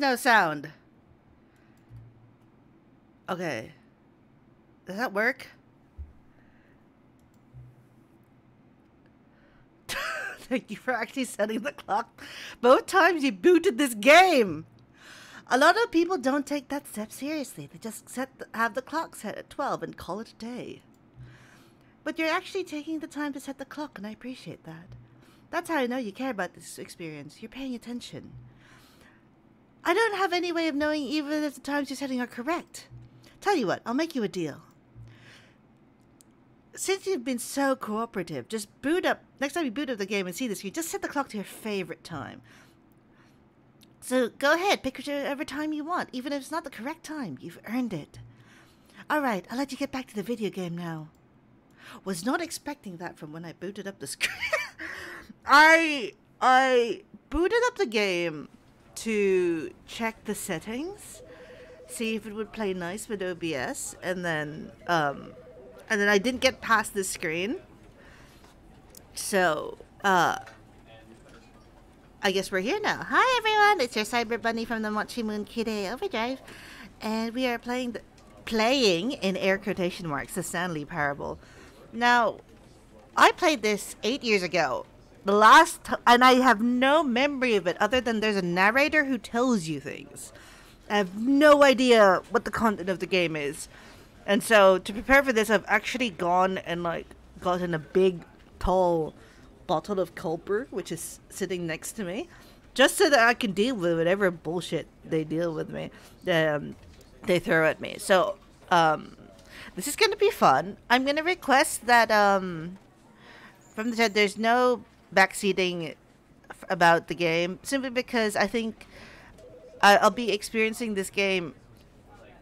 no sound. Okay. Does that work? Thank you for actually setting the clock. Both times you booted this game. A lot of people don't take that step seriously. They just have the clock set at 12 and call it a day. But you're actually taking the time to set the clock, and I appreciate that. That's how I know you care about this experience. You're paying attention. I don't have any way of knowing even if the times you're setting are correct. Tell you what, I'll make you a deal. Since you've been so cooperative, just boot up. Next time you boot up the game and see this, you just set the clock to your favorite time. So go ahead, pick whichever time you want, even if it's not the correct time. You've earned it. Alright, I'll let you get back to the video game now. Was not expecting that from when I booted up the screen. I booted up the game to check the settings, see if it would play nice with OBS, and then I didn't get past this screen. So, I guess we're here now. Hi everyone, it's your Cyber Bunny from the Mochi Moon Kide Overdrive, and we are playing in air quotation marks, the Stanley Parable. Now, I played this 8 years ago. And I have no memory of it other than there's a narrator who tells you things. I have no idea what the content of the game is. And so, to prepare for this, I've actually gone and, like, gotten a big, tall bottle of Culper, which is sitting next to me, just so that I can deal with whatever bullshit they deal with me, they throw at me. So, this is going to be fun. I'm going to request that, from the chat, there's no backseating about the game, simply because I think I'll be experiencing this game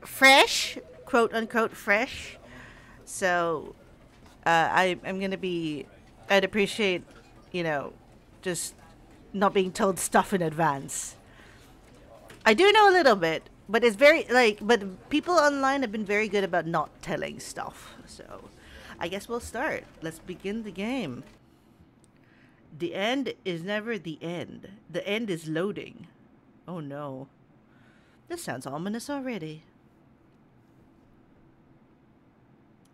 fresh, quote unquote fresh. So I'm gonna be, I'd appreciate, you know, just not being told stuff in advance. I do know a little bit, but it's very but people online have been very good about not telling stuff. So I guess we'll start. Let's begin the game. The end is never the end. The end is loading. Oh no. This sounds ominous already.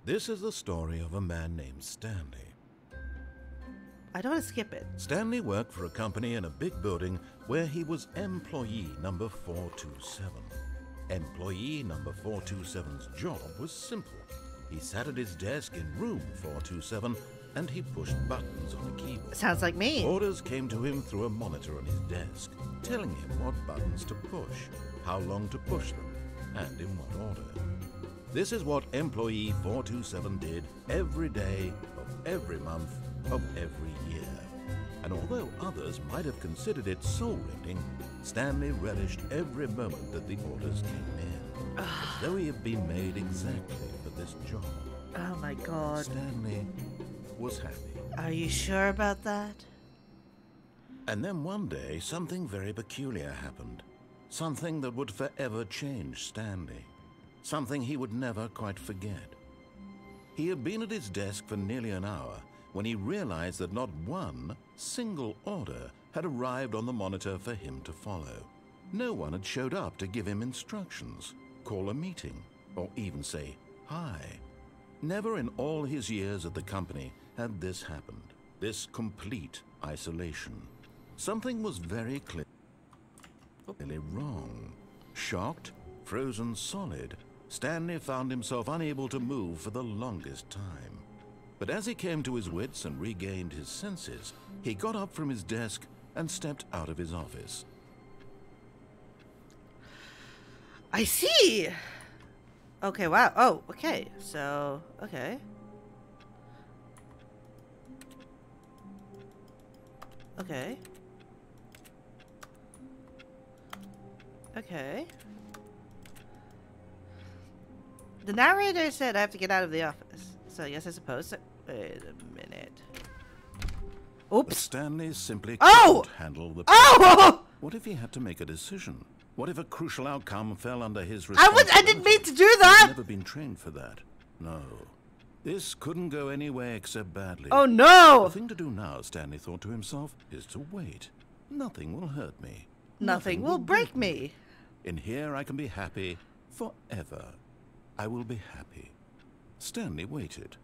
This is the story of a man named Stanley. I don't want to skip it. Stanley worked for a company in a big building where he was employee number 427. Employee number 427's job was simple. He sat at his desk in room 427 and he pushed buttons on a keyboard. Sounds like me. Orders came to him through a monitor on his desk, telling him what buttons to push, how long to push them, and in what order. This is what employee 427 did every day of every month of every year. And although others might have considered it soul-rending, Stanley relished every moment that the orders came in, as though he had been made exactly for this job. Oh my god. Stanley was happy. Are you sure about that? And then one day, something very peculiar happened. Something that would forever change Stanley. Something he would never quite forget. He had been at his desk for nearly an hour when he realized that not one single order had arrived on the monitor for him to follow. No one had showed up to give him instructions, call a meeting, or even say hi. Never in all his years at the company had this happened, this complete isolation. Something was very clearly wrong. Shocked, frozen solid, Stanley found himself unable to move for the longest time. But as he came to his wits and regained his senses, he got up from his desk and stepped out of his office. I see! Okay, wow. Oh, okay. So, okay. Okay. Okay. The narrator said I have to get out of the office. So, yes, I suppose. Wait a minute. Oops. But Stanley simply couldn't handle the... Oh! What if he had to make a decision? What if a crucial outcome fell under his responsibility? I didn't mean to do that! He'd never been trained for that. No. This couldn't go any way except badly. Oh no! The thing to do now, Stanley thought to himself, is to wait. Nothing will hurt me. Nothing will break me. In here I can be happy forever. I will be happy. Stanley waited.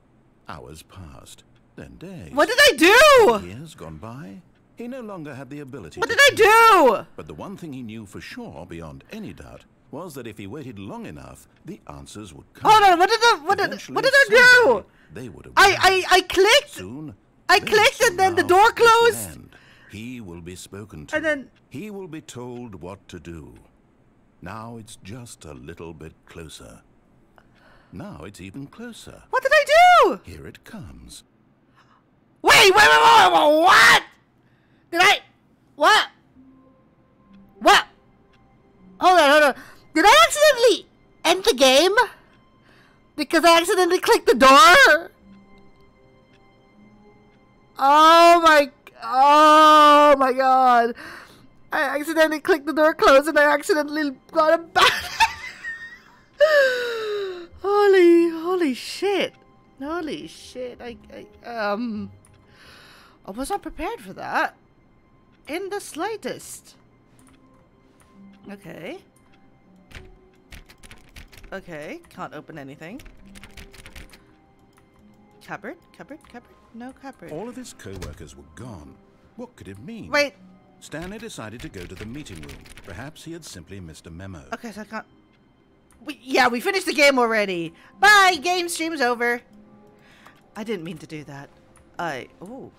Hours passed, then days. What did I do? Years gone by. He no longer had the ability What did I do? But the one thing he knew for sure, beyond any doubt, was that if he waited long enough, the answers would come. Hold on, what did I do? They would have I clicked. soon. I clicked and then the door closed. He will be spoken to. And then he will be told what to do. Now it's just a little bit closer. Now it's even closer. What did I do? Here it comes. Wait, what? Did I? What? What? Hold on. Did I accidentally end the game? Because I accidentally clicked the door? Oh my god. I accidentally clicked the door closed and I accidentally got him back. Holy shit. Holy shit. I was not prepared for that. In the slightest. Okay. Okay, can't open anything. Cupboard? No cupboard. All of his co-workers were gone. What could it mean? Wait. Stanley decided to go to the meeting room. Perhaps he had simply missed a memo. Okay, so I can't... we finished the game already. Bye, game stream's over. I didn't mean to do that. Oh,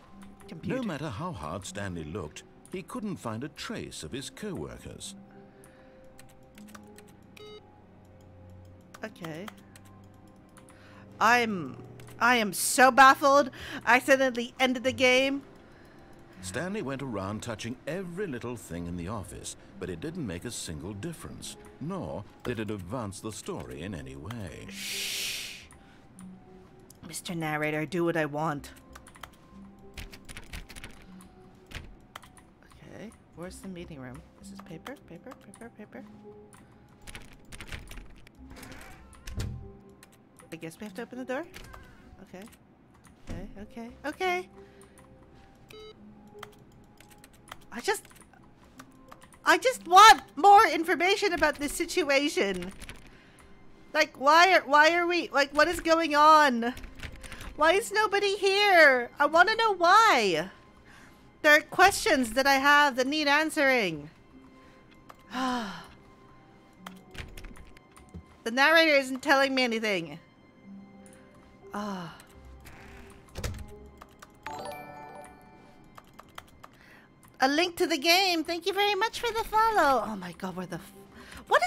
computer. No matter how hard Stanley looked, he couldn't find a trace of his co-workers. Okay. I am so baffled. I accidentally ended the game. Stanley went around touching every little thing in the office, but it didn't make a single difference, nor did it advance the story in any way. Shh. Mr. Narrator, do what I want. Okay, where's the meeting room? This is paper. I guess we have to open the door? Okay. I just want more information about this situation. Like, why are we, like, what is going on? Why is nobody here? I want to know why. There are questions that I have that need answering. The narrator isn't telling me anything. A link to the game. Thank you very much for the follow. Oh my god, what is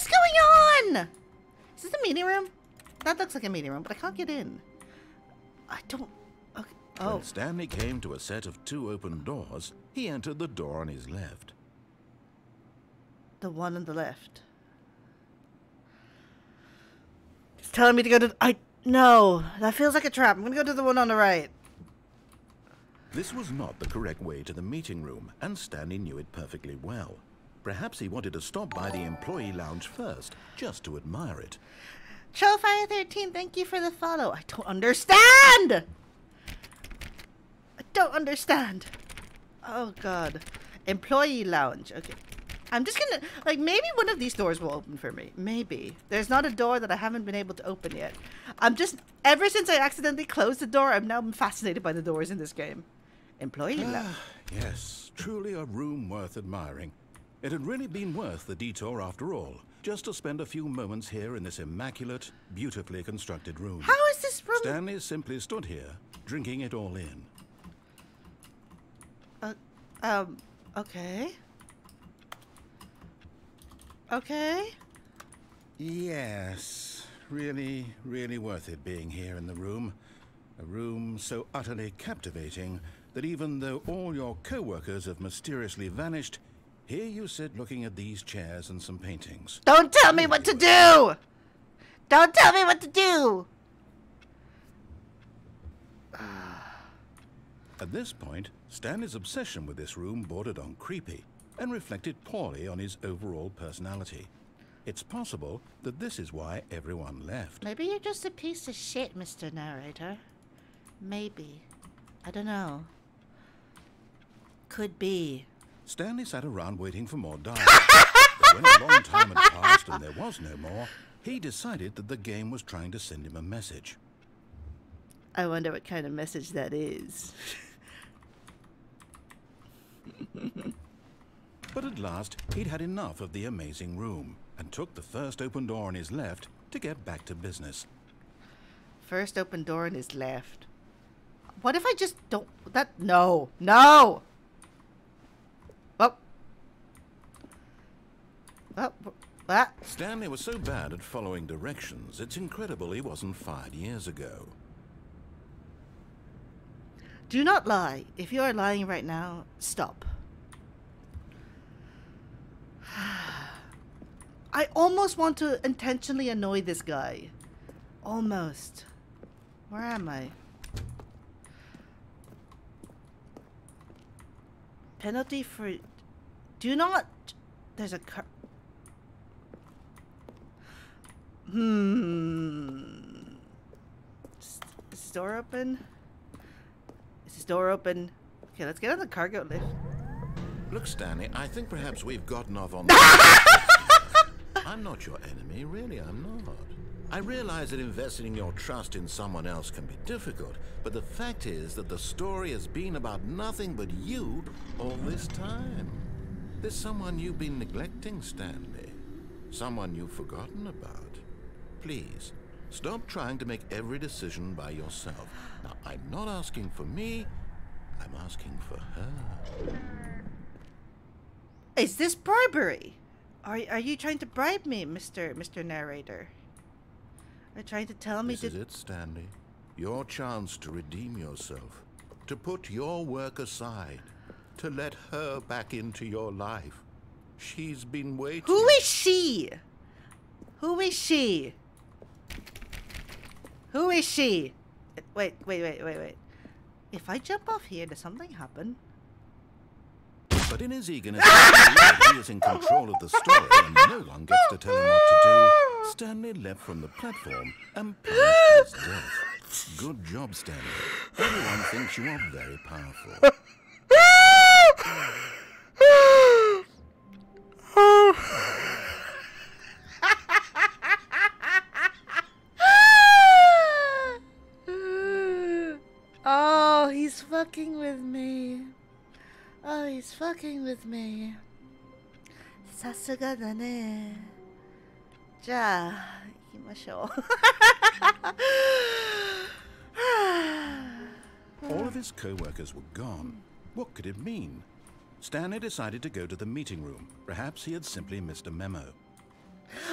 going on? Is this a meeting room? That looks like a meeting room, but I can't get in. I don't... Okay. Oh. When Stanley came to a set of 2 open doors, he entered the door on his left. The one on the left. It's telling me to go to... No, that feels like a trap. I'm gonna go to the one on the right. This was not the correct way to the meeting room, and Stanley knew it perfectly well. Perhaps he wanted to stop by the employee lounge first, just to admire it. Trollfire13, thank you for the follow. I don't understand! I don't understand. Oh, God. Employee lounge. Okay. I'm just gonna... Like, maybe one of these doors will open for me. Maybe. There's not a door that I haven't been able to open yet. I'm just... Ever since I accidentally closed the door, I'm now fascinated by the doors in this game. Employee lounge. Yes, truly a room worth admiring. It had really been worth the detour after all, just to spend a few moments here in this immaculate, beautifully constructed room. How is this room... Stanley simply stood here, drinking it all in. Okay. Okay. Yes, really, really worth it being here in the room. A room so utterly captivating that even though all your co-workers have mysteriously vanished, here you sit looking at these chairs and some paintings. Don't tell me what to do! Don't tell me what to do! At this point, Stanley's obsession with this room bordered on creepy and reflected poorly on his overall personality. It's possible that this is why everyone left. Maybe you're just a piece of shit, Mr. Narrator. Maybe. I don't know. Could be. Stanley sat around waiting for more dialogue. But when a long time had passed and there was no more, he decided that the game was trying to send him a message. I wonder what kind of message that is. But at last, he'd had enough of the amazing room and took the first open door on his left to get back to business. First open door on his left. What if I just don't... That... No. No! Oh. Oh. Ah. Stanley was so bad at following directions, it's incredible he wasn't fired years ago. Do not lie. If you are lying right now, stop. I almost want to intentionally annoy this guy. Almost. Where am I? Penalty for... Do not... There's a car... Is this door open? Is this door open? Okay, let's get on the cargo lift. Look, Stanley, I think perhaps we've gotten off on... I'm not your enemy, really, I'm not. I realize that investing your trust in someone else can be difficult, but the fact is that the story has been about nothing but you all this time. There's someone you've been neglecting, Stanley. Someone you've forgotten about. Please, stop trying to make every decision by yourself. Now, I'm not asking for me, I'm asking for her. Is this bribery? Are you trying to bribe me, Mr. Narrator? Are you trying to tell me This is it, Stanley. Your chance to redeem yourself. To put your work aside. To let her back into your life. She's been waiting. Who is she? Who is she? Who is she? Wait. If I jump off here, does something happen? But in his eagerness to see that he is in control of the story and no one gets to tell him what to do, Stanley leapt from the platform and plunged to his death. Good job, Stanley. Everyone thinks you are very powerful. Oh, he's fucking with me. Oh, he's fucking with me. さすがだね。じゃあ、行きましょう。All of his co-workers were gone. What could it mean? Stanley decided to go to the meeting room. Perhaps he had simply missed a memo.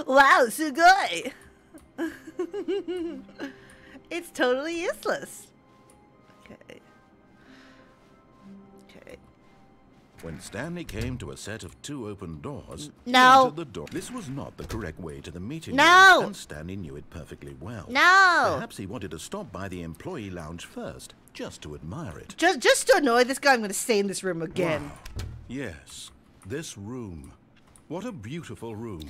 Wow, すごい! It's totally useless. Okay. When Stanley came to a set of 2 open doors, No. he entered the door. This was not the correct way to the meeting No. room, and Stanley knew it perfectly well. No. Perhaps he wanted to stop by the employee lounge first, just to admire it. Just to annoy this guy, I'm going to stay in this room again. Wow. Yes, this room. What a beautiful room.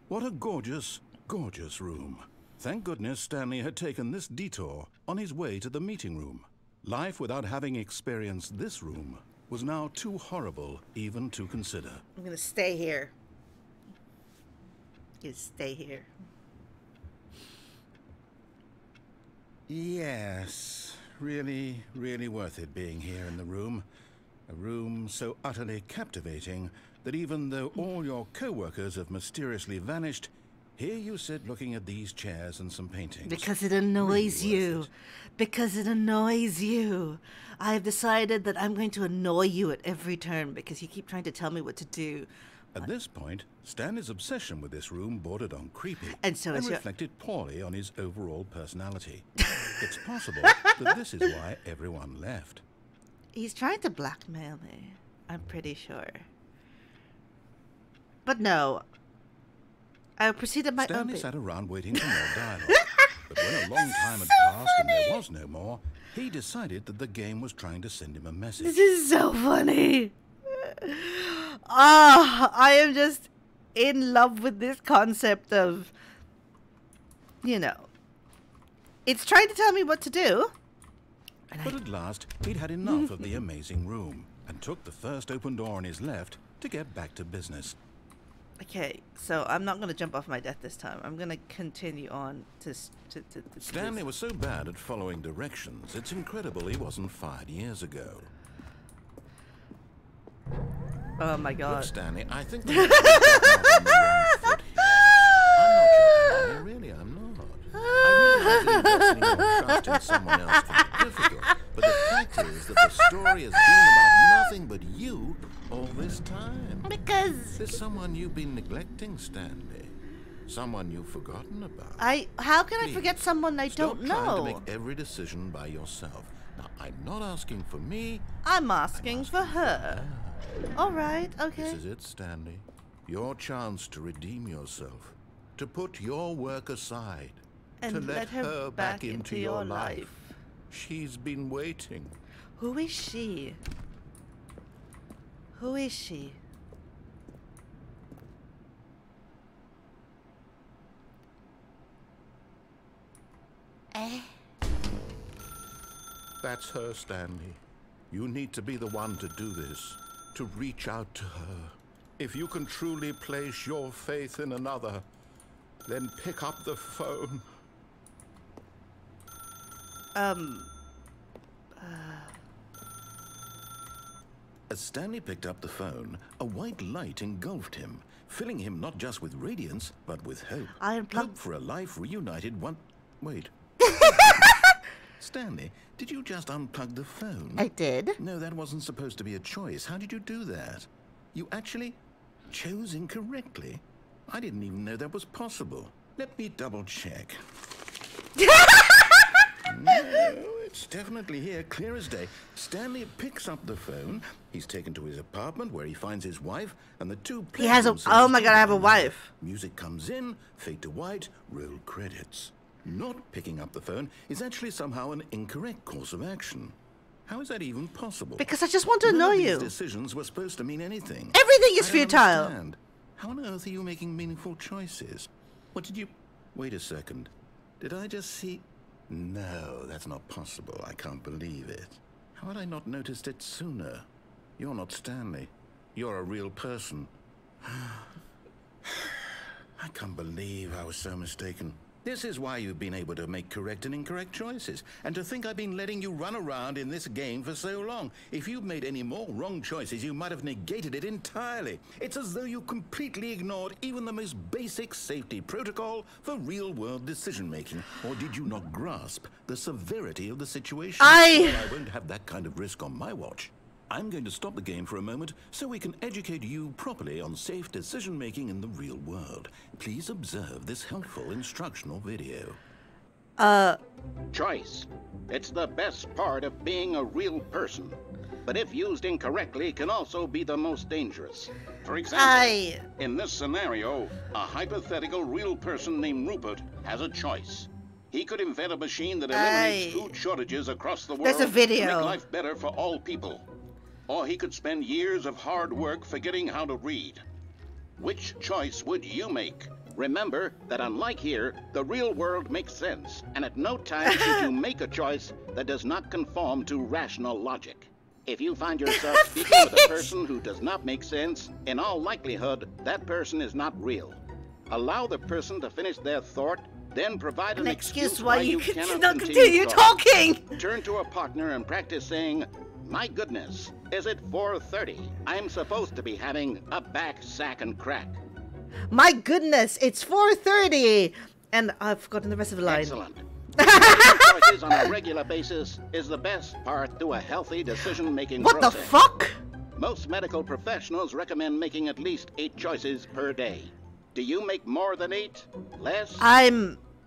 What a gorgeous, gorgeous room. Thank goodness Stanley had taken this detour on his way to the meeting room. Life without having experienced this room was now too horrible even to consider. I'm going to stay here. Just stay here. Yes, really, really worth it being here in the room. A room so utterly captivating that even though all your co-workers have mysteriously vanished, here you sit looking at these chairs and some paintings. Because it annoys Really you. worth it. Because it annoys you. I have decided that I'm going to annoy you at every turn because you keep trying to tell me what to do. At this point, Stanley's obsession with this room bordered on creepy And so is your... reflected poorly on his overall personality. It's possible that this is why everyone left. He's trying to blackmail me. I'm pretty sure. But no. I proceeded my own Stanley pace. sat around waiting for more dialogue. But when a long time had passed and there was no more, he decided that the game was trying to send him a message. This is so funny. Ah, I am just in love with this concept of, you know, it's trying to tell me what to do. But at last, he'd had enough of the amazing room and took the first open door on his left to get back to business. Okay, so I'm not gonna jump off my death this time. I'm gonna continue on to Stanley this. was so bad at following directions, it's incredible he wasn't fired years ago. Oh my Look, god. Stanley, I think we're on the wrong foot here. I'm not sure, really, I'm not. I realize that investing your trust in someone else can be difficult, but the fact is that the story has been about nothing but you all this time. Because There's someone you've been neglecting, Stanley. Someone you've forgotten about. how can I Please, forget someone I stop don't trying to know? make every decision by yourself. Now, I'm not asking for me. I'm asking for her. All right, okay. This is it, Stanley. Your chance to redeem yourself. To put your work aside. And to let her back into your life. life. She's been waiting. Who is she? Who is she? That's her, Stanley. You need to be the one to do this. To reach out to her. If you can truly place your faith in another, then pick up the phone. As Stanley picked up the phone, a white light engulfed him, filling him not just with radiance, but with hope. I unplugged. Hope for a life reunited one... Wait. Stanley, did you just unplug the phone? I did. No, that wasn't supposed to be a choice. How did you do that? You actually chose incorrectly? I didn't even know that was possible. Let me double check. No, it's definitely here, clear as day. Stanley picks up the phone. He's taken to his apartment where he finds his wife, and the two... He has a... Oh my god, I have a wife. Music comes in, fade to white, roll credits. Not picking up the phone is actually somehow an incorrect course of action. How is that even possible? Because I just want to None know of these you. decisions were supposed to mean anything. Everything is I don't futile. understand. How on earth are you making meaningful choices? What did you... Wait a second. Did I just see... No, that's not possible. I can't believe it. How had I not noticed it sooner? You're not Stanley. You're a real person. I can't believe I was so mistaken. This is why you've been able to make correct and incorrect choices. And to think I've been letting you run around in this game for so long. If you'd made any more wrong choices, you might have negated it entirely. It's as though you completely ignored even the most basic safety protocol for real-world decision-making. Or did you not grasp the severity of the situation? Well, I won't have that kind of risk on my watch. I'm going to stop the game for a moment so we can educate you properly on safe decision-making in the real world. Please observe this helpful instructional video. Choice. It's the best part of being a real person. But if used incorrectly, can also be the most dangerous. For example, in this scenario, a hypothetical real person named Rupert has a choice. He could invent a machine that eliminates food shortages across the world There's a video. to make life better for all people. Or he could spend years of hard work forgetting how to read. Which choice would you make? Remember that unlike here, the real world makes sense, and at no time should you make a choice that does not conform to rational logic. If you find yourself speaking with a person who does not make sense, in all likelihood, that person is not real. Allow the person to finish their thought, then provide an excuse why you cannot continue talking. Turn to a partner and practice saying, "My goodness, is it 4:30? I'm supposed to be having a back, sack, and crack." My goodness, it's 4:30, and I've forgotten the rest of the line. Excellent. Making choices on a regular basis is the best part to a healthy decision-making process. What the fuck? Most medical professionals recommend making at least 8 choices per day. Do you make more than 8? Less?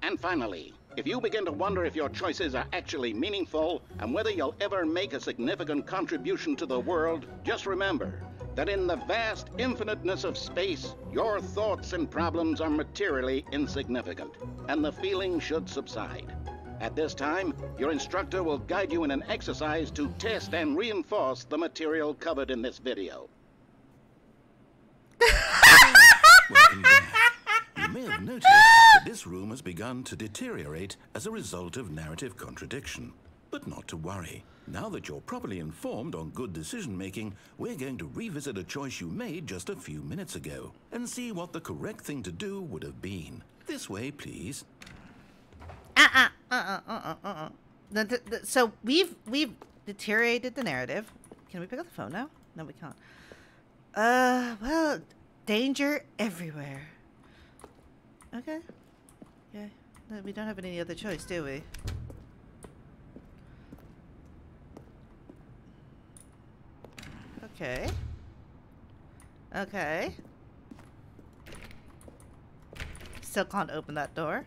And finally, if you begin to wonder if your choices are actually meaningful and whether you'll ever make a significant contribution to the world, just remember that in the vast infiniteness of space, your thoughts and problems are materially insignificant, and the feeling should subside. At this time, your instructor will guide you in an exercise to test and reinforce the material covered in this video. Welcome back. You may have noticed that this room has begun to deteriorate as a result of narrative contradiction. But not to worry. Now that you're properly informed on good decision-making, we're going to revisit a choice you made just a few minutes ago and see what the correct thing to do would have been. This way, please. So we've deteriorated the narrative. Can we pick up the phone now? No, we can't. Well, danger everywhere. Okay. Yeah. No, we don't have any other choice, do we? Okay. Okay. Still can't open that door.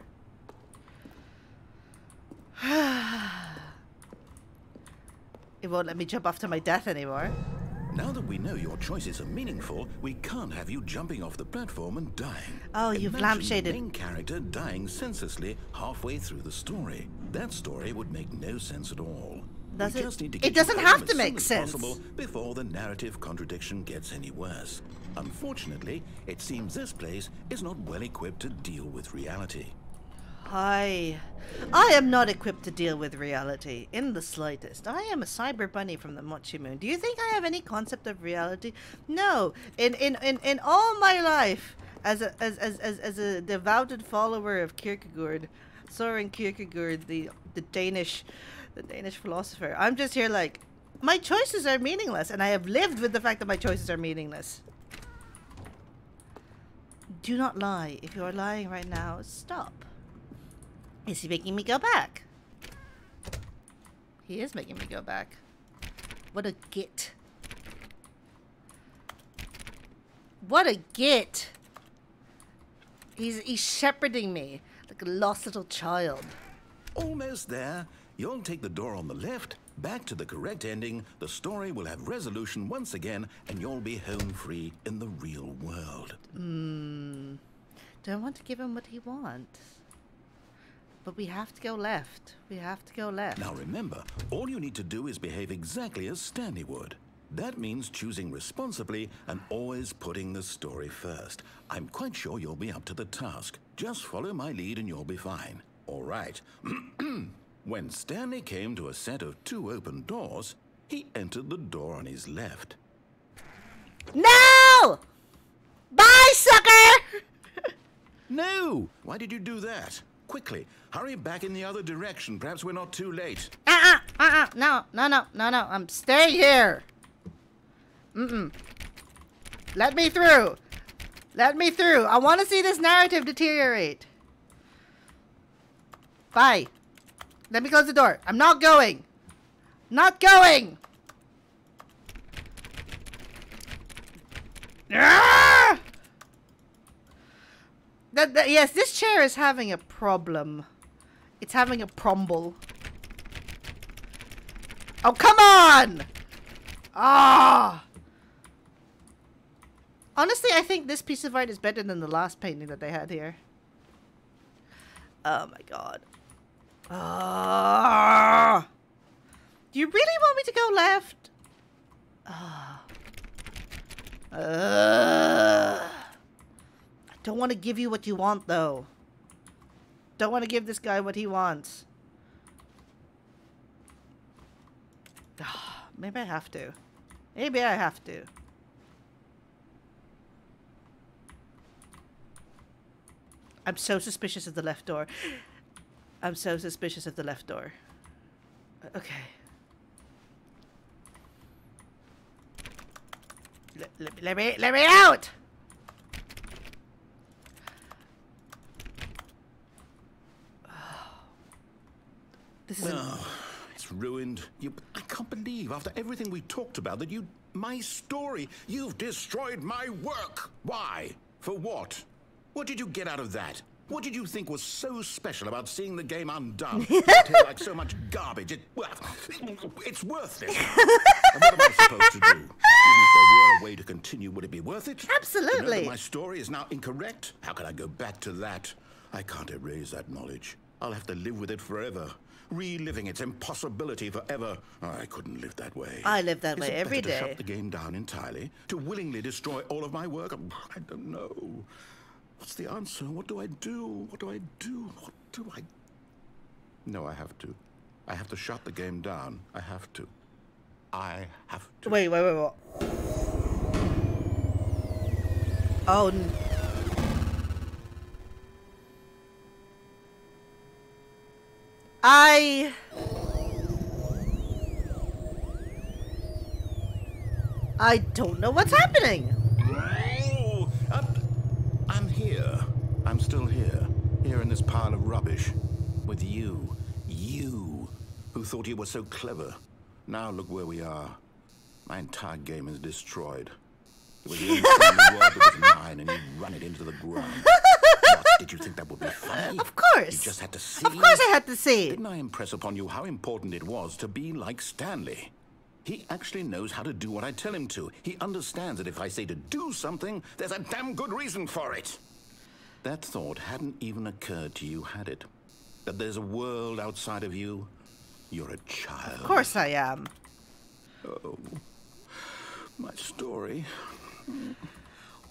It won't let me jump off to my death anymore. Now that we know your choices are meaningful, we can't have you jumping off the platform and dying. Oh, you've Imagine lampshaded. the main character dying senselessly halfway through the story. That story would make no sense at all. Does we it? just need to It get doesn't you have home to as make soon as sense. possible before the narrative contradiction gets any worse. Unfortunately, it seems this place is not well equipped to deal with reality. I am not equipped to deal with reality in the slightest. I am a cyber bunny from the Mochi Moon. Do you think I have any concept of reality? No. In all my life, as a devoted follower of Kierkegaard, Søren Kierkegaard, the Danish philosopher, I'm just here like, my choices are meaningless, and I have lived with the fact that my choices are meaningless. Do not lie. If you are lying right now, stop. Is he making me go back? He is making me go back. What a git. What a git. He's shepherding me like a lost little child. Almost there. You'll take the door on the left, back to the correct ending, the story will have resolution once again, and you'll be home free in the real world. Don't want to give him what he wants. But we have to go left. We have to go left. Now remember, all you need to do is behave exactly as Stanley would. That means choosing responsibly and always putting the story first. I'm quite sure you'll be up to the task. Just follow my lead and you'll be fine. All right. When Stanley came to a set of 2 open doors, he entered the door on his left. No! Bye, sucker! No! Why did you do that? Quickly, hurry back in the other direction. Perhaps we're not too late. No. I'm staying here. Let me through. Let me through. I want to see this narrative deteriorate. Bye. Let me close the door. I'm not going. Not going. Ah! Yes, this chair is having a problem. It's having a promble. Oh, come on! Ah! Honestly, I think this piece of art is better than the last painting that they had here. Oh my god. Ah! Do you really want me to go left? Ah. I don't want to give you what you want, though. Don't want to give this guy what he wants. Maybe I have to. Maybe I have to. I'm so suspicious of the left door. I'm so suspicious of the left door. Okay. Let me out! This is It's ruined. I can't believe, after everything we talked about, that my story, you've destroyed my work. Why? For what? What did you get out of that? What did you think was so special about seeing the game undone? Like so much garbage. It's worthless. And what am I supposed to do? Even if there were a way to continue, would it be worth it? Absolutely. To know that my story is now incorrect? How can I go back to that? I can't erase that knowledge. I'll have to live with it forever. Reliving its impossibility forever. I couldn't live that way. I live that way every To day. shut the game down entirely? To willingly destroy all of my work? I don't know. What's the answer? What do I do? What do I do? What do I... No, I have to. I have to shut the game down. I have to. I have to. Wait. Oh. I don't know what's happening. Oh, I'm here. I'm still here. Here in this pile of rubbish. With you. You. Who thought you were so clever. Now look where we are. My entire game is destroyed. It was the only thing in the world that was mine, and you run it into the ground. What, did you think that would be funny? Of course. You just had to see. Of course I had to see. Didn't I impress upon you how important it was to be like Stanley? He actually knows how to do what I tell him to. He understands that if I say to do something, there's a damn good reason for it. That thought hadn't even occurred to you, had it? That there's a world outside of you? You're a child. Of course I am. Oh, my story.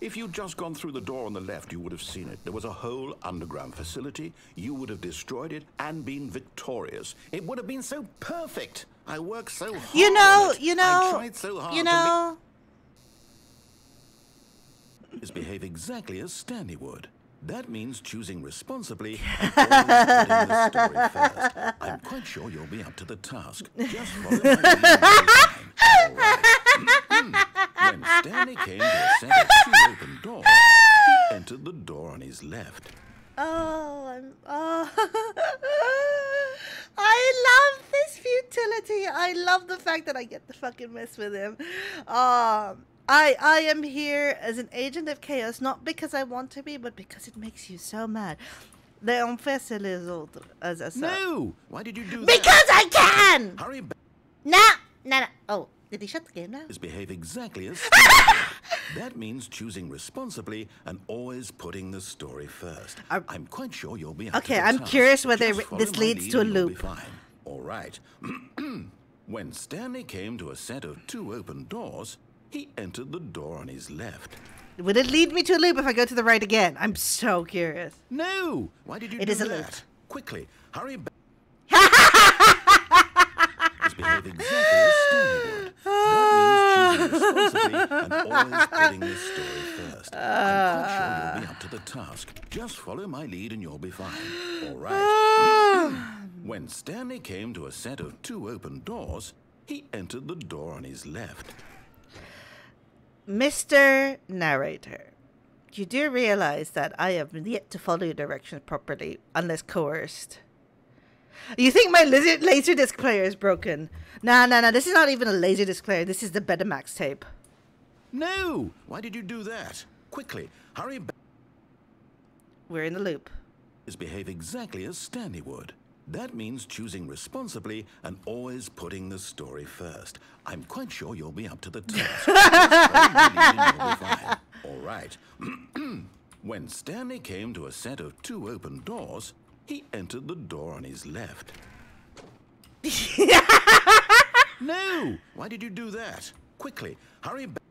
If you'd just gone through the door on the left, you would have seen it. There was a whole underground facility. You would have destroyed it and been victorious. It would have been so perfect. I worked so hard. I tried so hard to behave exactly as Stanley would. That means choosing responsibly and always putting the story first. I'm quite sure you'll be up to the task. Just follow my lead. All right. When Stanley came to a set of 2 open doors, he entered the door on his left. I love this futility. I love the fact that I get to fucking mess with him. I am here as an agent of chaos, not because I want to be, but because it makes you so mad. On fait, c'est les autres, as I said. No! Why did you do that? Because I can! Hurry back. No. Oh, did he shut the game now? Behave exactly as Stanley. That means choosing responsibly and always putting the story first. I'm quite sure you'll be up to the I'm task. curious whether Just follow this my leads lead to a and you'll loop. be fine. All right. When Stanley came to a set of 2 open doors, he entered the door on his left. Would it lead me to a loop if I go to the right again? I'm so curious. No! Why did you do that? It is a loop. Quickly, hurry back. Behave exactly as Stanley would. That means choosing responsibly and always putting the story first. I'm quite sure you'll be up to the task. Just follow my lead and you'll be fine. All right. When Stanley came to a set of 2 open doors, he entered the door on his left. Mr. Narrator, you do realize that I have yet to follow your directions properly, unless coerced. You think my Laserdisc player is broken? Nah, this is not even a Laserdisc player. This is the Betamax tape. No! Why did you do that? Quickly, hurry back. We're in the loop. Behave exactly as Stanley would. That means choosing responsibly and always putting the story first. I'm quite sure you'll be up to the task. Just follow my lead and you'll be fine. All right. When Stanley came to a set of 2 open doors, he entered the door on his left. No! Why did you do that? Quickly, hurry back.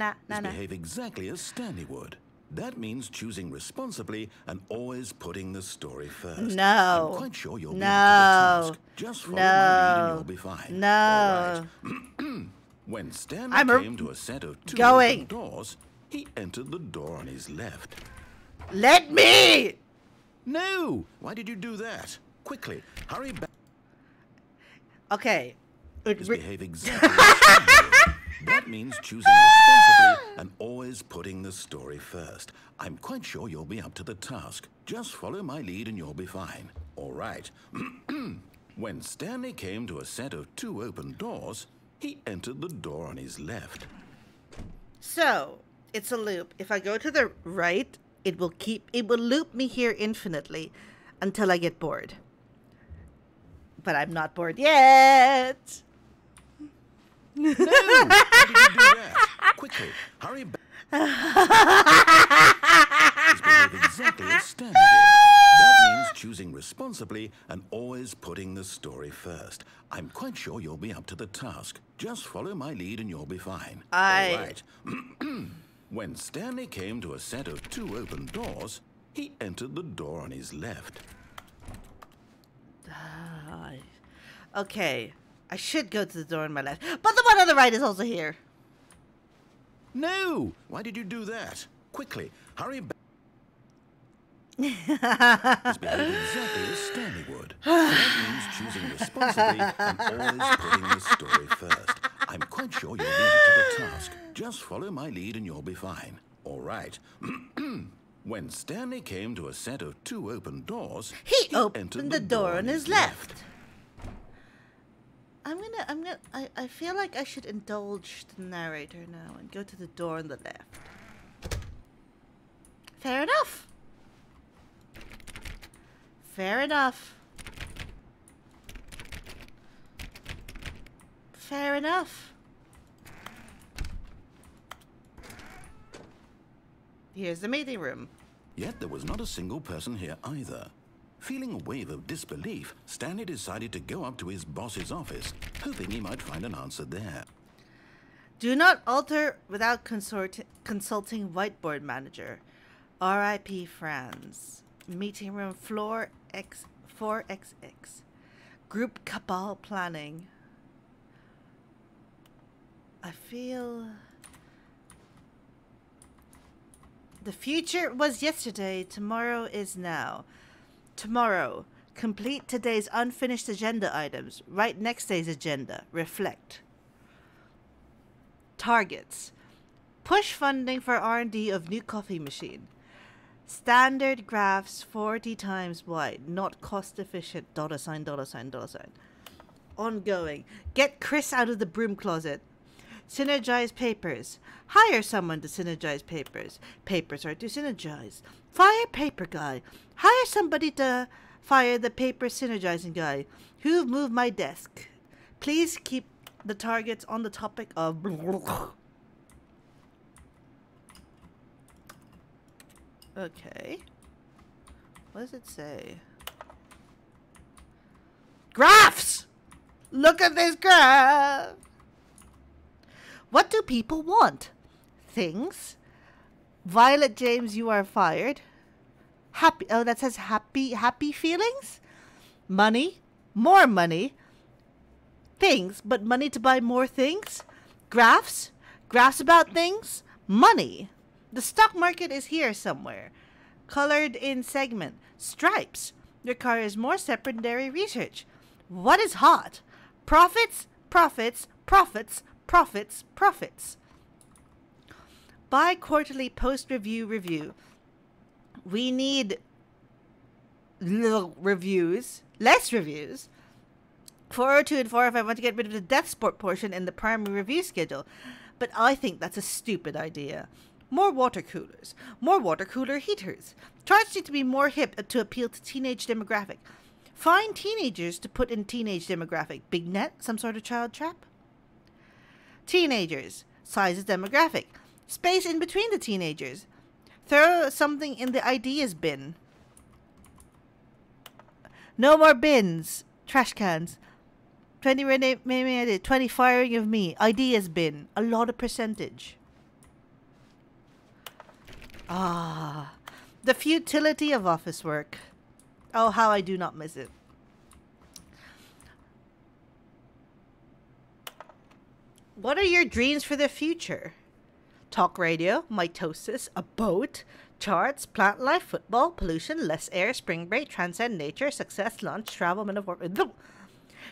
Behave exactly as Stanley would. That means choosing responsibly and always putting the story first. No. I'm quite sure you'll be up to the task. Just follow my lead and you'll be fine. No. All right. When Stanley came to a set of 2 going. open doors, he entered the door on his left. Let me! No! Why did you do that? Quickly, hurry back. Okay. Behave exactly as Stanley would. That means choosing responsibly and always putting the story first. I'm quite sure you'll be up to the task. Just follow my lead and you'll be fine. All right. When Stanley came to a set of 2 open doors, he entered the door on his left. So, it's a loop. If I go to the right, it will loop me here infinitely until I get bored. But I'm not bored yet. No! Why did you do that? Quickly, hurry back. Behave exactly as Stanley would. That means choosing responsibly and always putting the story first. I'm quite sure you'll be up to the task. Just follow my lead and you'll be fine. All right. When Stanley came to a set of 2 open doors, he entered the door on his left. Okay. I should go to the door on my left. But the one on the right is also here. No! Why did you do that? Quickly, hurry back. He's behaving exactly as Stanley would. So that means choosing responsibly and always putting the story first. I'm quite sure you'll lead to the task. Just follow my lead and you'll be fine. All right. When Stanley came to a set of 2 open doors, he opened the door on his left. I feel like I should indulge the narrator now and go to the door on the left. Fair enough. Fair enough. Fair enough. Here's the meeting room. Yet there was not a single person here either. Feeling a wave of disbelief, Stanley decided to go up to his boss's office, hoping he might find an answer there. Do not alter without consulting whiteboard manager. R.I.P. Franz. Meeting room floor 4XX. Group cabal planning. I feel... The future was yesterday, tomorrow is now. Tomorrow, complete today's unfinished agenda items. Write next day's agenda. Reflect. Targets. Push funding for R&D of new coffee machine. Standard graphs 40 times wide. Not cost efficient. $sign. Ongoing. Get Chris out of the broom closet. Synergize papers. Hire someone to synergize papers. Papers are to synergize. Fire paper guy. Hire somebody to fire the paper synergizing guy. Who moved my desk? Please keep the targets on the topic of... Okay. What does it say? Graphs! Look at this graph! What do people want? Things. Violet James, you are fired. Happy. Oh, that says happy feelings? Money. More money. Things, but money to buy more things? Graphs. Graphs about things? Money. The stock market is here somewhere. Colored in segment. Stripes. Requires more secondary research. What is hot? Profits, profits, profits, profits, profits. Bi-quarterly post-review review. We need reviews, less reviews. 402 and 405 want to get rid of the death sport portion in the primary review schedule. But I think that's a stupid idea. More water coolers. More water cooler heaters. Charts need to be more hip to appeal to teenage demographic. Find teenagers to put in teenage demographic. Big net? Some sort of child trap? Teenagers. Sizes demographic. Space in between the teenagers. Throw something in the ideas bin. No more bins. Trash cans. 20 firing of me. Ideas bin. A lot of percentage. Ah. The futility of office work. Oh, how I do not miss it. What are your dreams for the future? Talk radio, mitosis, a boat, charts, plant life, football, pollution, less air, spring break, transcend nature, success, lunch, travel, metaphor.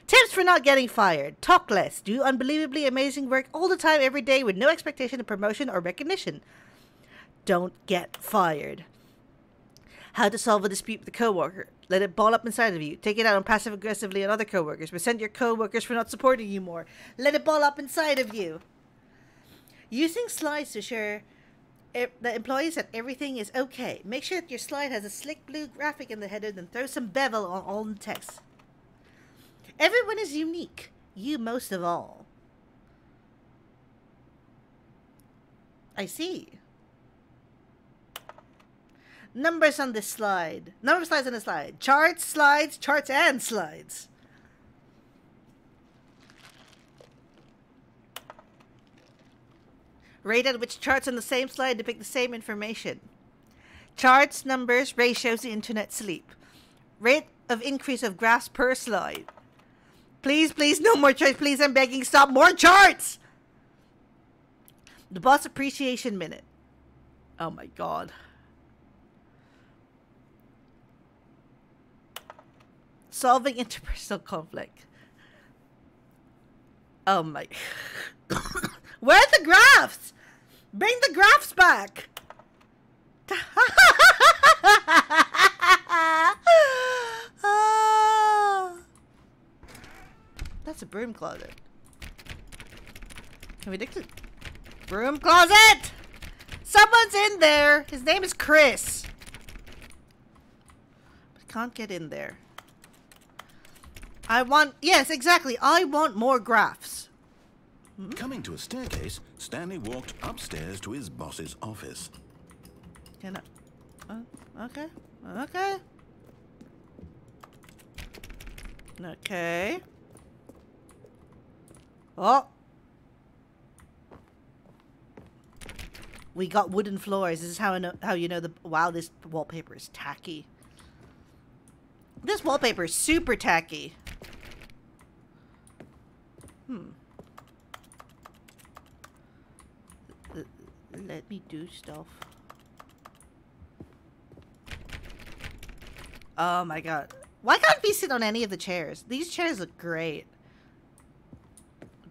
Tips for not getting fired. Talk less. Do unbelievably amazing work all the time, every day, with no expectation of promotion or recognition. Don't get fired. How to solve a dispute with a coworker. Let it ball up inside of you. Take it out on passive-aggressively on other coworkers. Resent your coworkers for not supporting you more. Let it ball up inside of you. Using slides to share the employees that everything is okay. Make sure that your slide has a slick blue graphic in the header, then throw some bevel on all the text. Everyone is unique. You most of all. I see. Numbers on this slide. Number of slides on the slide. Charts, slides, charts, and slides. Rate at which charts on the same slide depict the same information. Charts, numbers, ratios, the internet, sleep. Rate of increase of graphs per slide. Please, please, no more charts. Please, I'm begging, stop more charts. The boss appreciation minute. Oh my god. Solving interpersonal conflict. Oh my. Where are the graphs? Bring the graphs back. That's a broom closet. Can we dig to broom closet? Someone's in there. His name is Chris. But can't get in there. I want, yes, exactly. I want more graphs. Coming to a staircase, Stanley walked upstairs to his boss's office. Can I? Okay. Okay. Okay. Oh. We got wooden floors. This is how I know. How you know the? Wow, this wallpaper is tacky. This wallpaper is super tacky. Let me do stuff. Oh my god. Why can't we sit on any of the chairs? These chairs look great.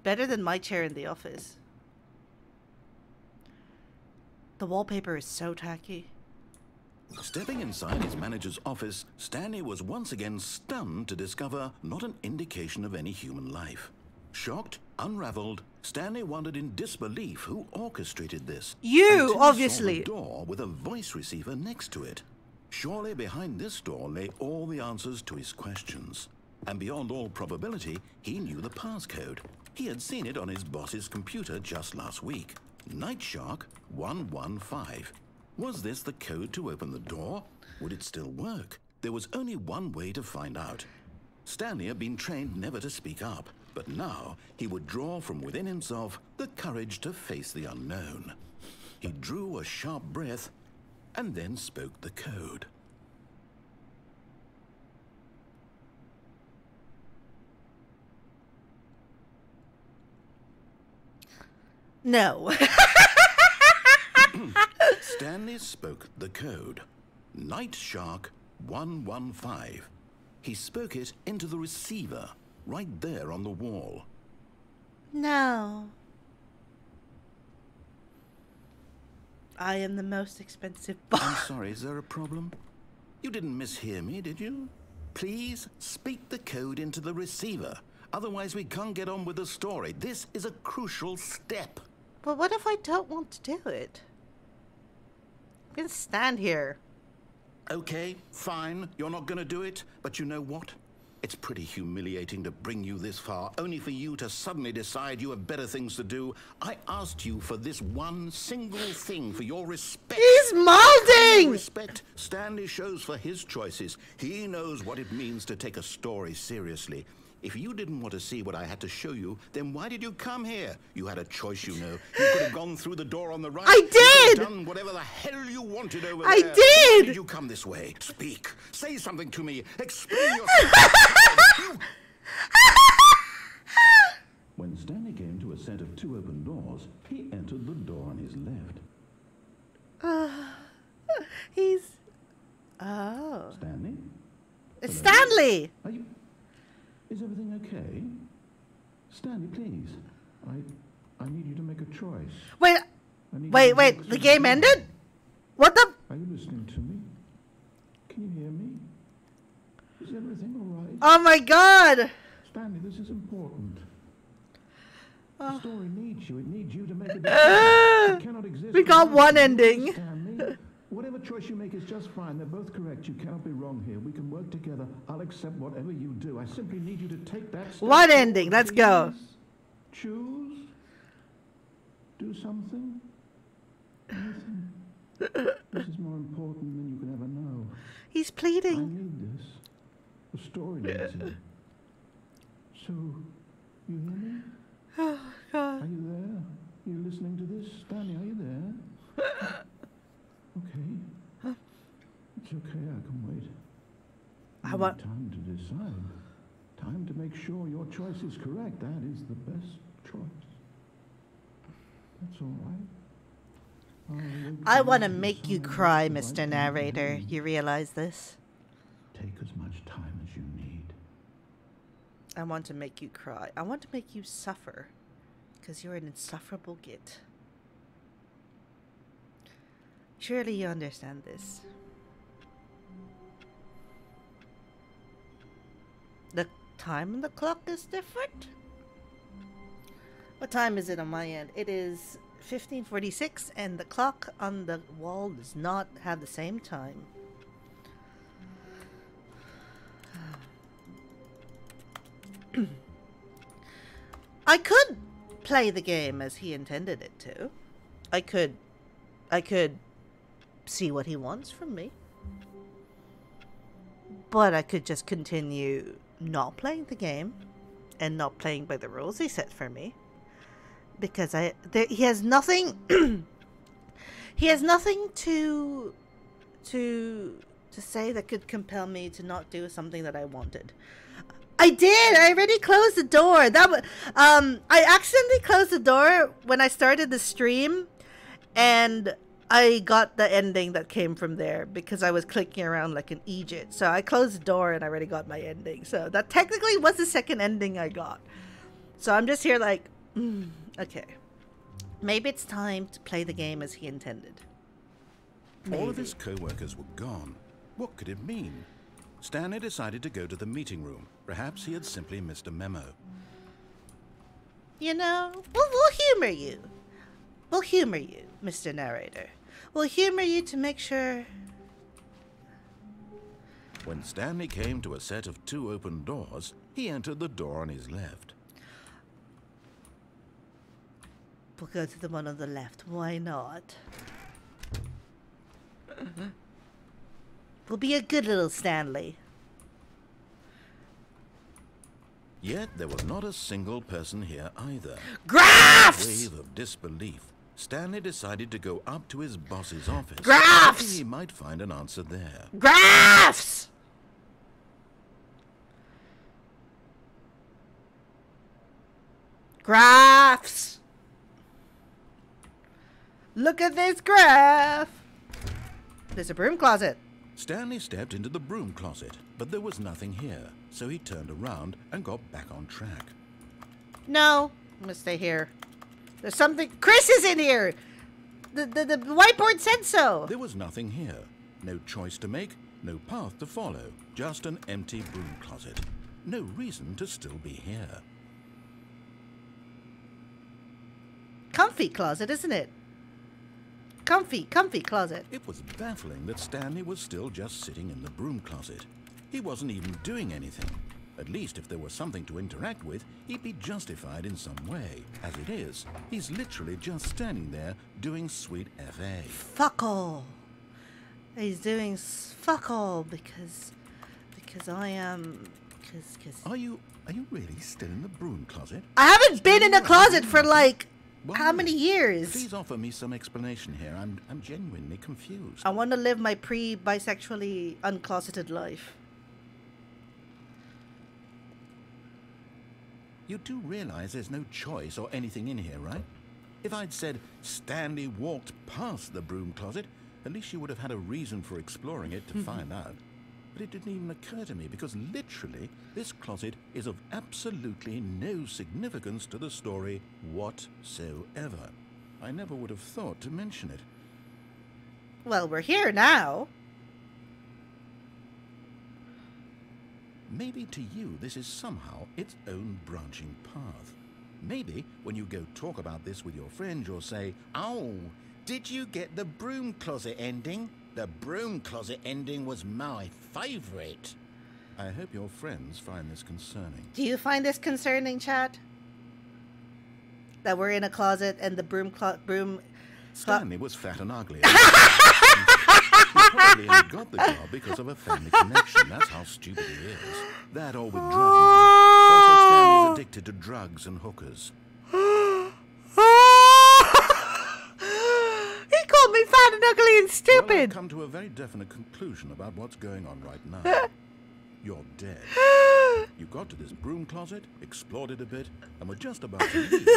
Better than my chair in the office. The wallpaper is so tacky. Stepping inside his manager's office, Stanley was once again stunned to discover not an indication of any human life. Shocked, unraveled, Stanley wondered in disbelief who orchestrated this. You, until obviously. He saw a door with a voice receiver next to it. Surely behind this door lay all the answers to his questions. And beyond all probability, he knew the passcode. He had seen it on his boss's computer just last week. Night Shark 115. Was this the code to open the door? Would it still work? There was only one way to find out. Stanley had been trained never to speak up, but now he would draw from within himself the courage to face the unknown. He drew a sharp breath and then spoke the code. No. Stanley spoke the code. Night Shark 115. He spoke it into the receiver, right there on the wall. No. I am the most expensive I'm sorry, is there a problem? You didn't mishear me, did you? Please speak the code into the receiver. Otherwise we can't get on with the story. This is a crucial step. But what if I don't want to do it? I'm gonna stand here. Okay, fine, you're not gonna do it, but you know what? It's pretty humiliating to bring you this far, only for you to suddenly decide you have better things to do. I asked you for this one single thing, for your respect. He's molding! Respect Stanley shows for his choices. He knows what it means to take a story seriously. If you didn't want to see what I had to show you, then why did you come here? You had a choice, you know. You could have gone through the door on the right. I did! You could have done whatever the hell you wanted over I there. did! Why did you come this way? Speak. Say something to me. Explain yourself. When Stanley came to a set of two open doors, he entered the door on his left. He's... Oh. Stanley? It's Hello? Stanley! Are you... Is everything okay? Stanley, please. I need you to make a choice. Wait, wait, the game ended? What the? Are you listening to me? Can you hear me? Is everything all right? Oh my god! Stanley, this is important. The story needs you. It needs you to make a decision. It cannot exist. We got without one you, ending. Stanley. Whatever choice you make is just fine. They're both correct. You cannot be wrong here. We can work together. I'll accept whatever you do. I simply need you to take that step. One ending. Let's go. Choose. Do something. Anything. This is more important than you can ever know. He's I pleading. need this. The story needs it. So, you hear me? Oh god. Are you there? Are you listening to this? Stanley, are you there? Okay. It's okay, I can wait. I want... Time to decide. Time to make sure your choice is correct. That is the best choice. That's all right. I want to make you cry, Mr. Narrator. You realize this? Take as much time as you need. I want to make you cry. I want to make you suffer. Because you're an insufferable git. Surely you understand this. The time on the clock is different? What time is it on my end? It is 15:46 and the clock on the wall does not have the same time. I could play the game as he intended it to. I could see what he wants from me. But I could just continue not playing the game and not playing by the rules he set for me. Because he has nothing he has nothing to say that could compel me to not do something that I wanted. I did. I already closed the door. That was I accidentally closed the door when I started the stream, and I got the ending that came from there because I was clicking around like an idiot. So I closed the door and I already got my ending. So that technically was the second ending I got. So I'm just here like, okay. Maybe it's time to play the game as he intended. Maybe. All of his co-workers were gone. What could it mean? Stanley decided to go to the meeting room. Perhaps he had simply missed a memo. You know, we'll humor you. We'll humor you, Mr. Narrator. We'll humor you to make sure... When Stanley came to a set of 2 open doors, he entered the door on his left. We'll go to the one on the left. Why not? We'll be a good little Stanley. Yet there was not a single person here either. Graphs! In a wave of disbelief, Stanley decided to go up to his boss's office. Graphs! Hoping he might find an answer there. Graphs! Graphs! Look at this graph! There's a broom closet. Stanley stepped into the broom closet, but there was nothing here, so he turned around and got back on track. No, I'm gonna stay here. There's something. Chris is in here! The whiteboard said so! There was nothing here. No choice to make, no path to follow. Just an empty broom closet. No reason to still be here. Comfy closet, isn't it? Comfy closet. It was baffling that Stanley was still just sitting in the broom closet. He wasn't even doing anything. At least if there was something to interact with, he'd be justified in some way. As it is, he's literally just standing there doing sweet FA. Fuck all. He's doing fuck all because I am... Cause... Are you really still in the broom closet? I haven't been in a closet for like... Why? How many years? Please offer me some explanation here. I'm genuinely confused. I want to live my pre-bisexually uncloseted life. You do realize there's no choice or anything in here, right? If I'd said Stanley walked past the broom closet, at least you would have had a reason for exploring it to find out. But it didn't even occur to me because literally this closet is of absolutely no significance to the story whatsoever. I never would have thought to mention it. Well, we're here now. Maybe to you this is somehow its own branching path. Maybe when you go talk about this with your friends you'll say, "Oh, did you get the broom closet ending? The broom closet ending was my favorite." I hope your friends find this concerning. Do you find this concerning, chat? That we're in a closet and the broom... Stanley was fat and ugly. He probably only got the job because of a family connection. That's how stupid he is. That or with drug money. Also, Stanley's addicted to drugs and hookers. He called me fat and ugly and stupid. Well, I've come to a very definite conclusion about what's going on right now. you're dead. You got to this broom closet, explored it a bit, and were just about to leave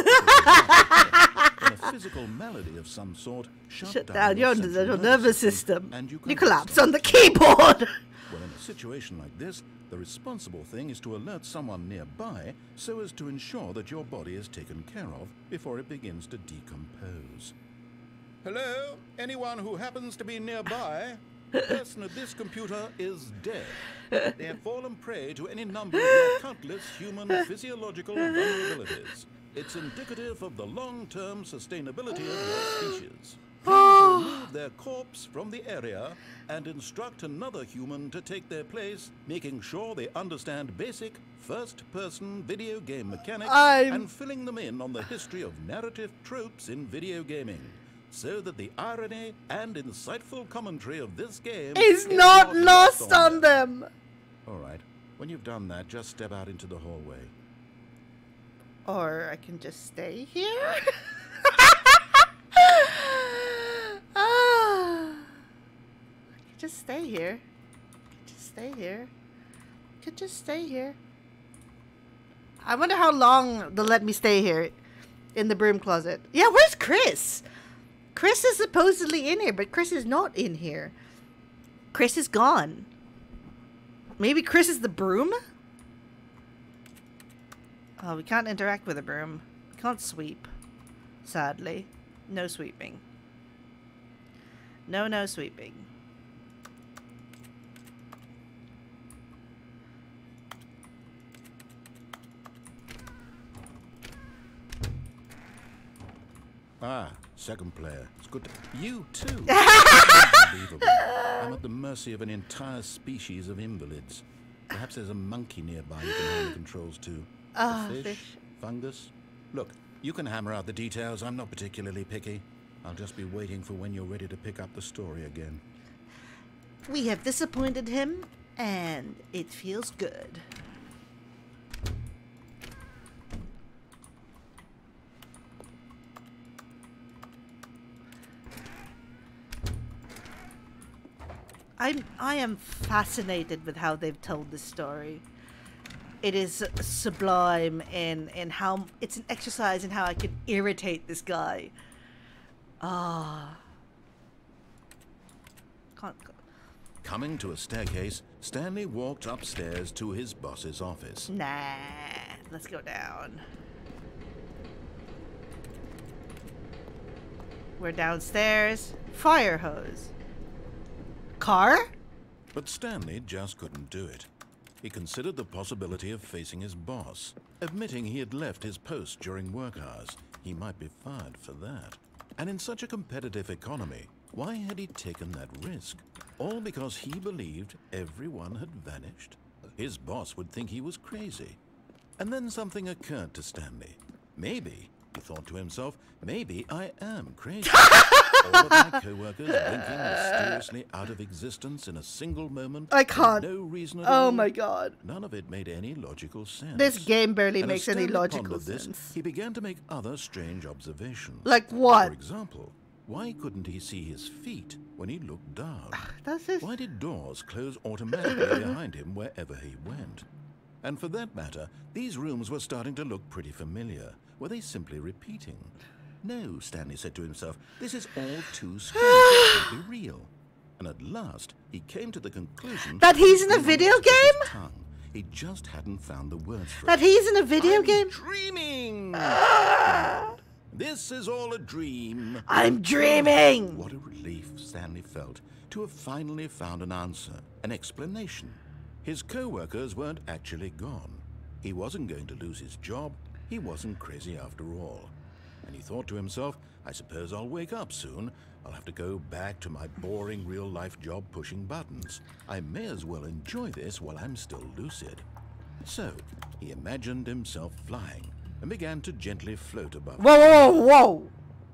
when a physical malady of some sort shut down your central nervous system. and you collapse on the keyboard. Well, in a situation like this, the responsible thing is to alert someone nearby so as to ensure that your body is taken care of before it begins to decompose. Hello? Anyone who happens to be nearby? The person at this computer is dead. They have fallen prey to any number of your countless human physiological vulnerabilities. It's indicative of the long-term sustainability of your species. Please remove their corpse from the area and instruct another human to take their place, making sure they understand basic first-person video game mechanics and filling them in on the history of narrative tropes in video gaming, so that the irony and insightful commentary of this game is not lost on them. All right, when you've done that, just step out into the hallway. Or I can just stay here. I could just stay here. Could just stay here. I wonder how long they'll let me stay here in the broom closet. Yeah, where's Chris? Chris is supposedly in here, but Chris is not in here. Chris is gone. Maybe Chris is the broom? Oh, we can't interact with a broom. We can't sweep. Sadly. No sweeping. No sweeping. Ah, second player. It's good to... You too. Unbelievable. I'm at the mercy of an entire species of invalids. Perhaps there's a monkey nearby you can hand the controls to. Ah, fish? Fungus? Look, you can hammer out the details. I'm not particularly picky. I'll just be waiting for when you're ready to pick up the story again. We have disappointed him, and it feels good. I am fascinated with how they've told this story. It is sublime in how it's an exercise in how I can irritate this guy. Ah. Can't go. Coming to a staircase, Stanley walked upstairs to his boss's office. Nah, let's go down. We're downstairs. Fire hose. Car? But Stanley just couldn't do it. He considered the possibility of facing his boss, admitting he had left his post during work hours. He might be fired for that. And in such a competitive economy, why had he taken that risk? All because he believed everyone had vanished? His boss would think he was crazy. And then something occurred to Stanley. Maybe, he thought to himself, maybe I am crazy. All of my co-workers blinking mysteriously out of existence in a single moment. I can't. No reason at all. Oh my god. None of it made any logical sense. This game barely And makes as any Stanley logical pondered this, sense. he began to make other strange observations. Like what? For example, why couldn't he see his feet when he looked down? That's just... Why did doors close automatically behind him wherever he went? And for that matter, these rooms were starting to look pretty familiar. Were they simply repeating? No, Stanley said to himself, this is all too strange to be real. And at last, he came to the conclusion that he's in a video game? He just hadn't found the words for that it. He's in a video game? Dreaming! This is all a dream. I'm dreaming! What a relief Stanley felt to have finally found an answer, an explanation. His co-workers weren't actually gone. He wasn't going to lose his job. He wasn't crazy after all. And he thought to himself, I suppose I'll wake up soon. I'll have to go back to my boring real-life job pushing buttons. I may as well enjoy this while I'm still lucid. So, he imagined himself flying and began to gently float above. Whoa!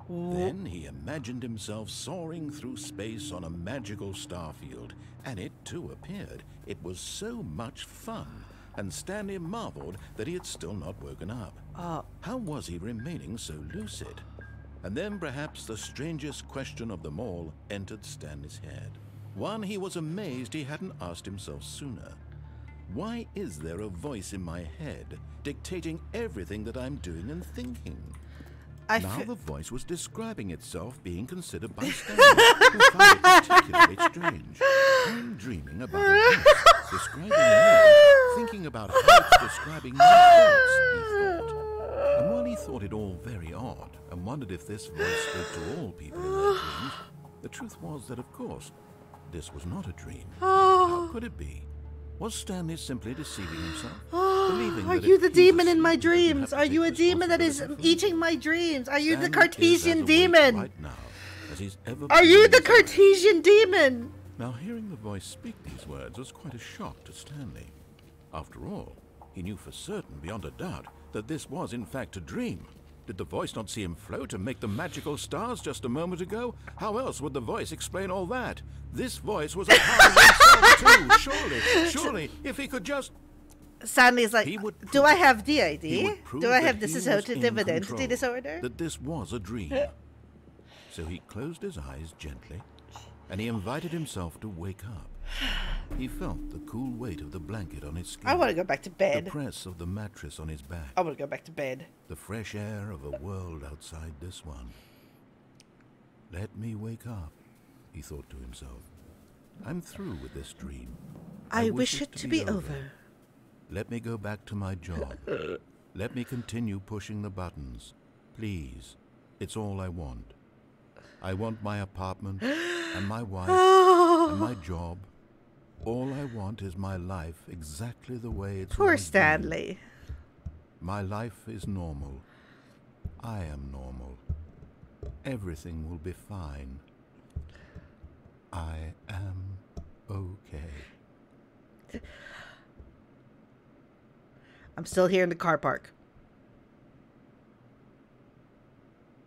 Then he imagined himself soaring through space on a magical starfield, and it too appeared. It was so much fun, and Stanley marveled that he had still not woken up. How was he remaining so lucid? And then perhaps the strangest question of them all entered Stanley's head. One he was amazed he hadn't asked himself sooner. Why is there a voice in my head dictating everything that I'm doing and thinking? Now the voice was describing itself being considered by Stanley, who found it particularly strange. I'm dreaming about a voice describing me, thinking about how it's describing my thoughts, he thought. And while he thought it all very odd, and wondered if this voice spoke to all people in their dreams, the truth was that, of course, this was not a dream. How could it be? Was Stanley simply deceiving himself? Are you the demon in my dreams? Are you a demon that is eating my dreams? Are you the Cartesian demon? Right now, as he's ever Are you the Cartesian demon? Now, hearing the voice speak these words was quite a shock to Stanley. After all, he knew for certain, beyond a doubt, that this was in fact a dream. Did the voice not see him float and make the magical stars just a moment ago? How else would the voice explain all that? This voice was a part of himself too, surely, if he could just... Stanley's like, do I have DID? Do I have dissociative identity control, disorder? that this was a dream. So he closed his eyes gently, and he invited himself to wake up. He felt the cool weight of the blanket on his skin. I want to go back to bed. The press of the mattress on his back. I want to go back to bed. The fresh air of a world outside this one. Let me wake up, he thought to himself. I'm through with this dream. I wish it to be over. Let me go back to my job. Let me continue pushing the buttons. Please, it's all I want. I want my apartment, and my wife, and my job. All I want is my life exactly the way it's Poor always Stanley. been. My life is normal. I am normal. Everything will be fine. I am okay. I'm still here in the car park.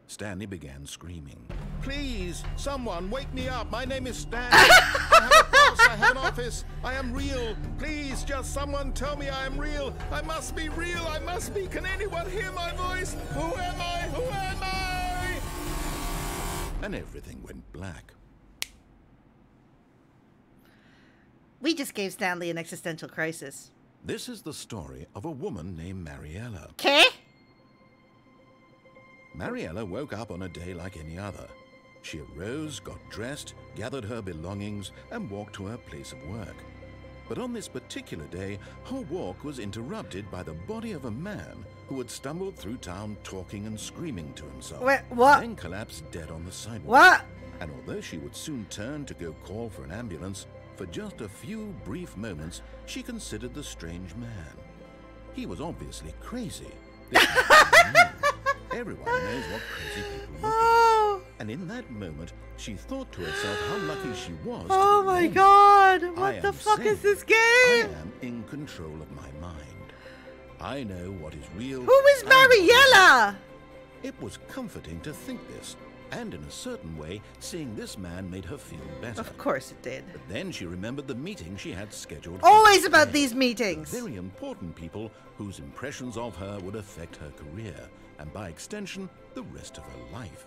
Stanley began screaming. Please, someone, wake me up. My name is Stanley. I have a boss. I have an office. I am real. Please, just someone tell me I am real. I must be real. I must be. Can anyone hear my voice? Who am I? Who am I? And everything went black. We just gave Stanley an existential crisis. This is the story of a woman named Mariella. Okay. Mariella woke up on a day like any other. She arose, got dressed, gathered her belongings, and walked to her place of work. But on this particular day, her walk was interrupted by the body of a man who had stumbled through town talking and screaming to himself. Wait, what? Then collapsed dead on the sidewalk. What? And although she would soon turn to go call for an ambulance, for just a few brief moments, she considered the strange man. He was obviously crazy. This man knew. Everyone knows what crazy people look like. And in that moment, she thought to herself how lucky she was. Oh my God! What the fuck is this game? I am in control of my mind. I know what is real. Who is Mariella? It was comforting to think this, and in a certain way, seeing this man made her feel better. Of course it did. But then she remembered the meeting she had scheduled. Always about these meetings. Very important people whose impressions of her would affect her career, and by extension, the rest of her life.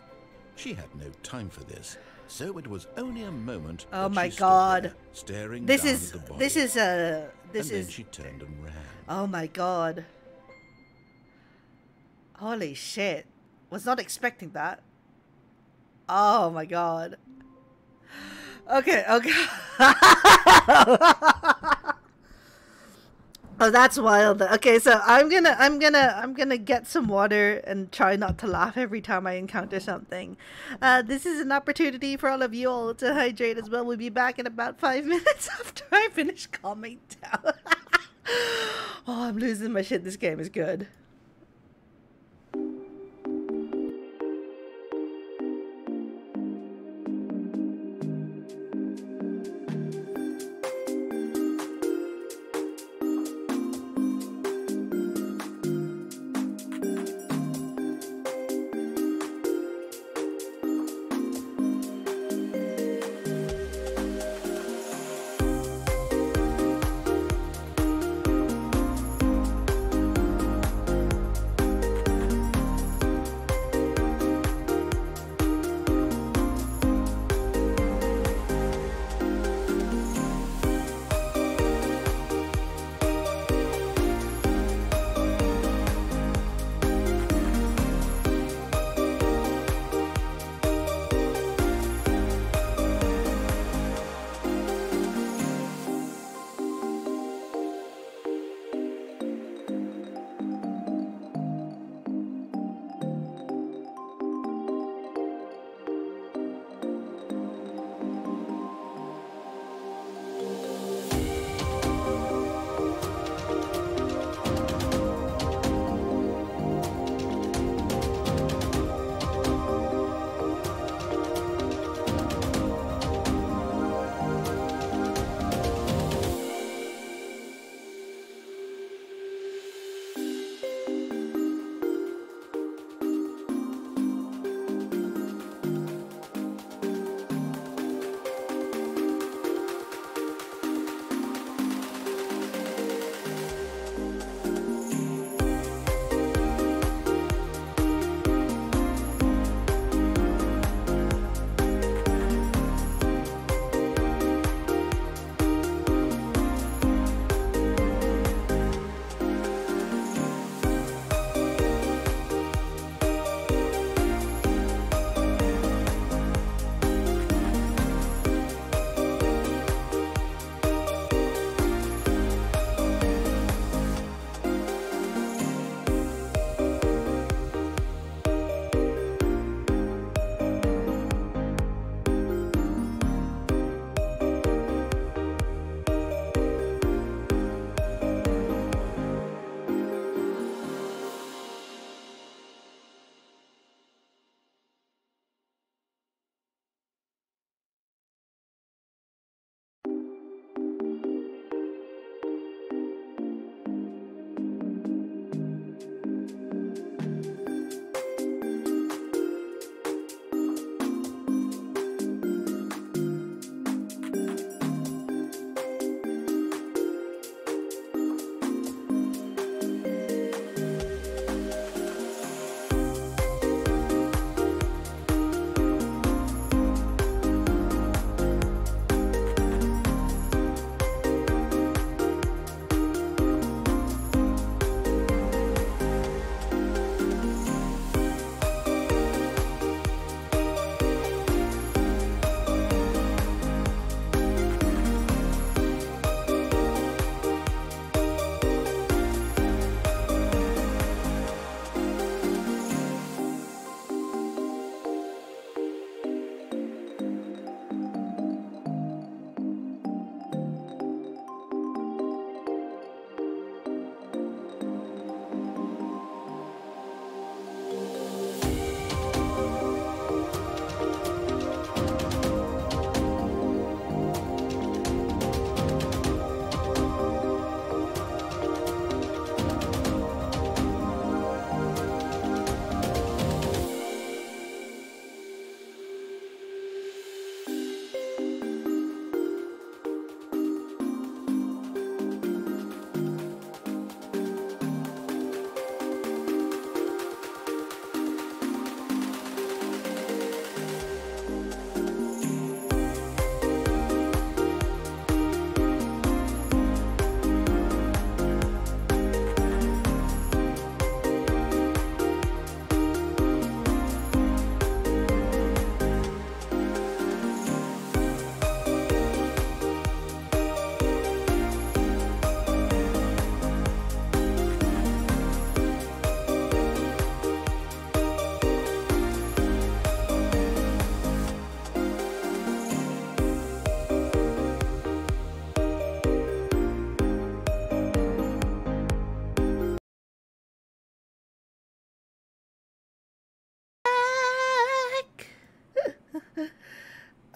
She had no time for this, so it was only a moment. Oh that my she stood God! there, staring This down is at the body. this is a this and is. then she turned and ran. Oh my God! Holy shit! Was not expecting that. Oh my God! Okay, okay. Oh, that's wild. Okay, so I'm gonna get some water and try not to laugh every time I encounter something. This is an opportunity for all of you all to hydrate as well. We'll be back in about 5 minutes after I finish calming down. Oh, I'm losing my shit. This game is good.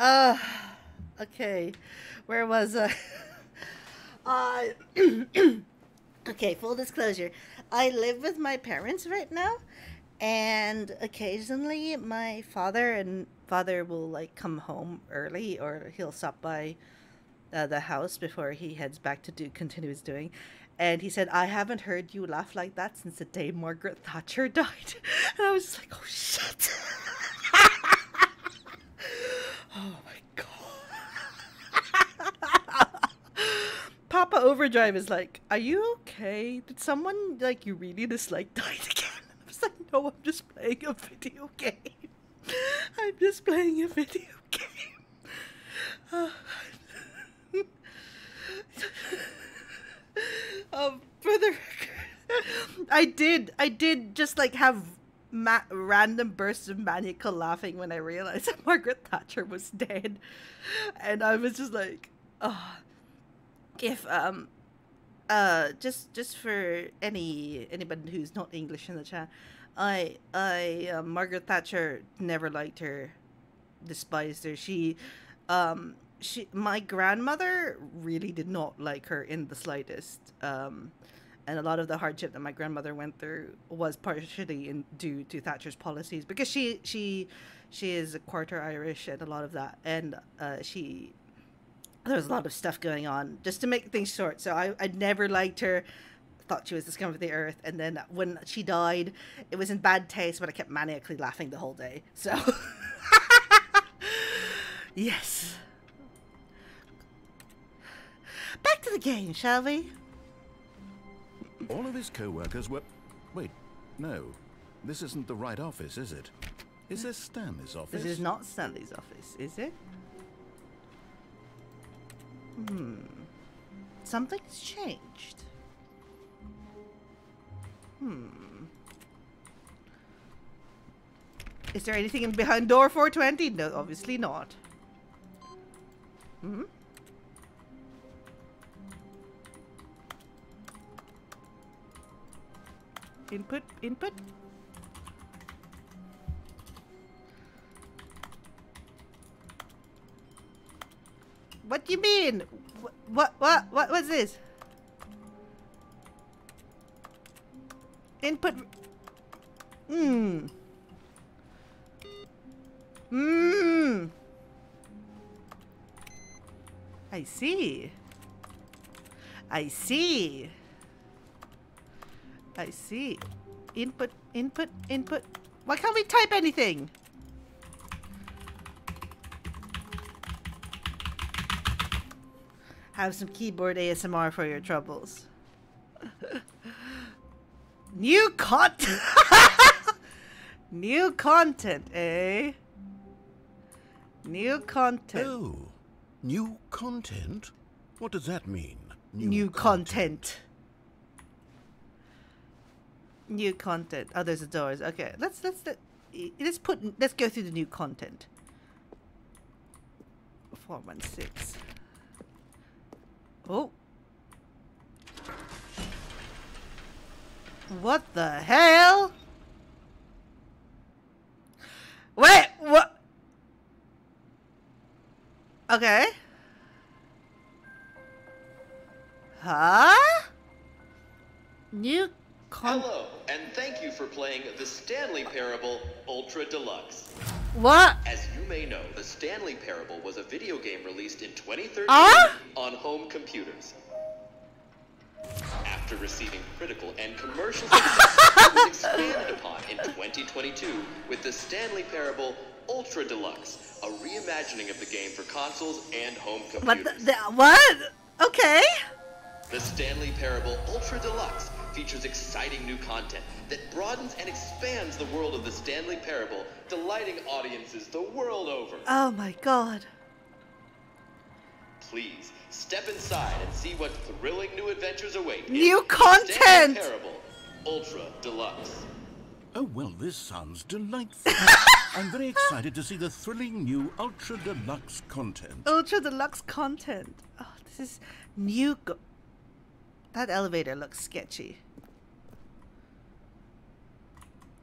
Uh, okay. Where was I? Uh, okay, full disclosure. I live with my parents right now, and occasionally my father will like come home early, or he'll stop by the house before he heads back to continue his doing. And he said, I haven't heard you laugh like that since the day Margaret Thatcher died. And I was just like, oh shit. Oh my god. Papa Overdrive is like, are you okay? Did someone like you really dislike died again? And I was like, no, I'm just playing a video game. I'm just playing a video game. For the record, I did just like have random bursts of maniacal laughing when I realized that Margaret Thatcher was dead, and I was just like, oh, if just for anybody who's not English in the chat, Margaret Thatcher never liked her, despised her. My grandmother really did not like her in the slightest. And a lot of the hardship that my grandmother went through was partially due to Thatcher's policies, because she is a quarter Irish and a lot of that, and there was a lot of stuff going on. Just to make things short, so I never liked her. Thought she was the scum of the earth, and then when she died, it was in bad taste, but I kept maniacally laughing the whole day. So yes. Back to the game, shall we? All of his co-workers were... Wait, no. This isn't the right office, is it? Is this Stanley's office? This is not Stanley's office, is it? Something's changed. Is there anything in behind door 420? No, obviously not. Input. What do you mean? What's this? Input. I see. Input. Why can't we type anything? Have some keyboard ASMR for your troubles. New content. New content, eh? New content. Oh, new content? What does that mean? New content. New content. Oh, there's the doors. Okay, let's go through the new content. 416. Oh. What the hell? Wait, what? Okay. Huh? New Hello, and thank you for playing the Stanley Parable Ultra Deluxe. What? As you may know, the Stanley Parable was a video game released in 2013 on home computers. After receiving critical and commercial success, it was expanded upon in 2022 with the Stanley Parable Ultra Deluxe, a reimagining of the game for consoles and home computers. What? Okay. The Stanley Parable Ultra Deluxe features exciting new content that broadens and expands the world of the Stanley Parable, delighting audiences the world over. Oh my god. Please, step inside and see what thrilling new adventures await. New in content! Stanley Parable Ultra Deluxe. Oh, well, this sounds delightful. I'm very excited to see the thrilling new Ultra Deluxe content. Ultra Deluxe content. Oh, this is new. That elevator looks sketchy.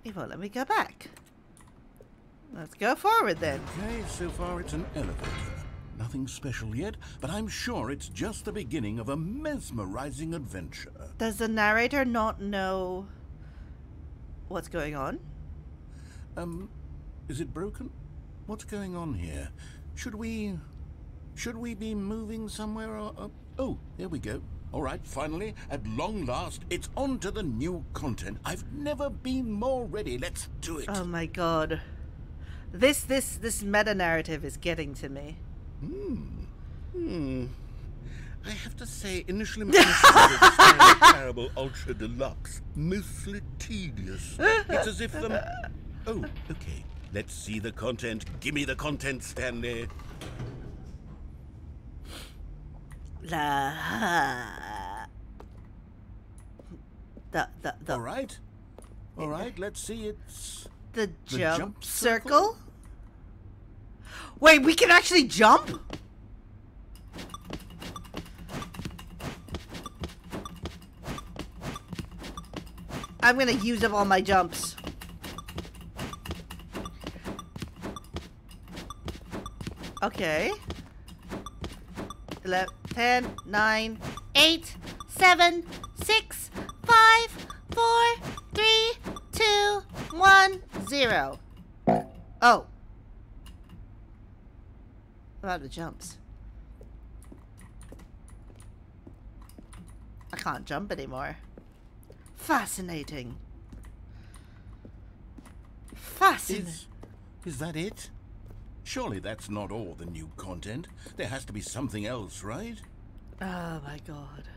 It won't let me go back. Let's go forward then. Okay, so far it's an elevator. Nothing special yet, but I'm sure it's just the beginning of a mesmerizing adventure. Does the narrator not know what's going on? Is it broken? What's going on here? Should we be moving somewhere or... Oh, there we go. All right, finally, at long last, it's on to the new content. I've never been more ready. Let's do it. Oh my god. This meta-narrative is getting to me. I have to say, initial impressions of Stanley Parable Ultra Deluxe, mostly tedious. It's as if Oh, okay. Let's see the content. Give me the content, Stanley. All right. All right, let's see. It's the jump circle? Wait, we can actually jump? I'm gonna use up all my jumps. Okay. 11, 10, 9, 8, 7, 6, 5, 4, 3, 2, 1, 0. Oh. What about the jumps? I can't jump anymore. Fascinating. Fascinating. Is that it? Surely that's not all the new content. There has to be something else, right? Oh my god.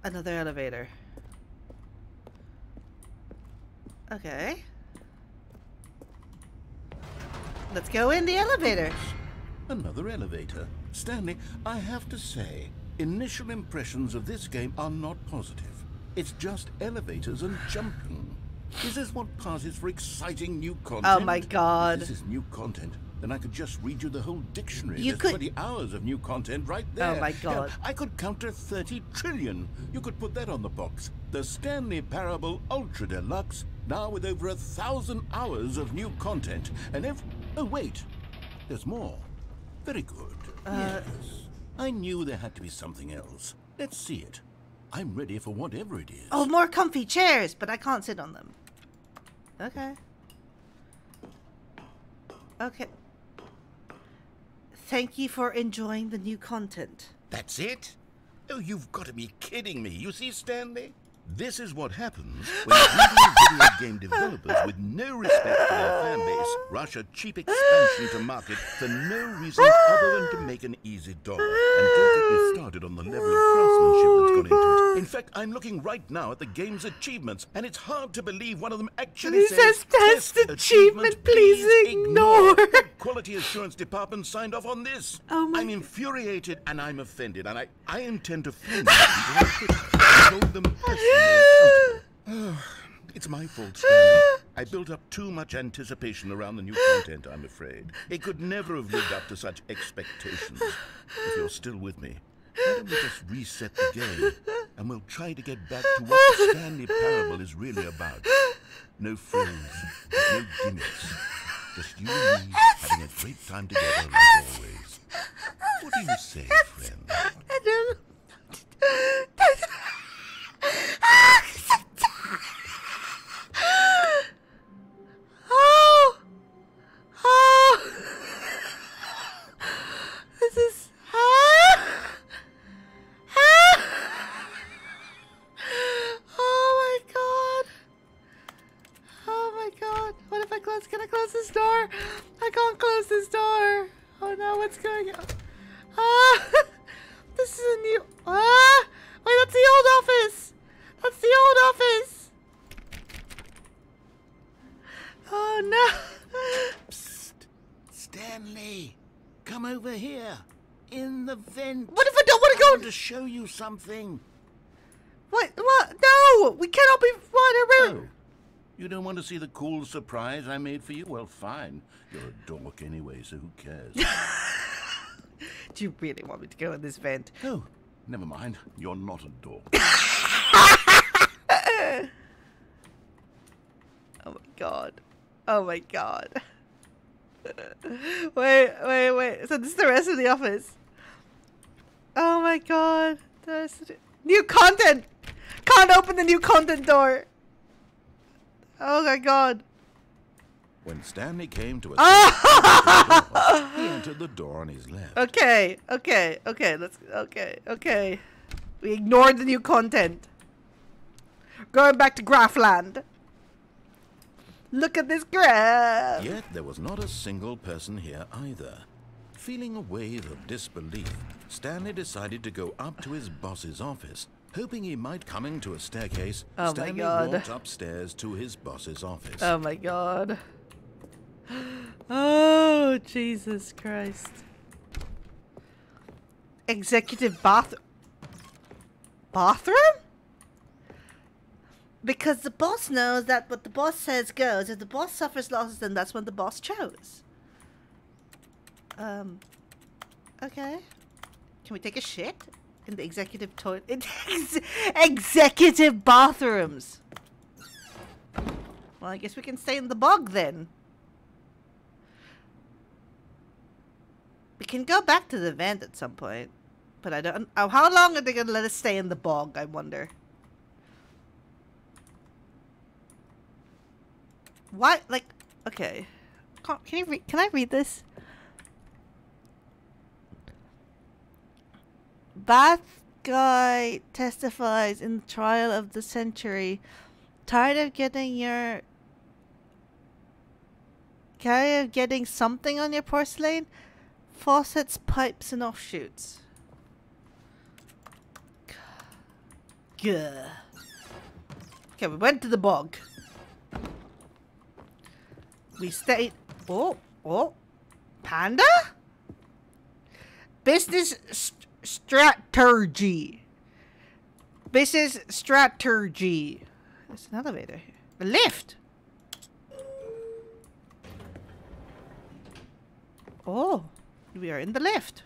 Another elevator. Okay. Let's go in the elevator. Another elevator. Stanley, I have to say, initial impressions of this game are not positive. It's just elevators and jumping. Is this what passes for exciting new content? Oh my god. If this is new content, then I could just read you the whole dictionary. You There's could... 20 hours of new content right there. Oh my god. Hell, I could count to 30 trillion. You could put that on the box. The Stanley Parable Ultra Deluxe, now with over 1,000 hours of new content. And if... Oh, wait. There's more. Very good. Yes. I knew there had to be something else. Let's see it. I'm ready for whatever it is. Oh, more comfy chairs, but I can't sit on them. Okay. Okay. Thank you for enjoying the new content. That's it? Oh, you've got to be kidding me. You see, Stanley? This is what happens when video game developers with no respect for their fan base rush a cheap expansion to market for no reason other than to make an easy dollar. And don't get me started on the level of craftsmanship that's gone into it. In fact, I'm looking right now at the game's achievements, and it's hard to believe one of them actually says test achievement, please ignore. What quality assurance department signed off on this? Oh my... I'm infuriated and I'm offended, and I intend to phone them told them personally. It's my fault, Stanley. I built up too much anticipation around the new content, I'm afraid. It could never have lived up to such expectations. If you're still with me, why don't we just reset the game, and we'll try to get back to what the Stanley Parable is really about. No frills, no gimmicks. Just you and me having a great time together like always. What do you say, friend? I don't... This is... Oh my god. Oh my god. What if I close... Can I close this door? I can't close this door. Oh no, what's going on? This is a new... Wait, that's the old office. That's the old office. Oh no. Psst. Stanley, come over here. In the vent. What if I don't want to go? I want to show you something. What? No! We cannot be running around. Oh. You don't want to see the cool surprise I made for you? Well, fine. You're a dork anyway, so who cares? Do you really want me to go in this vent? Oh, never mind. You're not a dork. Oh my god. Wait. So this is the rest of the office. Oh my god. New content! Can't open the new content door. Oh my god. When Stanley came to a he entered the door on his left. Okay. We ignored the new content. Going back to Graphland. Look at this graph. Yet there was not a single person here either. Feeling a wave of disbelief, Stanley decided to go up to his boss's office, hoping he might come into a staircase. Oh my Stanley god. walked upstairs to his boss's office. Oh my god. Oh, Jesus Christ. Executive bathroom? Because the boss knows that what the boss says goes. If the boss suffers losses, then that's what the boss chose. Okay. Can we take a shit in the executive toilet? Executive bathrooms. Well, I guess we can stay in the bog then. We can go back to the vent at some point. But I don't... Oh, how long are they going to let us stay in the bog, I wonder? Why? Like... Okay. Can I read this? Bath guy testifies in the trial of the century. Tired of getting something on your porcelain? Faucets, pipes, and offshoots. Gah. Okay, we went to the bog. We stayed... Oh. Panda? Business strategy. Business strategy. There's an elevator here. A lift. Oh, we are in the lift.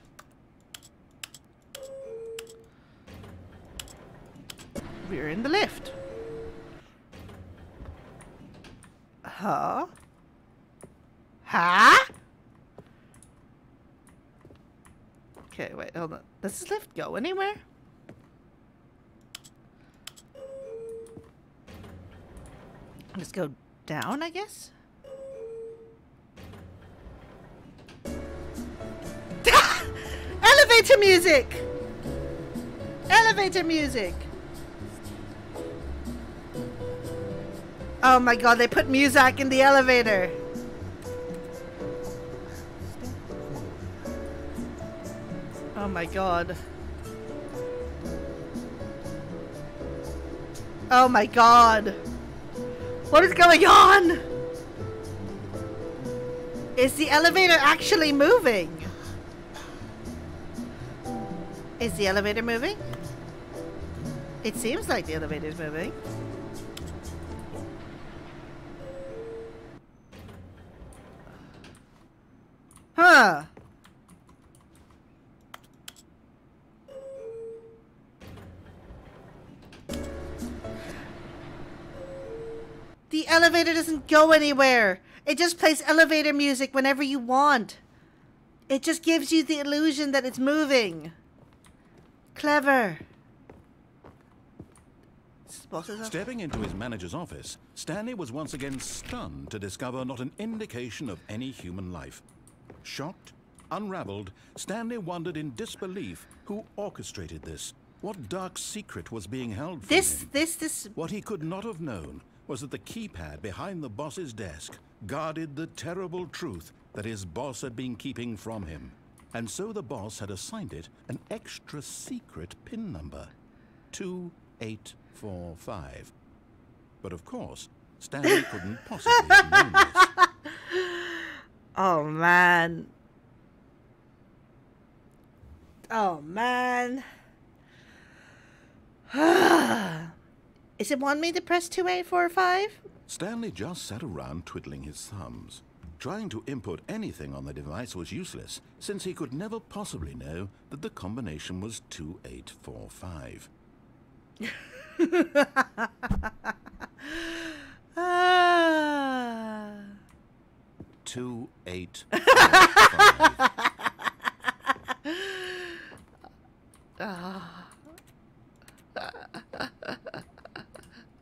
We are in the lift. Huh? Okay, wait, hold on. Does this lift go anywhere? Let's go down, I guess. Elevator music! Elevator music! Oh my god, they put music in the elevator! Oh my god. Oh my god! What is going on? Is the elevator actually moving? Is the elevator moving? It seems like the elevator's moving. Huh. The elevator doesn't go anywhere. It just plays elevator music whenever you want. It just gives you the illusion that it's moving. Clever. Stepping into his manager's office, Stanley was once again stunned to discover not an indication of any human life. Shocked, unraveled, Stanley wondered in disbelief who orchestrated this. What dark secret was being held from him? What he could not have known was that the keypad behind the boss's desk guarded the terrible truth that his boss had been keeping from him. And so the boss had assigned it an extra secret PIN number, 2845. But of course, Stanley couldn't possibly have known this. Oh man. Oh man. Is it want me to press 2845? Stanley just sat around twiddling his thumbs. Trying to input anything on the device was useless, since he could never possibly know that the combination was 2845.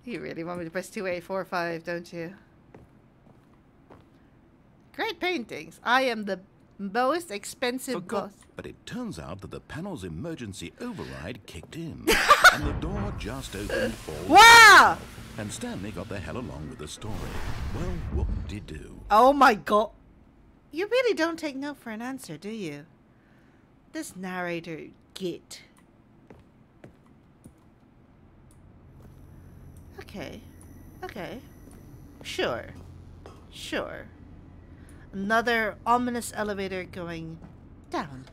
You really want me to press 2, 8, 4, 5, don't you? Great paintings. I am the most expensive boss. But it turns out that the panel's emergency override kicked in, and the door just opened for... Wow! And Stanley got the hell along with the story. Well, whoop-de-doo. Oh my god. You really don't take no for an answer, do you? This narrator git. Okay. Okay. Sure. Sure. Another ominous elevator going down.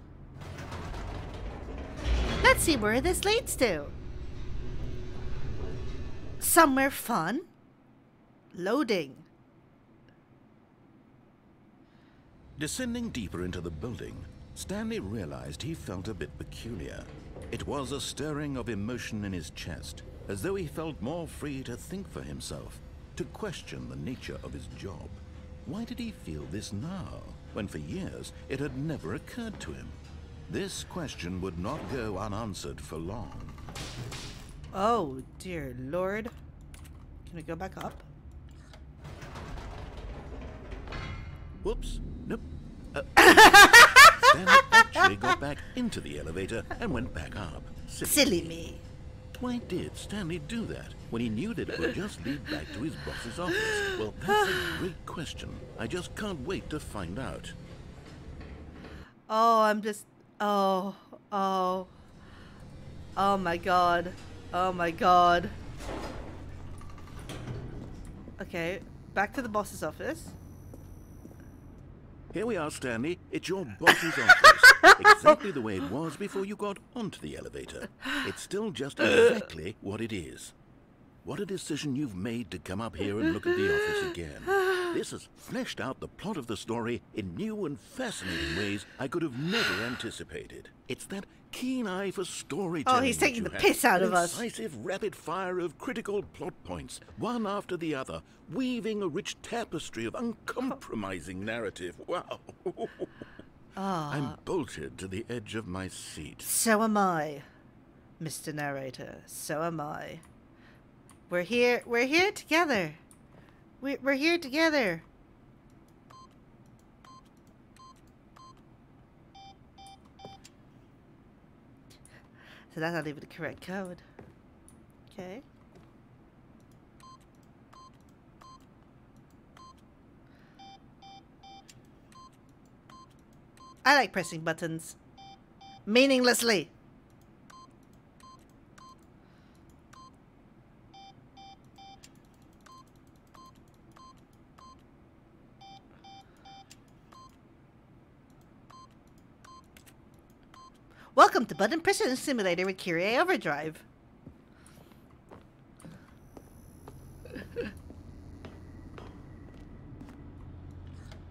Let's see where this leads to. Somewhere fun? Loading. Descending deeper into the building, Stanley realized he felt a bit peculiar. It was a stirring of emotion in his chest, as though he felt more free to think for himself, to question the nature of his job. Why did he feel this now, when for years it had never occurred to him? This question would not go unanswered for long. Oh, dear Lord. Can we go back up? Whoops. Nope. Stanley actually got back into the elevator and went back up. Silly me. Why did Stanley do that when he knew that it would just lead back to his boss's office? Well, that's a great question. I just can't wait to find out. Oh, I'm just... Oh my god. Oh my god. Okay, back to the boss's office. Here we are, Stanley. It's your boss's office. Exactly the way it was before you got onto the elevator. It's still just exactly what it is. What a decision you've made to come up here and look at the office again. This has fleshed out the plot of the story in new and fascinating ways I could have never anticipated. It's that keen eye for storytelling. Oh, he's taking the piss out of us. Incisive rapid fire of critical plot points, one after the other, weaving a rich tapestry of uncompromising narrative. Wow. I'm bolted to the edge of my seat. So am I, Mr. Narrator. So am I. We're here together. We're here together. So that's not even the correct code. Okay. I like pressing buttons meaninglessly. Welcome to Button Precision Simulator with Kyrie Overdrive.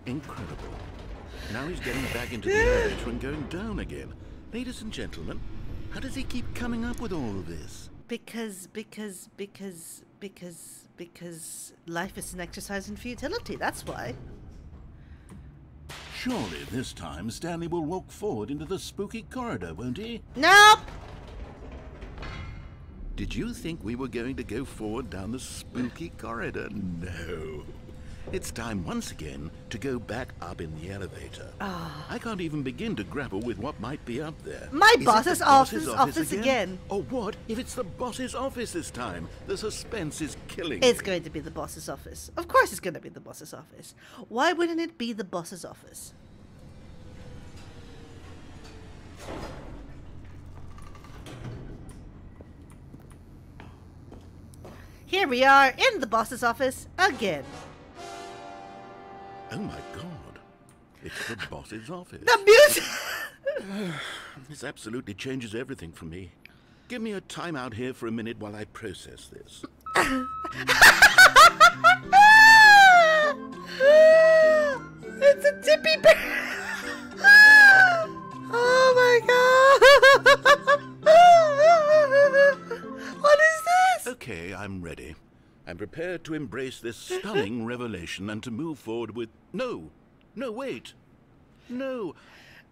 Incredible. Now he's getting back into the elevator and going down again. Ladies and gentlemen, how does he keep coming up with all of this? Because life is an exercise in futility, that's why. Surely this time Stanley will walk forward into the spooky corridor, won't he? Nope! Did you think we were going to go forward down the spooky corridor? No. It's time once again to go back up in the elevator. I can't even begin to grapple with what might be up there. My Is boss's it the boss's office again? Or what if it's the boss's office this time? The suspense is killing It's me. going to be the boss's office. Of course it's going to be the boss's office. Why wouldn't it be the boss's office? Here we are in the boss's office again. Oh my god. It's the boss's office. The music! This absolutely changes everything for me. Give me a timeout here for a minute while I process this. It's a tippy bear! Oh my god! What is this? Okay, I'm ready. I'm prepared to embrace this stunning revelation and to move forward with... No, wait. No,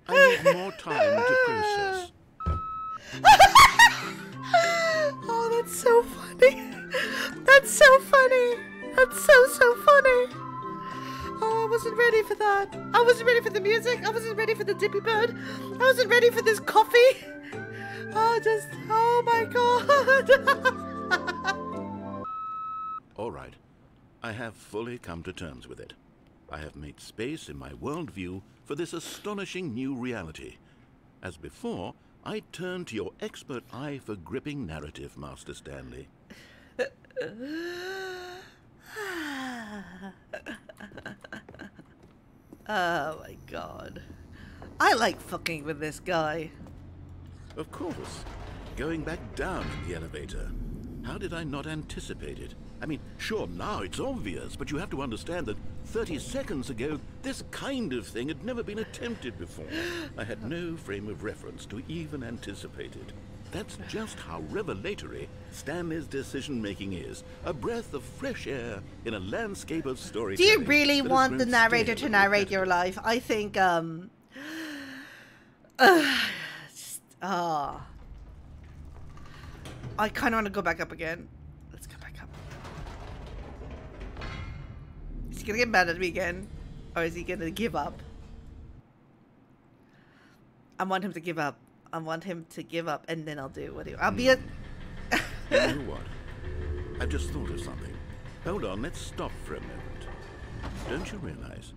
I need more time to process. Oh, that's so funny. That's That's so funny. Oh, I wasn't ready for that. I wasn't ready for the music. I wasn't ready for the dippy bird. I wasn't ready for this coffee. Oh my god. All right. I have fully come to terms with it. I have made space in my worldview for this astonishing new reality. As before, I turn to your expert eye for gripping narrative, Master Stanley. Oh my god. I like fucking with this guy. Of course. Going back down in the elevator. How did I not anticipate it? I mean, sure, now it's obvious, but you have to understand that 30 seconds ago, this kind of thing had never been attempted before. I had no frame of reference to even anticipate it. That's just how revelatory Stanley's decision-making is. A breath of fresh air in a landscape of storytelling. Do you really want the narrator to narrate your life? I think, I kind of want to go back up again. Let's go back up. Is he going to get mad at me again? Or is he going to give up? I want him to give up. I want him to give up, and then I'll do what I'll be a... You know what? I've just thought of something. Hold on, let's stop for a moment. Don't you realize?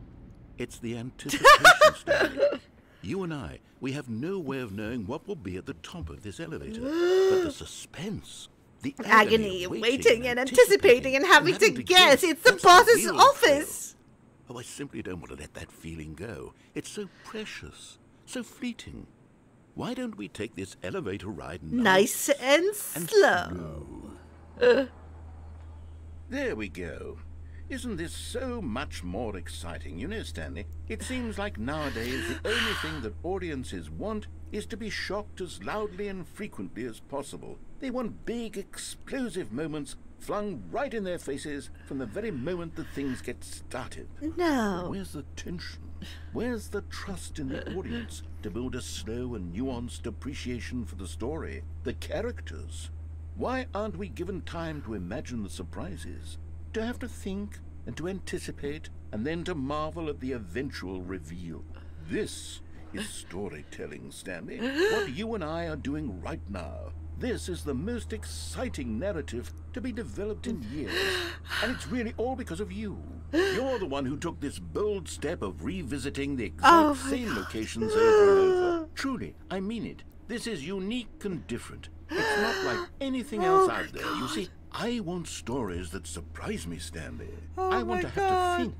It's the anticipation stage. You and I, we have no way of knowing what will be at the top of this elevator. But the suspense, the agony of waiting and anticipating and having to guess. It's the boss's office. Oh, I simply don't want to let that feeling go. It's so precious, so fleeting. Why don't we take this elevator ride nice and slow? There we go. Isn't this so much more exciting? You know, Stanley, it seems like nowadays the only thing that audiences want is to be shocked as loudly and frequently as possible. They want big, explosive moments flung right in their faces from the very moment that things get started. No. But where's the tension? Where's the trust in the audience to build a slow and nuanced appreciation for the story, the characters? Why aren't we given time to imagine the surprises, to have to think and to anticipate and then to marvel at the eventual reveal? This is storytelling, Stanley. What you and I are doing right now. This is the most exciting narrative to be developed in years. And it's really all because of you. You're the one who took this bold step of revisiting the exact same locations over and over. Truly, I mean it. This is unique and different. It's not like anything else out there. You see, I want stories that surprise me, Stanley. I want to have to think.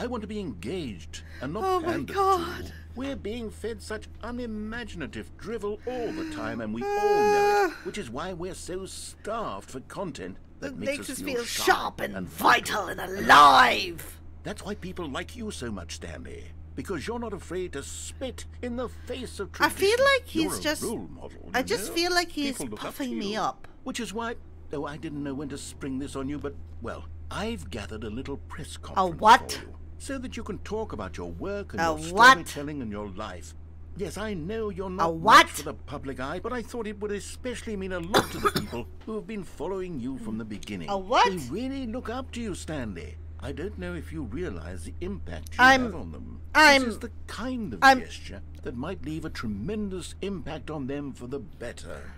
I want to be engaged and not pandered to. We're being fed such unimaginative drivel all the time, and we all know it, which is why we're so starved for content that makes us feel sharp and vital and alive. That's why people like you so much, Stanley, because you're not afraid to spit in the face of tradition. I feel like he's just... role model, I just feel like he's puffing me up. Which is why... Oh, I didn't know when to spring this on you, but, well, I've gathered a little press conference for you, so that you can talk about your work and your storytelling and your life. Yes, I know you're not much for the public eye, but I thought it would especially mean a lot to the people who have been following you from the beginning. They really look up to you, Stanley. I don't know if you realize the impact you have on them. This is the kind of gesture that might leave a tremendous impact on them for the better.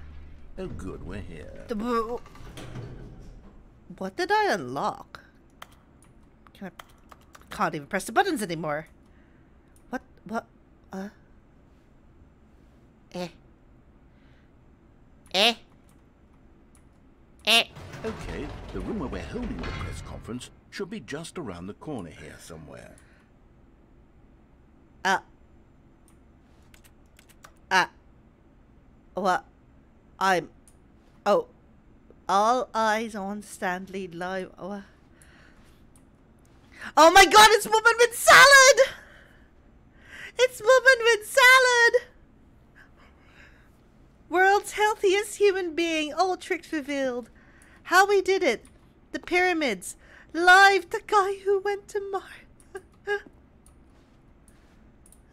Oh, good, we're here. What did I unlock? Can't even press the buttons anymore. What? Okay, the room where we're holding the press conference should be just around the corner here somewhere. What? All eyes on Stanley live. Oh my god, it's Woman with Salad! It's Woman with Salad! World's healthiest human being, all tricks revealed. How we did it. The pyramids. Live, the guy who went to Mars.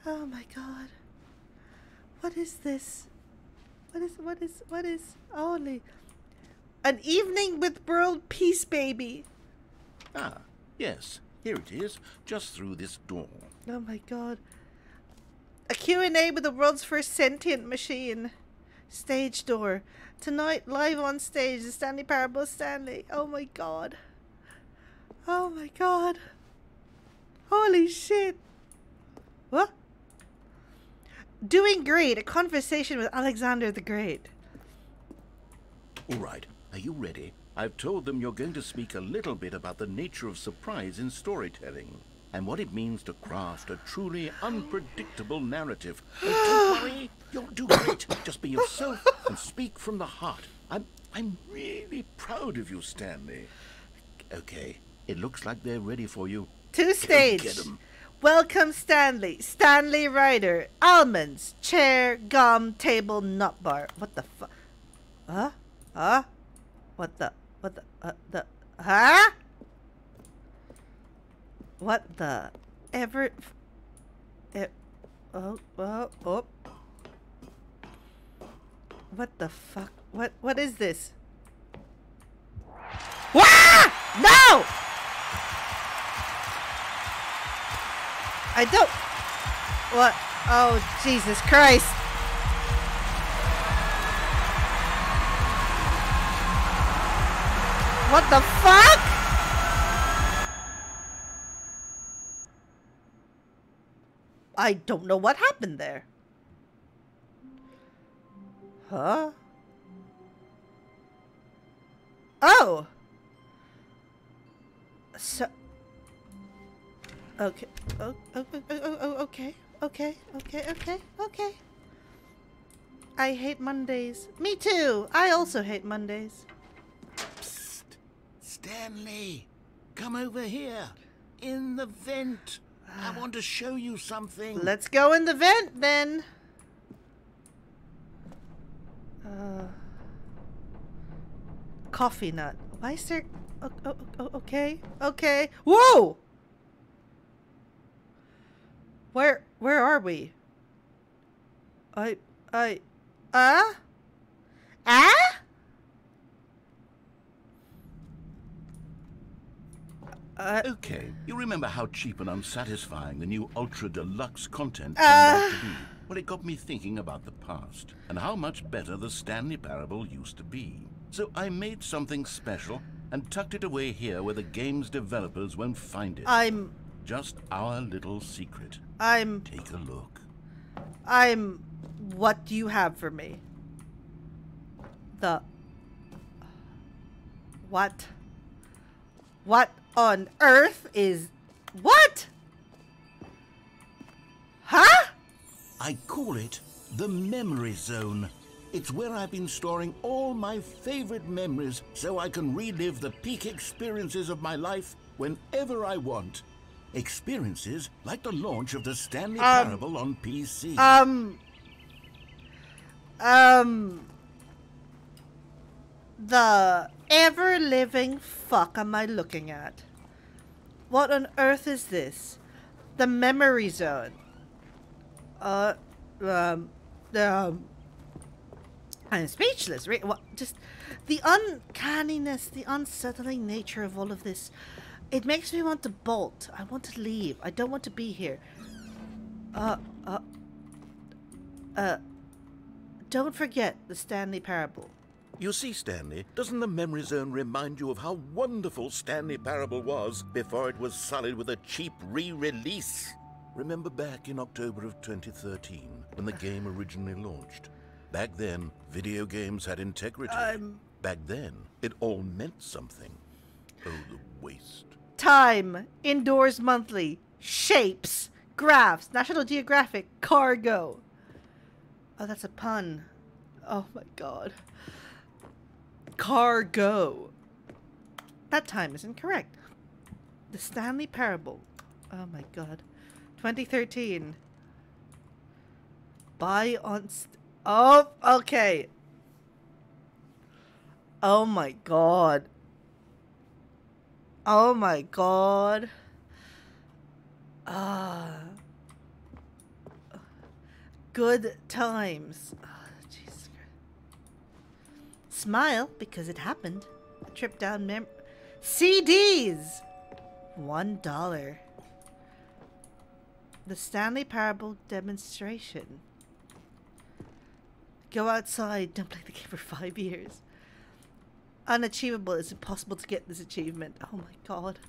Oh my god. What is this? What is only an evening with world peace, baby. Ah, yes. Here it is, just through this door. Oh my god. A Q&A with the world's first sentient machine. Stage door. Tonight, live on stage, the Stanley Parable Stanley. Oh my god. Oh my god. Holy shit. What? Doing great. A conversation with Alexander the Great. All right, are you ready? I've told them you're going to speak a little bit about the nature of surprise in storytelling and what it means to craft a truly unpredictable narrative. And don't worry, you'll do great. Just be yourself and speak from the heart. I'm really proud of you, Stanley. Okay, it looks like they're ready for you. To stage. Get 'em. Welcome, Stanley. Stanley Ryder. Almonds. Chair. Gum. Table. Nut bar. What the fuck? Huh? What the? Huh? What the? Oh. What the fuck? What is this? Wah! No! I don't. What? Oh, Jesus Christ. What the fuck? I don't know what happened there. Huh? Oh. So. Okay. Okay. I hate Mondays. Me too. I also hate Mondays. Psst. Stanley, come over here. In the vent. I want to show you something. Let's go in the vent then. Coffee nut. Why is there... Okay. Whoa! Where are we? Okay, you remember how cheap and unsatisfying the new Ultra Deluxe content turned out to be? Well, it got me thinking about the past and how much better the Stanley Parable used to be. So I made something special and tucked it away here where the game's developers won't find it. Just our little secret. Take a look. What do you have for me? What? What on earth is... What? Huh? I call it the Memory Zone. It's where I've been storing all my favorite memories so I can relive the peak experiences of my life whenever I want. Experiences like the launch of the Stanley Parable on PC. The ever-living fuck am I looking at? What on earth is this? The Memory Zone. I'm speechless. What? Just the uncanniness, the unsettling nature of all of this. It makes me want to bolt. I want to leave. I don't want to be here. Don't forget the Stanley Parable. You see, Stanley, doesn't the Memory Zone remind you of how wonderful Stanley Parable was before it was sullied with a cheap re-release? Remember back in October of 2013, when the game originally launched? Back then, video games had integrity. Back then, it all meant something. Oh, the waste. Time, Indoors Monthly, Shapes, Graphs, National Geographic, Cargo. Oh, that's a pun. Oh my god. Cargo. That time is incorrect. The Stanley Parable. Oh my god. 2013. Buy on... Oh, okay. Oh my god. Oh my god. Good times. Oh, Jesus Christ. Smile, because it happened. A trip down CDs! $1. The Stanley Parable demonstration. Go outside. Don't play the game for 5 years. Unachievable. It's impossible to get this achievement. Oh my god.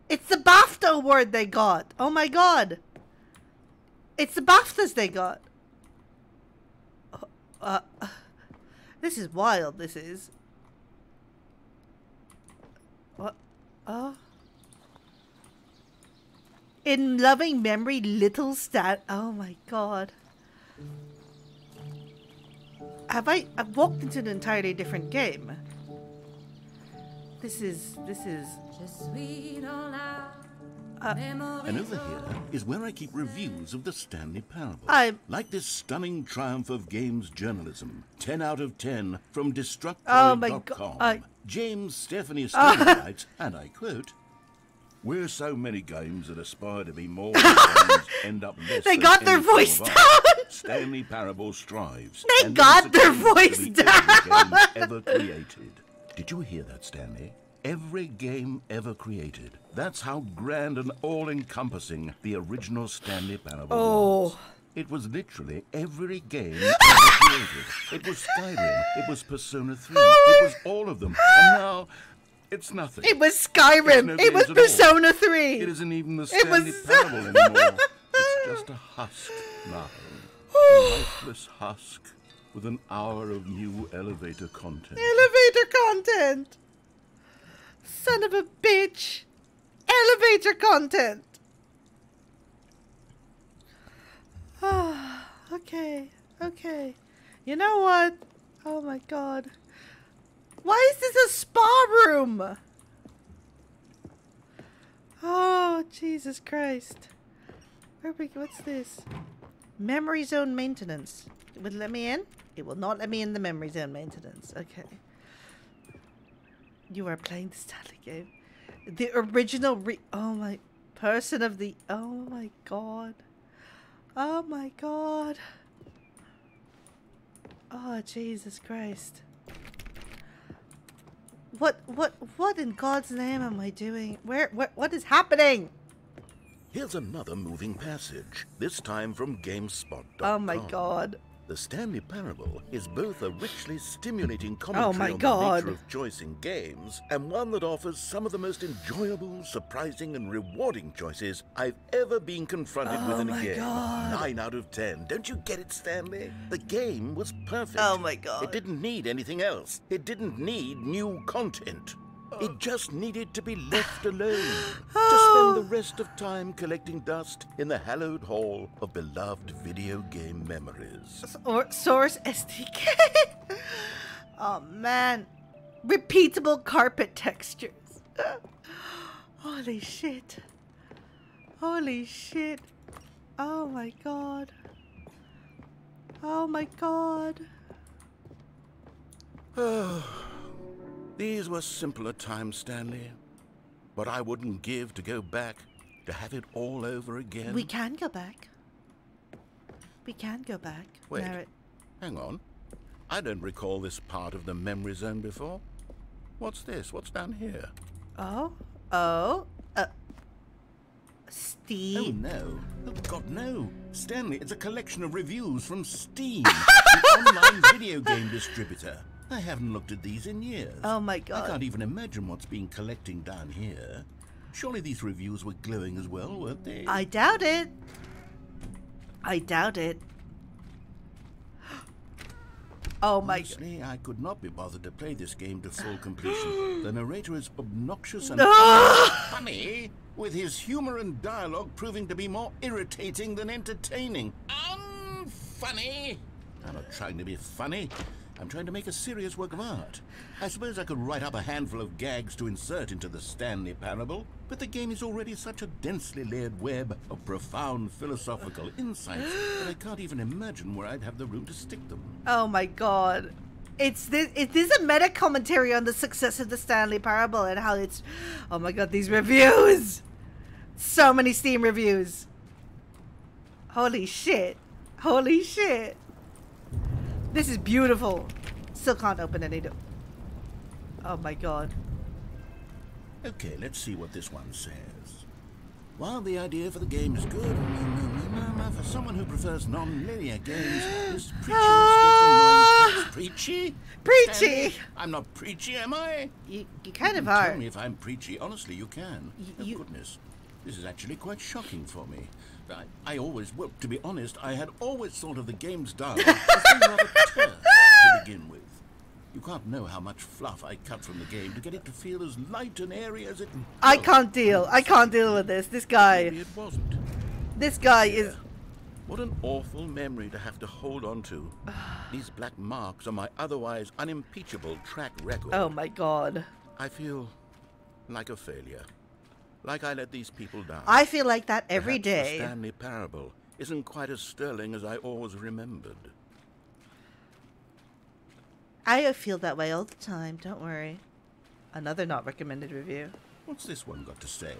It's the BAFTA award they got. Oh my god. It's the BAFTAs they got. This is wild. This is. What? Oh. In loving memory, little stat. Oh my god. I've walked into an entirely different game. This is. And over here is where I keep reviews of the Stanley Parable. Like this stunning triumph of games journalism. 10 out of 10 from Destructoid.com. James Stephanie Stone writes, and I quote, "We're so many games that aspire to be more games end up less. They got their voice down. Stanley Parable strives. They got their voice down. Every game ever created." Did you hear that, Stanley? Every game ever created. That's how grand and all-encompassing the original Stanley Parable was. It was literally every game ever created. It was Skyrim. It was Persona 3. It was all of them. And now, it's nothing. It was Skyrim. No it was Persona 3. It isn't even the Stanley Parable anymore. It's just a husk now. A lifeless husk with an hour of new elevator content. Elevator content! Son of a bitch! Elevator content! Okay. You know what? Oh my god. Why is this a spa room? Oh, Jesus Christ. What's this? Memory zone maintenance. Would it let me in? It will not let me in the memory zone maintenance. Okay. You are playing the Stanley game. The original oh my person of the oh my god. Oh my god. Oh Jesus Christ. What in God's name am I doing? What is happening? Here's another moving passage, this time from GameSpot.com. Oh my god. The Stanley Parable is both a richly stimulating commentary on the nature of choice in games, and one that offers some of the most enjoyable, surprising, and rewarding choices I've ever been confronted with in a game. 9 out of 10. Don't you get it, Stanley? The game was perfect. Oh my god. It didn't need anything else. It didn't need new content. It just needed to be left alone, to spend the rest of time collecting dust in the hallowed hall of beloved video game memories. Or Source SDK. Oh man. Repeatable carpet textures. Holy shit. Holy shit. Oh my god. Oh my god. These were simpler times, Stanley. But I wouldn't give to go back, to have it all over again. We can go back. We can go back. Wait, hang on. I don't recall this part of the memory zone before. What's this? What's down here? Steam. Oh, no. Oh, God, no. Stanley, it's a collection of reviews from Steam, the online video game distributor. I haven't looked at these in years. Oh my god. I can't even imagine what's been collecting down here. Surely these reviews were glowing as well, weren't they? I doubt it. I doubt it. Oh my god. Honestly, I could not be bothered to play this game to full completion. The narrator is obnoxious and funny, with his humor and dialogue proving to be more irritating than entertaining. Unfunny! I'm not trying to be funny. I'm trying to make a serious work of art. I suppose I could write up a handful of gags to insert into the Stanley Parable, but the game is already such a densely layered web of profound philosophical insights that I can't even imagine where I'd have the room to stick them. Oh my god. Is this a meta commentary on the success of the Stanley Parable and how it's... Oh my god, these reviews! So many Steam reviews. Holy shit. Holy shit. This is beautiful. Still can't open any door. Oh my god. Okay, let's see what this one says. While the idea for the game is good, for someone who prefers non-linear games, this preachy. Preachy? Stanley, I'm not preachy, am I? You kind of Tell are. me if I'm preachy. Honestly, you can. You- Oh, goodness. This is actually quite shocking for me. I always, well, to be honest, I had always thought of the game's dialogue as being rather terse to begin with. You can't know how much fluff I cut from the game to get it to feel as light and airy as it... I can't deal. I can't deal with this. This guy. Maybe it wasn't. This guy is... What an awful memory to have to hold on to. These black marks on my otherwise unimpeachable track record. Oh my god. I feel like a failure. Like I let these people down. I feel like that every Perhaps day. The Stanley Parable isn't quite as sterling as I always remembered. I feel that way all the time. Don't worry. Another not recommended review. What's this one got to say?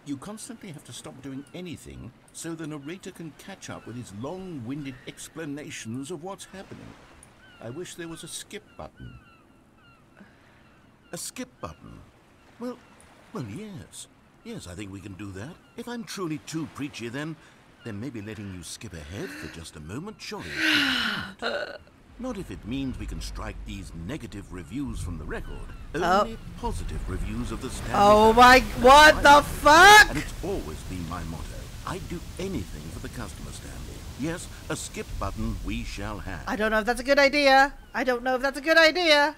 You constantly have to stop doing anything so the narrator can catch up with his long-winded explanations of what's happening. I wish there was a skip button. A skip button? Well, yes. Yes, I think we can do that. If I'm truly too preachy, then maybe letting you skip ahead for just a moment, surely it couldn't. Not if it means we can strike these negative reviews from the record. Only positive reviews of the Stanley. Oh my... What the fuck? And it's always been my motto. I'd do anything for the customer, Stanley. Yes, a skip button we shall have. I don't know if that's a good idea. I don't know if that's a good idea.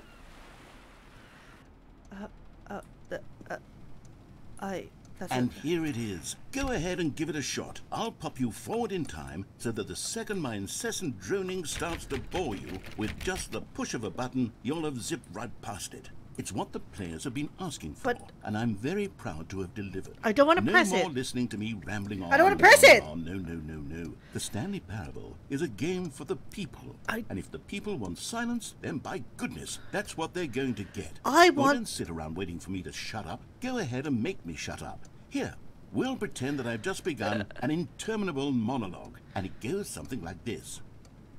And here it is. Go ahead and give it a shot. I'll pop you forward in time so that the second my incessant droning starts to bore you, with just the push of a button, you'll have zipped right past it. It's what the players have been asking for, and I'm very proud to have delivered. I don't want to press it. No more listening to me rambling on. I don't want to press it! No. The Stanley Parable is a game for the people. And if the people want silence, then by goodness, that's what they're going to get. Don't sit around waiting for me to shut up. Go ahead and make me shut up. Here, we'll pretend that I've just begun an interminable monologue, and it goes something like this.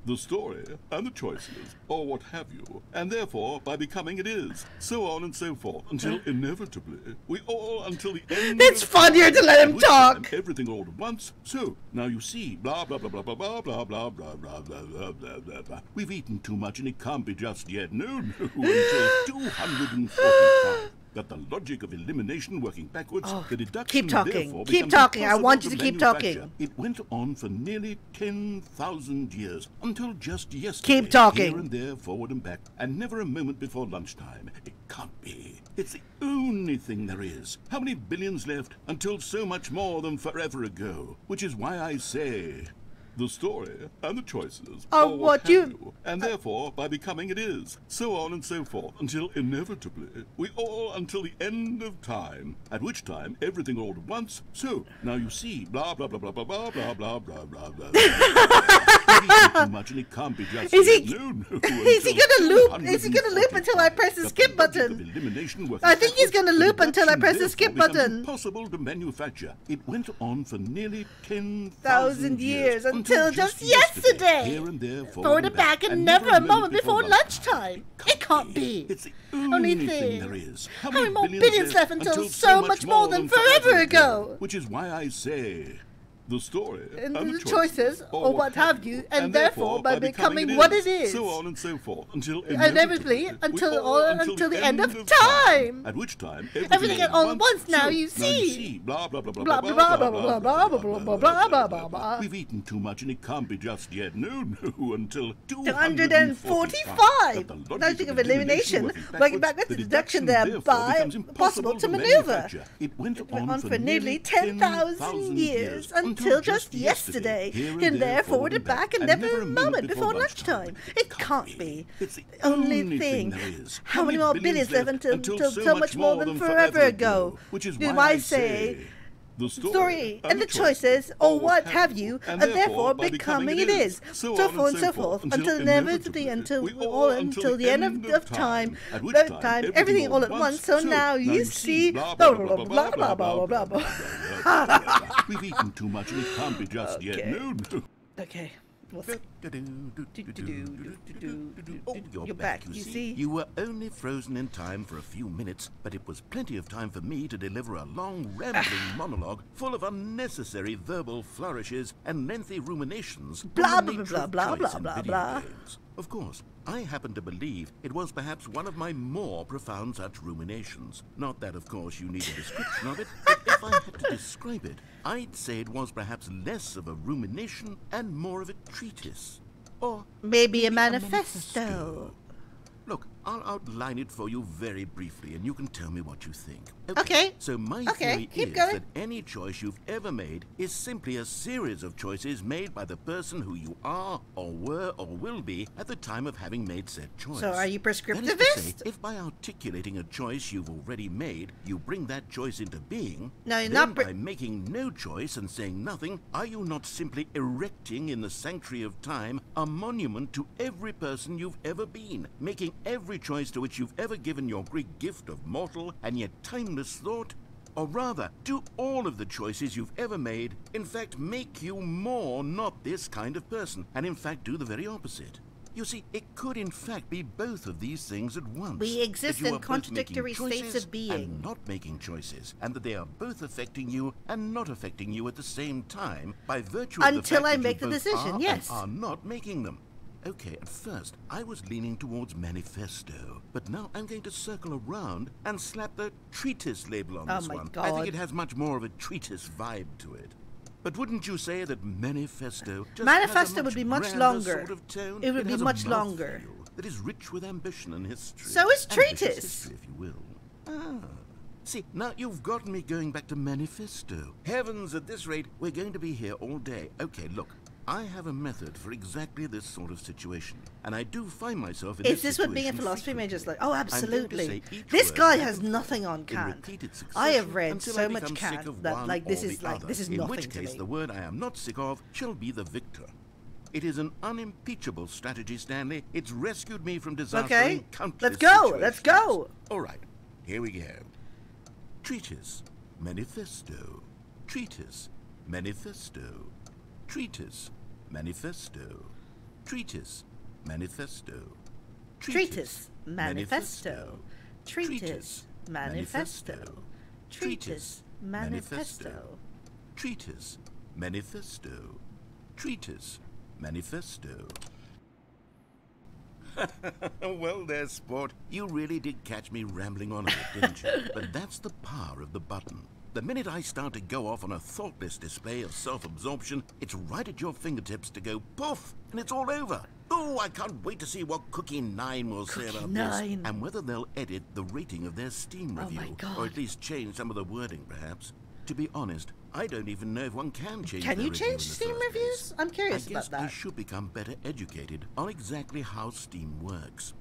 The story, and the choices, or what have you, and therefore, by becoming it is, so on and so forth, until inevitably, we all, until the end It's funnier to let him talk! Everything all at once, so, now you see, blah, blah, blah, blah, blah, blah, blah, blah, blah, blah, blah, blah, blah, blah, blah. We've eaten too much, and it can't be just yet, no, until 245. Got the logic of elimination working backwards, the deduction therefore keep talking, I want you to keep talking. It went on for nearly 10,000 years, until just yesterday. Keep talking. Here and there, forward and back, and never a moment before lunchtime. It can't be. It's the only thing there is. How many billions left until so much more than forever ago? Which is why I say... The story, and the choices, or what have you, and therefore, by becoming it is, so on and so forth, until inevitably, we all, until the end of time, at which time, everything all at once, so, now you see, blah, blah, blah, blah, blah, blah, blah, blah, blah, blah, blah, too much, and it can't be just... Is he gonna loop? Is he gonna loop until I press the skip button? I think he's gonna loop until I press the skip button. Impossible to manufacture. It went on for nearly 10,000 years, until just yesterday. Here and there, forward and back, and never a moment before lunchtime. It can't be. It's the only thing there is. How many more billions left until so much more than forever ago? Which is why I say... The story, and the choices, or what have you, and therefore, by becoming what it is, so on and so forth, until inevitably, until the end of time. At which time, everything all at once. Now you see. Blah blah blah blah blah blah blah blah blah blah blah blah blah. We've eaten too much, and it can't be just yet. No, until 245. Logic of elimination, working backwards, the deduction thereby possible to maneuver. It went on for nearly 10,000 years. Until just yesterday, and there, forward and back, and never a moment before lunchtime. It can't be. It's the only thing. How many more billions left until so much more than forever ago? Which is why I say... The story and the choices, or what have you, and therefore becoming it is, so forth and so forth, until inevitably, until the end of time, everything all at once. So now you see, blah blah blah blah blah blah blah blah. We've eaten too much, and it can't be just yet. No. Okay. What's it? Oh, you're back, you see. You were only frozen in time for a few minutes, but it was plenty of time for me to deliver a long, rambling monologue full of unnecessary verbal flourishes and lengthy ruminations. Blah, blah, blah, blah, blah, blah, blah. Of course, I happen to believe it was perhaps one of my more profound such ruminations. Not that, of course, you need a description of it, but if I had to describe it, I'd say it was perhaps less of a rumination and more of a treatise. Or maybe a manifesto. Look, I'll outline it for you very briefly, and you can tell me what you think. Okay. So my theory is that any choice you've ever made is simply a series of choices made by the person who you are, or were, or will be at the time of having made said choice. So are you prescriptivist? That is to say, if by articulating a choice you've already made, you bring that choice into being, no, you're then not by making no choice and saying nothing, are you not simply erecting in the sanctuary of time a monument to every person you've ever been, making every choice to which you've ever given your great gift of mortal and yet timeless thought? Or rather, do all of the choices you've ever made, in fact, make you more not this kind of person, and in fact do the very opposite? You see, it could in fact be both of these things at once. We exist that you in are both contradictory making states choices of being. and not making choices, and that they are both affecting you and not affecting you at the same time by virtue of the fact I that make you the both decision, are yes. and are not making them. Okay, at first, I was leaning towards manifesto, but now I'm going to circle around and slap the treatise label on this one. God. I think it has much more of a treatise vibe to it. But wouldn't you say that manifesto just has a would be much grander longer. Sort of tone? It would be has a much longer. mouthfeel that is rich with ambition and history. So is Ambitious treatise. history, if you will. Ah. See, now you've gotten me going back to manifesto. Heavens, at this rate, we're going to be here all day. Okay, look. I have a method for exactly this sort of situation, and I do find myself in Is this this what being a situation philosophy major is like? frequently. Oh, I'm going to absolutely. say each This word guy back has and nothing forth on in Kant. repeated I have succession read until so I much become sick Kant of that one like this or is the like other, this is in nothing which to case me. the word I am not sick of shall be the victor. It is an unimpeachable strategy, Stanley. It's rescued me from disaster Okay, in countless let's go. situations. Let's go. All right, here we go. Treatise, manifesto. Treatise, manifesto. Treatise, manifesto. Treatise, manifesto. Treatise, manifesto. Treatise, manifesto. Treatise, manifesto. Treatise, manifesto. Treatise, manifesto. Well there, sport. You really did catch me rambling on a bit, didn't you? But that's the power of the button. The minute I start to go off on a thoughtless display of self-absorption, it's right at your fingertips to go poof, and it's all over. Oh, I can't wait to see what Cookie 9 will say about this, and whether they'll edit the rating of their Steam review, or at least change some of the wording, perhaps. To be honest, I don't even know if one can change Can their you review change in the Steam first reviews? place. I'm curious I guess about that. I should become better educated on exactly how Steam works.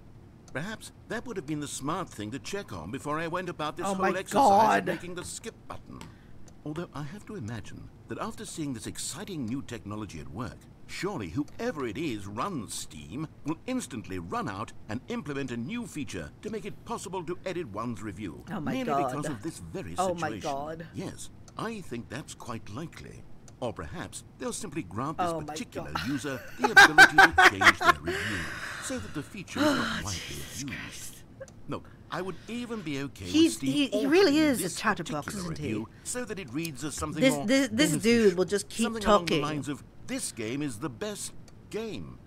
Perhaps that would have been the smart thing to check on before I went about this whole exercise of making the skip button. Although I have to imagine that after seeing this exciting new technology at work, surely whoever it is runs Steam will instantly run out and implement a new feature to make it possible to edit one's review. Oh my merely God. because of this very Oh situation. my God. Yes, I think that's quite likely. Or perhaps they'll simply grant this Oh my particular God. user the ability to change their review so that the feature is not widely abused. Look, I would even be okay with Steve he really altering is a this chatterbox, particular isn't he? review so that it reads as something This- more this dude beneficial. will just keep Something talking. along the lines of, this game is the best game.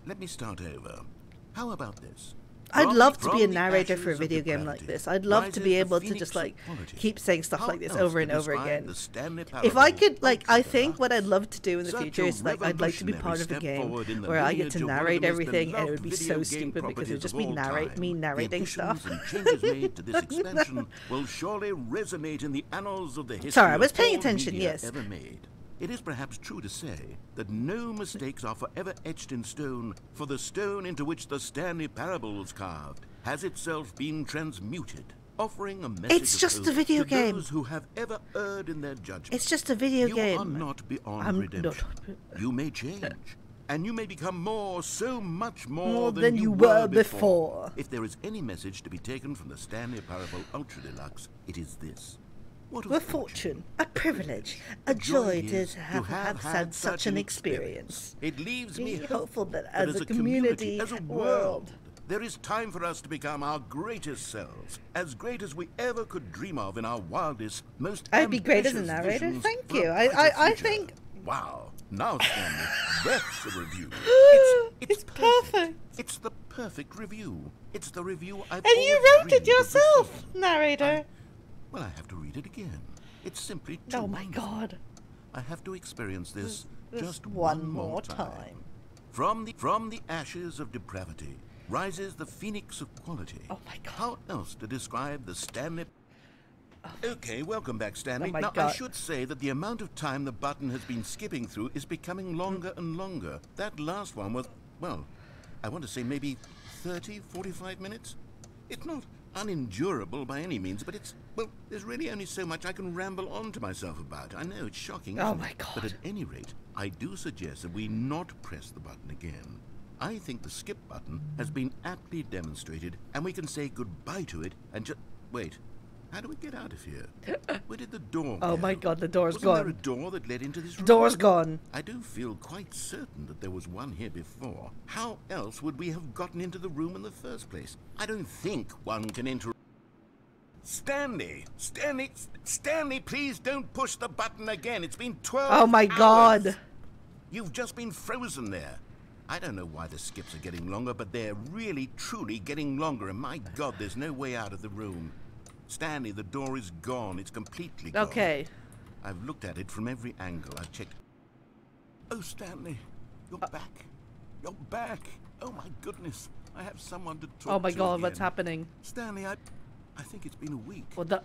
Let me start over. How about this? I'd love to be a From the narrator ashes for a of video game depravity like this. I'd love to rises be the able to phoenix just of like quality. keep saying stuff How like this else over and to over describe again. the Stanley If I Parable could, like, I Ultra think Deluxe? what I'd love to do in the Such future a is like I'd like to be part of a revolutionary game step forward in the where I get lineage to of one of narrate the most everything, and it would be beloved so video stupid game because it would just be properties of all me time. narrating The stuff. additions and changes made to this expansion will surely resonate in the annals of the history Sorry, I was of paying all attention, media yes. ever made. It is perhaps true to say that no mistakes are forever etched in stone, for the stone into which the Stanley Parable was carved has itself been transmuted, offering a message It's of just hope a video to game. those who have ever erred in their judgment. It's just a video You game. are not beyond I'm redemption. not. You may change, and you may become more, so much more, More than you were before. If there is any message to be taken from the Stanley Parable Ultra Deluxe, it is this. What a With fortune, a privilege, a joy to have had such an experience. It leaves me Be hopeful that that as a community, as a world, there is time for us to become our greatest selves, as great as we ever could dream of in our wildest, most I'd be great as a ambitious narrator. visions Thank for a you. brighter I future. think Wow. Now, Stanley, that's a review. it's perfect. It's the perfect review. It's the review I've And you always wrote it dreamed of yourself, receiving. narrator. Well, I have to read it again. It's simply too Oh my wonderful. god. I have to experience this Just just one more time. From the ashes of depravity rises the phoenix of quality. Oh my god. How else to describe the Stanley... Okay, welcome back, Stanley. Oh my now, I God. should say that the amount of time the button has been skipping through is becoming longer and longer. That last one was, well, I want to say maybe 30, 45 minutes? It's not unendurable by any means, but it's, well, there's really only so much I can ramble on to myself about. I know, it's shocking, Oh isn't my it? God. But at any rate, I do suggest that we not press the button again. I think the skip button has been aptly demonstrated, and we can say goodbye to it and just... Wait, how do we get out of here? Where did the door Oh go? my god, the door's Wasn't there a gone. door that led into this room? Door's gone. I do feel quite certain that there was one here before. How else would we have gotten into the room in the first place? I don't think one can enter... Stanley! Stanley, please don't push the button again. It's been 12 Oh my hours. god. You've just been frozen there. I don't know why the skips are getting longer, but they're really, truly getting longer. And my god, there's no way out of the room. Stanley, the door is gone. It's completely gone. Okay. I've looked at it from every angle. I've checked. Oh, Stanley, you're back. You're back. Oh, my goodness. I have someone to talk to Oh my god, again. what's happening? Stanley, I think it's been a week. What the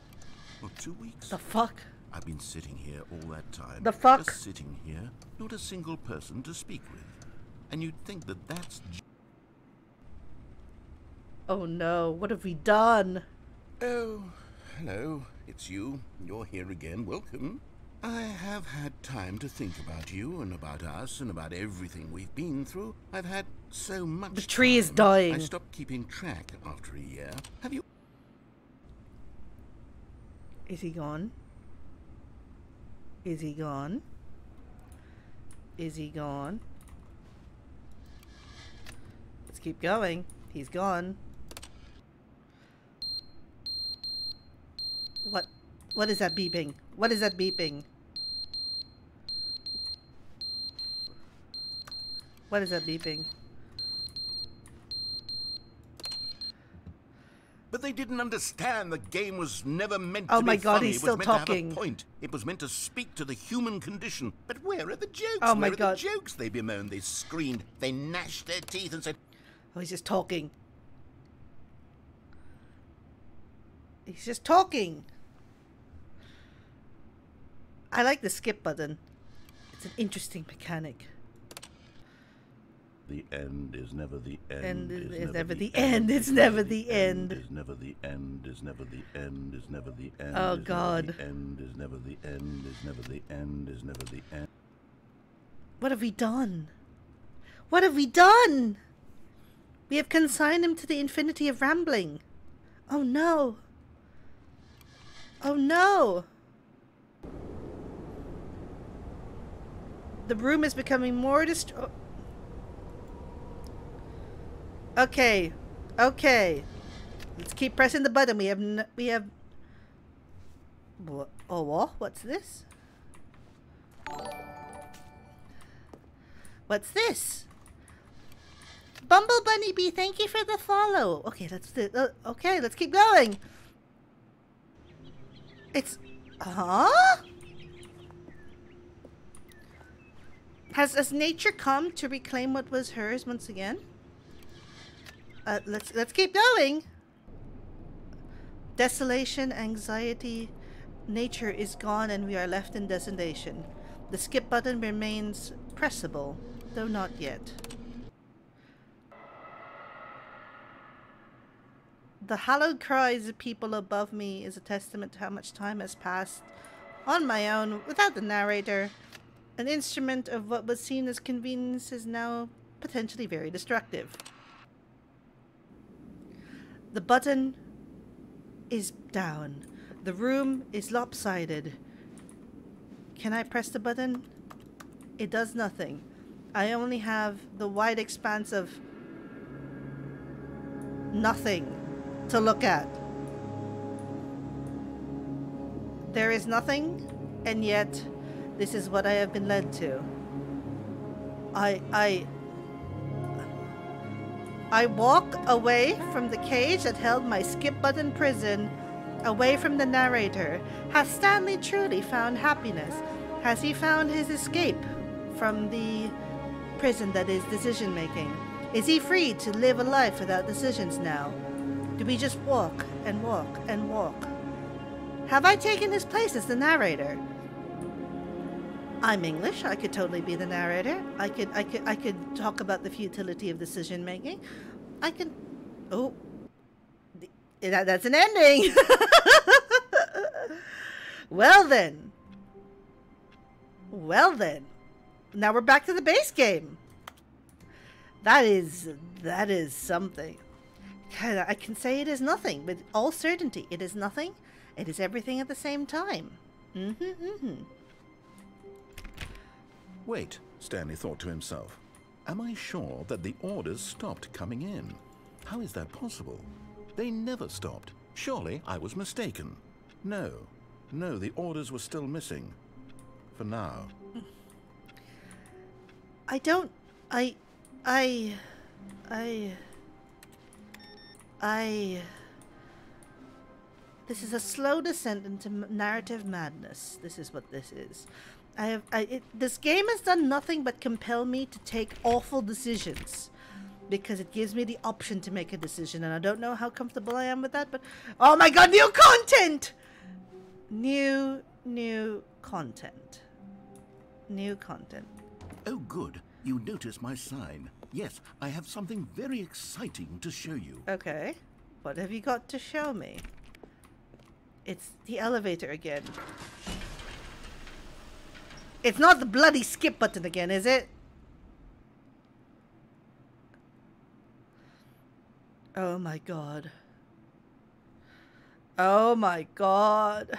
Or 2 weeks. fuck? I've been sitting here all that time. The fuck? Just sitting here. Not a single person to speak with. And you'd think that that's... Oh no, what have we done? Oh, hello. It's you. You're here again. Welcome. I have had time to think about you and about us and about everything we've been through. I've had so much The tree is time. dying. I stopped keeping track after a year. Have you... Is he gone? Is he gone? Is he gone? Let's keep going. He's gone. What is that beeping? What is that beeping? What is that beeping? But they didn't understand the game was never meant Oh to my be God, funny. he's It was still meant to have talking. a point. It was meant to speak to the human condition. But where are the jokes? Oh my where are God. the jokes? They bemoaned, they screamed, they gnashed their teeth and said, Oh, he's just talking. He's just talking. I like the skip button. It's an interesting mechanic. the end is never the end. And is never the end. It's never the end. Is never the end. Is never the end. Is never the end. Oh, is never God. The end is never the end. Is never the end. Is never the end. What have we done? What have we done? We have consigned him to the infinity of rambling. Oh no. Oh no. The room is becoming more Okay. Okay. Let's keep pressing the button. We have what? Oh, what? What's this? What's this? Bumble Bunny Bee, thank you for the follow. Okay, let's keep going. It's Has nature come to reclaim what was hers once again? Let's keep going. Desolation, anxiety, nature is gone and we are left in desolation. The skip button remains pressable, though not yet. The hallowed cries of people above me is a testament to how much time has passed on my own without the narrator. An instrument of what was seen as convenience is now potentially very destructive. The button is down. The room is lopsided. Can I press the button? It does nothing. I only have the wide expanse of nothing to look at. There is nothing, and yet this is what I have been led to. I walk away from the cage that held my skip button prison, away from the narrator. Has Stanley truly found happiness? Has he found his escape from the prison that is decision making? Is he free to live a life without decisions now? Do we just walk and walk and walk? Have I taken his place as the narrator? I'm English. I could totally be the narrator. I could talk about the futility of decision making. I could. Oh, that's an ending. Well then. Well then. Now we're back to the base game. That is something. I can say it is nothing with all certainty. It is nothing. It is everything at the same time. Wait, Stanley thought to himself. Am I sure that the orders stopped coming in? How is that possible? They never stopped. Surely I was mistaken. No, the orders were still missing. For now. This is a slow descent into narrative madness. This is what this is. This game has done nothing but compel me to take awful decisions. Because it gives me the option to make a decision. And I don't know how comfortable I am with that, but... Oh my god, new content! New content. New content. Oh good, you noticed my sign. Yes, I have something very exciting to show you. Okay. What have you got to show me? It's the elevator again. It's not the bloody skip button again, is it? Oh my god. Oh my god.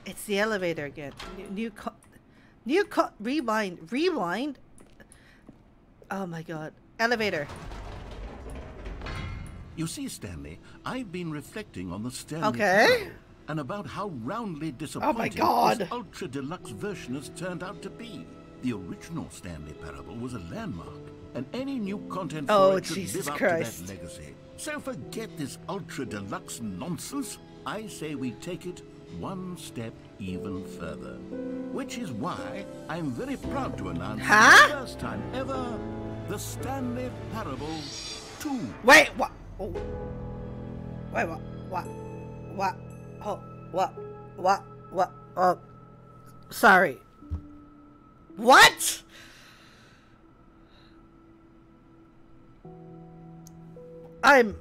It's the elevator again. Rewind. Oh my god. Elevator. You see, Stanley, I've been reflecting on the Stanley Parable and about how roundly disappointing this Ultra Deluxe version has turned out to be. The original Stanley Parable was a landmark, and any new content for it should live up to that legacy. So forget this Ultra Deluxe nonsense. I say we take it one step even further. Which is why I'm very proud to announce for the first time ever, the Stanley Parable 2. Wait, what? Oh. Wait, what? Oh, what? Oh, sorry. What? I'm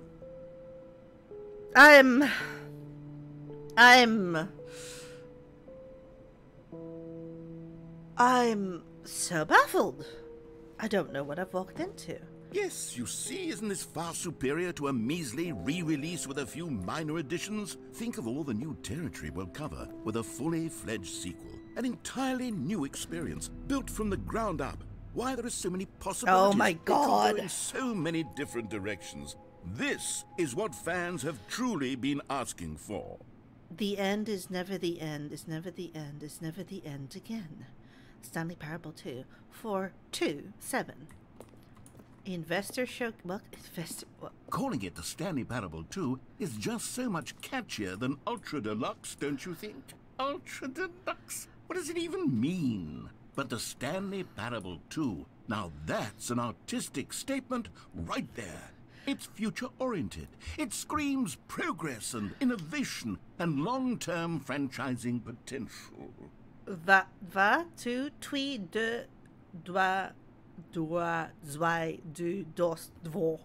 so baffled. I don't know what I've walked into. Yes, you see, isn't this far superior to a measly re-release with a few minor additions? Think of all the new territory we'll cover with a fully fledged sequel. An entirely new experience, built from the ground up. Why, there are so many possibilities. Oh my god. It could go in so many different directions. This is what fans have truly been asking for. The end is never the end, is never the end, is never the end again. Stanley Parable 2, 427. Investor show... What? Investor... What? Calling it the Stanley Parable 2 is just so much catchier than Ultra Deluxe, don't you think? Ultra Deluxe? What does it even mean? But the Stanley Parable 2, now that's an artistic statement right there. It's future-oriented. It screams progress and innovation and long-term franchising potential. Va, tu, tui, de, dois, zwei, du, dos, dvo.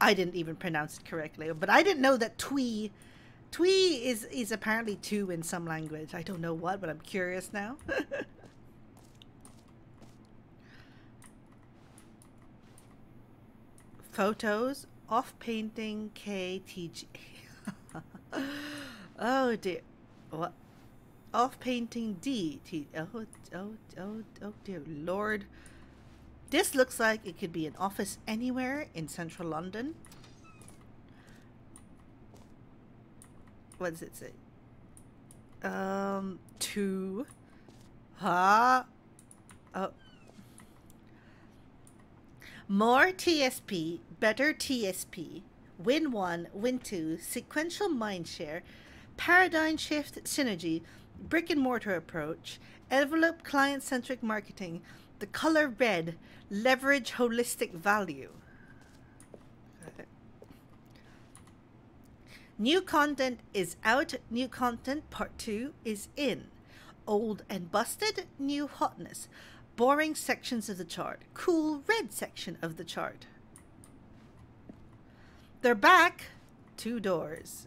I didn't even pronounce it correctly, but I didn't know that twee is apparently two in some language. I don't know what, but I'm curious now. Photos, off painting, KTG. Oh dear. What? Off painting D. Oh dear Lord. This looks like it could be an office anywhere in central London. What does it say? 2. Huh? Oh. More TSP, better TSP. Win 1, win 2, sequential mindshare, paradigm shift synergy, brick and mortar approach, envelope client-centric marketing, the color red, leverage holistic value. New content is out, new content part 2 is in. Old and busted, new hotness. Boring sections of the chart, cool red section of the chart. They're back. 2 doors.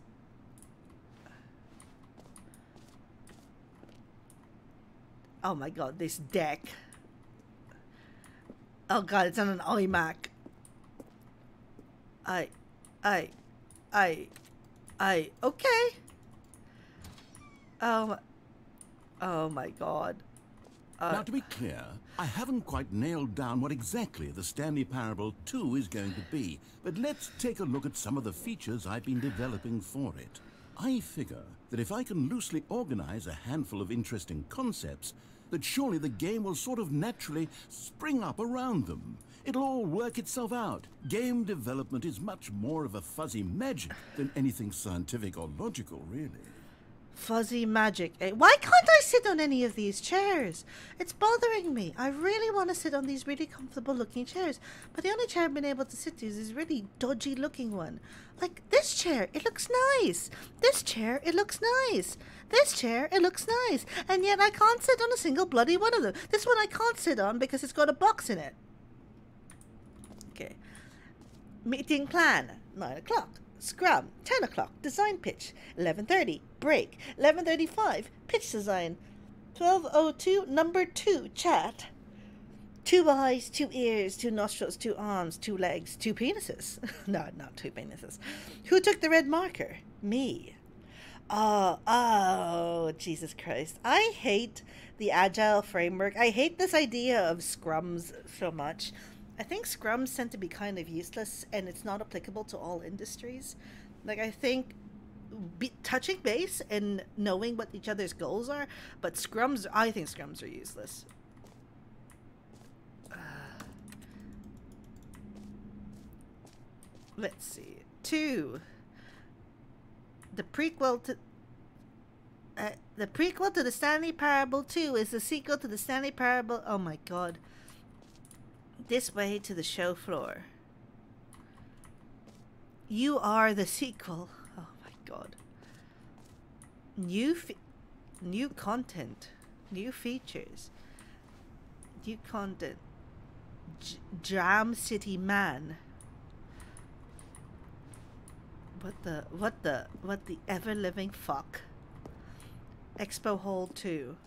Oh my god, this deck. Oh god, it's on an iMac. Okay. Oh my god. Now, to be clear, I haven't quite nailed down what exactly the Stanley Parable 2 is going to be, but let's take a look at some of the features I've been developing for it. I figure that if I can loosely organize a handful of interesting concepts, that surely the game will sort of naturally spring up around them. It'll all work itself out. Game development is much more of a fuzzy magic than anything scientific or logical, really. Fuzzy magic. Why can't I sit on any of these chairs? It's bothering me. I really want to sit on these really comfortable looking chairs, but the only chair I've been able to sit to is this really dodgy looking one. Like this chair, it looks nice. This chair, it looks nice. This chair, it looks nice. And yet I can't sit on a single bloody one of them. This one I can't sit on because it's got a box in it. Okay. Meeting plan, 9 o'clock. Scrum, 10 o'clock, design pitch, 11:30, break, 11:35, pitch design, 12:02, number 2, chat, 2 eyes, 2 ears, 2 nostrils, 2 arms, 2 legs, 2 penises. No, not 2 penises. Who took the red marker? Me. Oh, Jesus Christ. I hate the agile framework. I hate this idea of scrums so much. I think scrums tend to be kind of useless, and it's not applicable to all industries. Like, I think touching base and knowing what each other's goals are, but I think scrums are useless. Let's see. 2. The prequel to the Stanley Parable 2 is the sequel to the Stanley Parable. Oh my god. This way to the show floor. You are the sequel. Oh my god. New content. New features. New content. Jam City Man. What the ever living fuck? Expo Hall 2.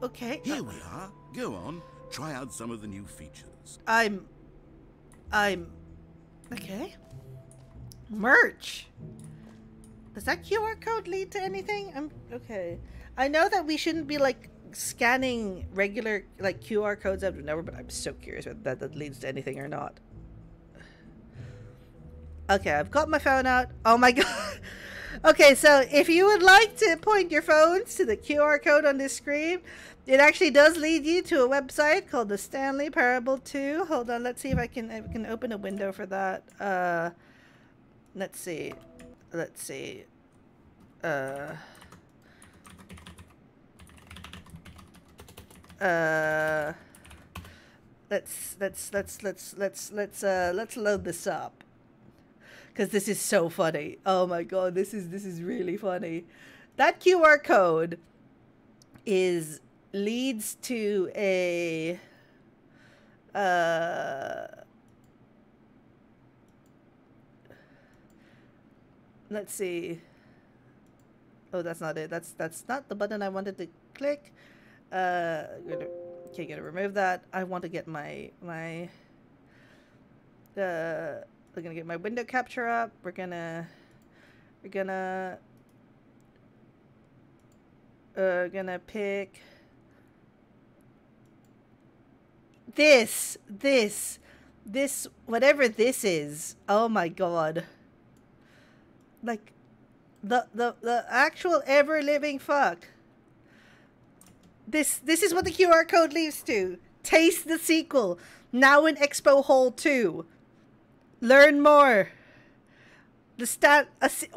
Okay. Here we are. Go on. Try out some of the new features. Okay. Merch. Does that QR code lead to anything? Okay. I know that we shouldn't be like scanning regular like QR codes out of nowhere, but I'm so curious whether that leads to anything or not. Okay, I've got my phone out. Oh my god. Okay, so if you would like to point your phones to the QR code on this screen, it actually does lead you to a website called the Stanley Parable 2. Hold on, let's see if I can open a window for that. Let's see. Let's load this up. Because this is so funny. Oh my god, this is really funny. That QR code leads to a let's see. Oh, that's not it. That's not the button I wanted to click. Gonna remove that. I want to get my we're gonna get my window capture up. We're gonna pick this whatever this is. Oh my god. Like the actual ever living fuck. This is what the QR code leads to. Taste the sequel. Now in Expo Hall 2. Learn more. Okay,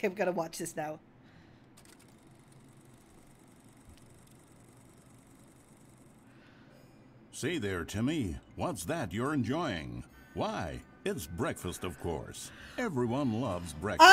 I'm gonna watch this now. Say there, Timmy. What's that you're enjoying? Why, it's breakfast, of course. Everyone loves breakfast.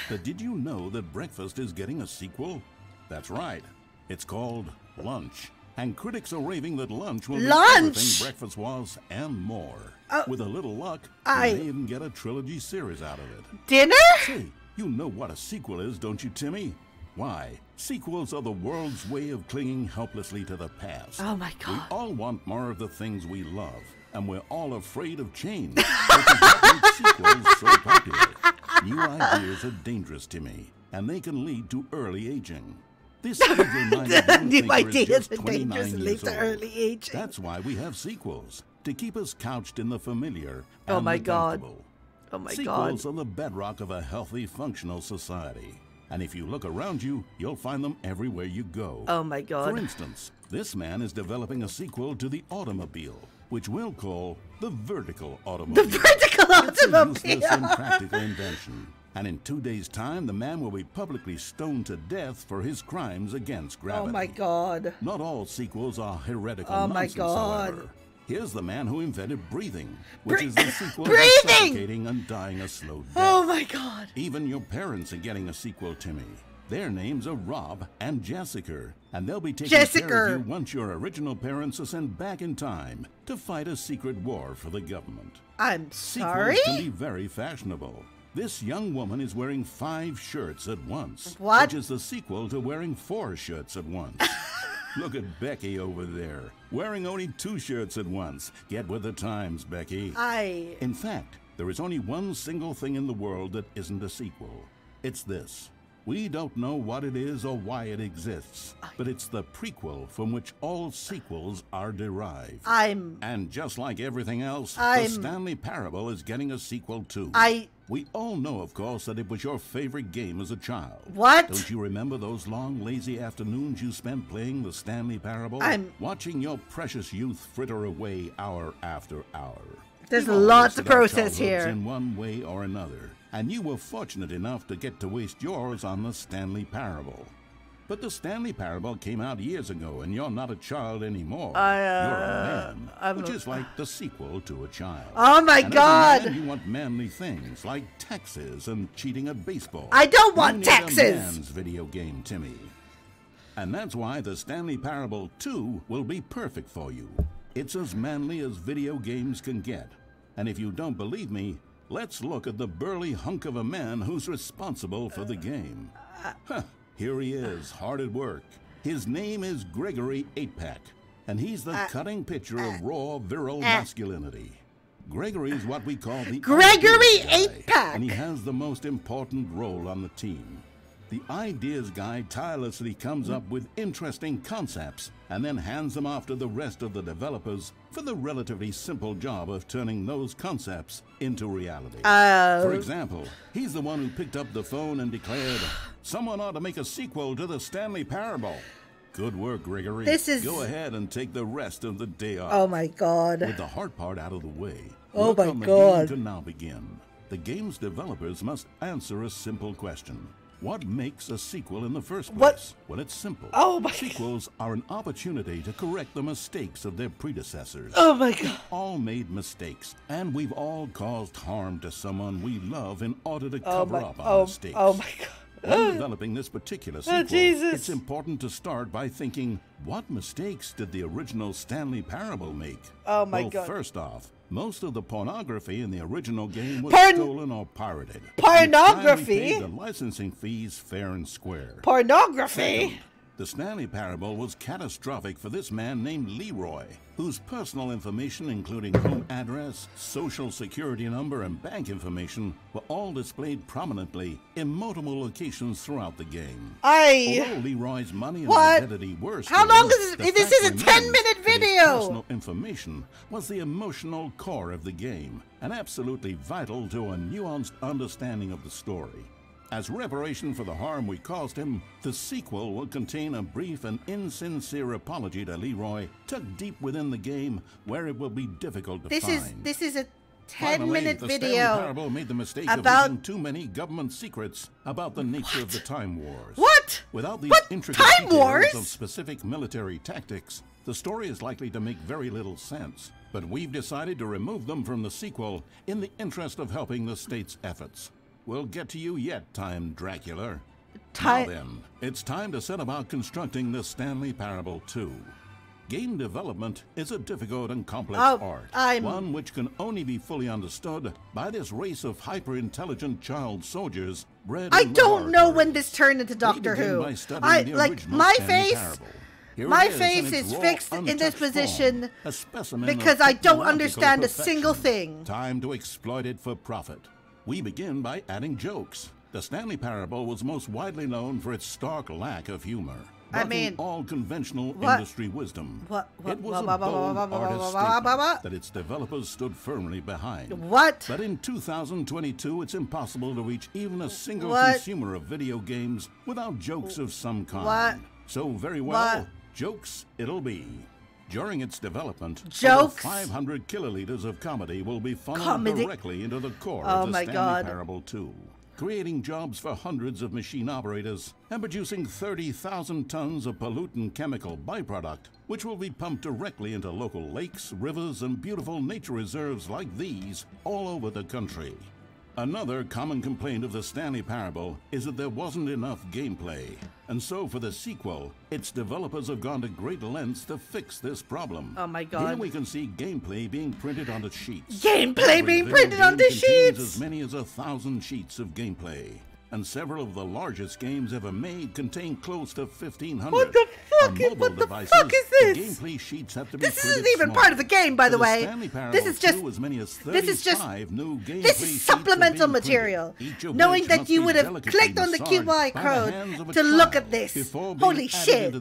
But did you know that breakfast is getting a sequel? That's right. It's called Lunch. And critics are raving that lunch will be everything breakfast was and more. With a little luck, we may even get a trilogy series out of it. Dinner? Say, you know what a sequel is, don't you, Timmy? Why, sequels are the world's way of clinging helplessly to the past. Oh my god. We all want more of the things we love, and we're all afraid of change. Which is what makes sequels so popular. New ideas are dangerous, Timmy, and they can lead to early aging. This new ideas are dangerous and lead to early aging. That's why we have sequels, to keep us couched in the familiar and the comfortable. Oh my god. Sequels are the bedrock of a healthy, functional society. And if you look around you, you'll find them everywhere you go. Oh my god. For instance, this man is developing a sequel to the automobile, which we'll call the vertical automobile. The vertical automobile! It's a useless and practical invention. And in 2 days' time, the man will be publicly stoned to death for his crimes against gravity. Oh my god. Not all sequels are heretical oh nonsense, my god. however. Here's the man who invented breathing, which is the sequel to suffocating and dying a slow death. Oh my god. Even your parents are getting a sequel, Timmy. Their names are Rob and Jessica, and they'll be taking care of you once your original parents are sent back in time to fight a secret war for the government. I'm sorry? Sequels can be very fashionable. This young woman is wearing 5 shirts at once. What? Which is the sequel to wearing 4 shirts at once. Look at Becky over there, wearing only 2 shirts at once. Get with the times, Becky. In fact, there is only one single thing in the world that isn't a sequel. It's this. We don't know what it is or why it exists, but it's the prequel from which all sequels are derived. And just like everything else, the Stanley Parable is getting a sequel too. We all know, of course, that it was your favorite game as a child. What? Don't you remember those long, lazy afternoons you spent playing the Stanley Parable? Watching your precious youth fritter away hour after hour. There's a lot to process here. In one way or another. And you were fortunate enough to get to waste yours on the Stanley Parable. But the Stanley Parable came out years ago, and you're not a child anymore. You're a man, which is like the sequel to a child. Oh my god! As a man, you want manly things like taxes and cheating at baseball. I don't want taxes! A man's video game, Timmy. And that's why the Stanley Parable 2 will be perfect for you. It's as manly as video games can get. And if you don't believe me, let's look at the burly hunk of a man who's responsible for the game. Here he is, hard at work. His name is Gregory 8-Pack, and he's the cutting picture of raw, virile masculinity. Gregory's what we call the Gregory 8-Pack! And he has the most important role on the team. The ideas guy tirelessly comes up with interesting concepts and then hands them off to the rest of the developers for the relatively simple job of turning those concepts into reality. For example, he's the one who picked up the phone and declared, "Someone ought to make a sequel to the Stanley Parable." Good work, Gregory. Go ahead and take the rest of the day off. Oh my god. With the hard part out of the way, oh my god. The game can now begin. The game's developers must answer a simple question. What makes a sequel in the first place? Well, it's simple. Sequels are an opportunity to correct the mistakes of their predecessors. Oh my god. We've all made mistakes, and we've all caused harm to someone we love in order to cover up our mistakes. Oh my god. When developing this particular sequel, it's important to start by thinking, what mistakes did the original Stanley Parable make? Oh my god. First off, Most of the pornography in the original game was Porn- stolen or pirated. Pornography? Each time we paid the licensing fees fair and square. Pornography? The Stanley Parable was catastrophic for this man named Leroy, whose personal information, including home address, social security number, and bank information, were all displayed prominently in multiple locations throughout the game. Although Leroy's money and identity were stolen, how long is this? This is a 10-minute video. Personal information was the emotional core of the game, and absolutely vital to a nuanced understanding of the story. As reparation for the harm we caused him, the sequel will contain a brief and insincere apology to Leroy, tucked deep within the game, where it will be difficult to find. This is a 10-minute Finally, the video Stanley Parable made the mistake of leaking too many government secrets about the nature of the Time Wars. What? Without these What? intricate Time details Wars? of specific military tactics, the story is likely to make very little sense. But we've decided to remove them from the sequel in the interest of helping the state's efforts. We'll get to you yet, Time Dracula. Now then, it's time to set about constructing the Stanley Parable 2. Game development is a difficult and complex art, one which can only be fully understood by this race of hyper-intelligent child soldiers bred I in the don't know when laboratories. this turned into Doctor They begin Who. by studying the original Stanley Parable. Here My it is face in its is raw, fixed in this untouched position form, a specimen because of I don't technological understand a perfection. single thing. Time to exploit it for profit. We begin by adding jokes. The Stanley Parable was most widely known for its stark lack of humor. Bucking all conventional industry wisdom. It was a bold artist statement that its developers stood firmly behind. But in 2022, it's impossible to reach even a single consumer of video games without jokes of some kind. So very well, jokes it'll be. During its development, over 500 kiloliters of comedy will be funneled directly into the core of the Stanley Parable 2, creating jobs for hundreds of machine operators and producing 30,000 tons of pollutant chemical byproduct, which will be pumped directly into local lakes, rivers, and beautiful nature reserves like these all over the country. Another common complaint of the Stanley Parable is that there wasn't enough gameplay, and so for the sequel, its developers have gone to great lengths to fix this problem. Oh my god. Here we can see gameplay being printed onto sheets. Gameplay being printed onto sheets! As many as 1,000 sheets of gameplay. And several of the largest games ever made contain close to 1,500. What the fuck is this? The gameplay sheets have to be this isn't even part of the game, by the way. This is just this is supplemental material. Knowing that you would have clicked on the QR code to look at this. Holy shit.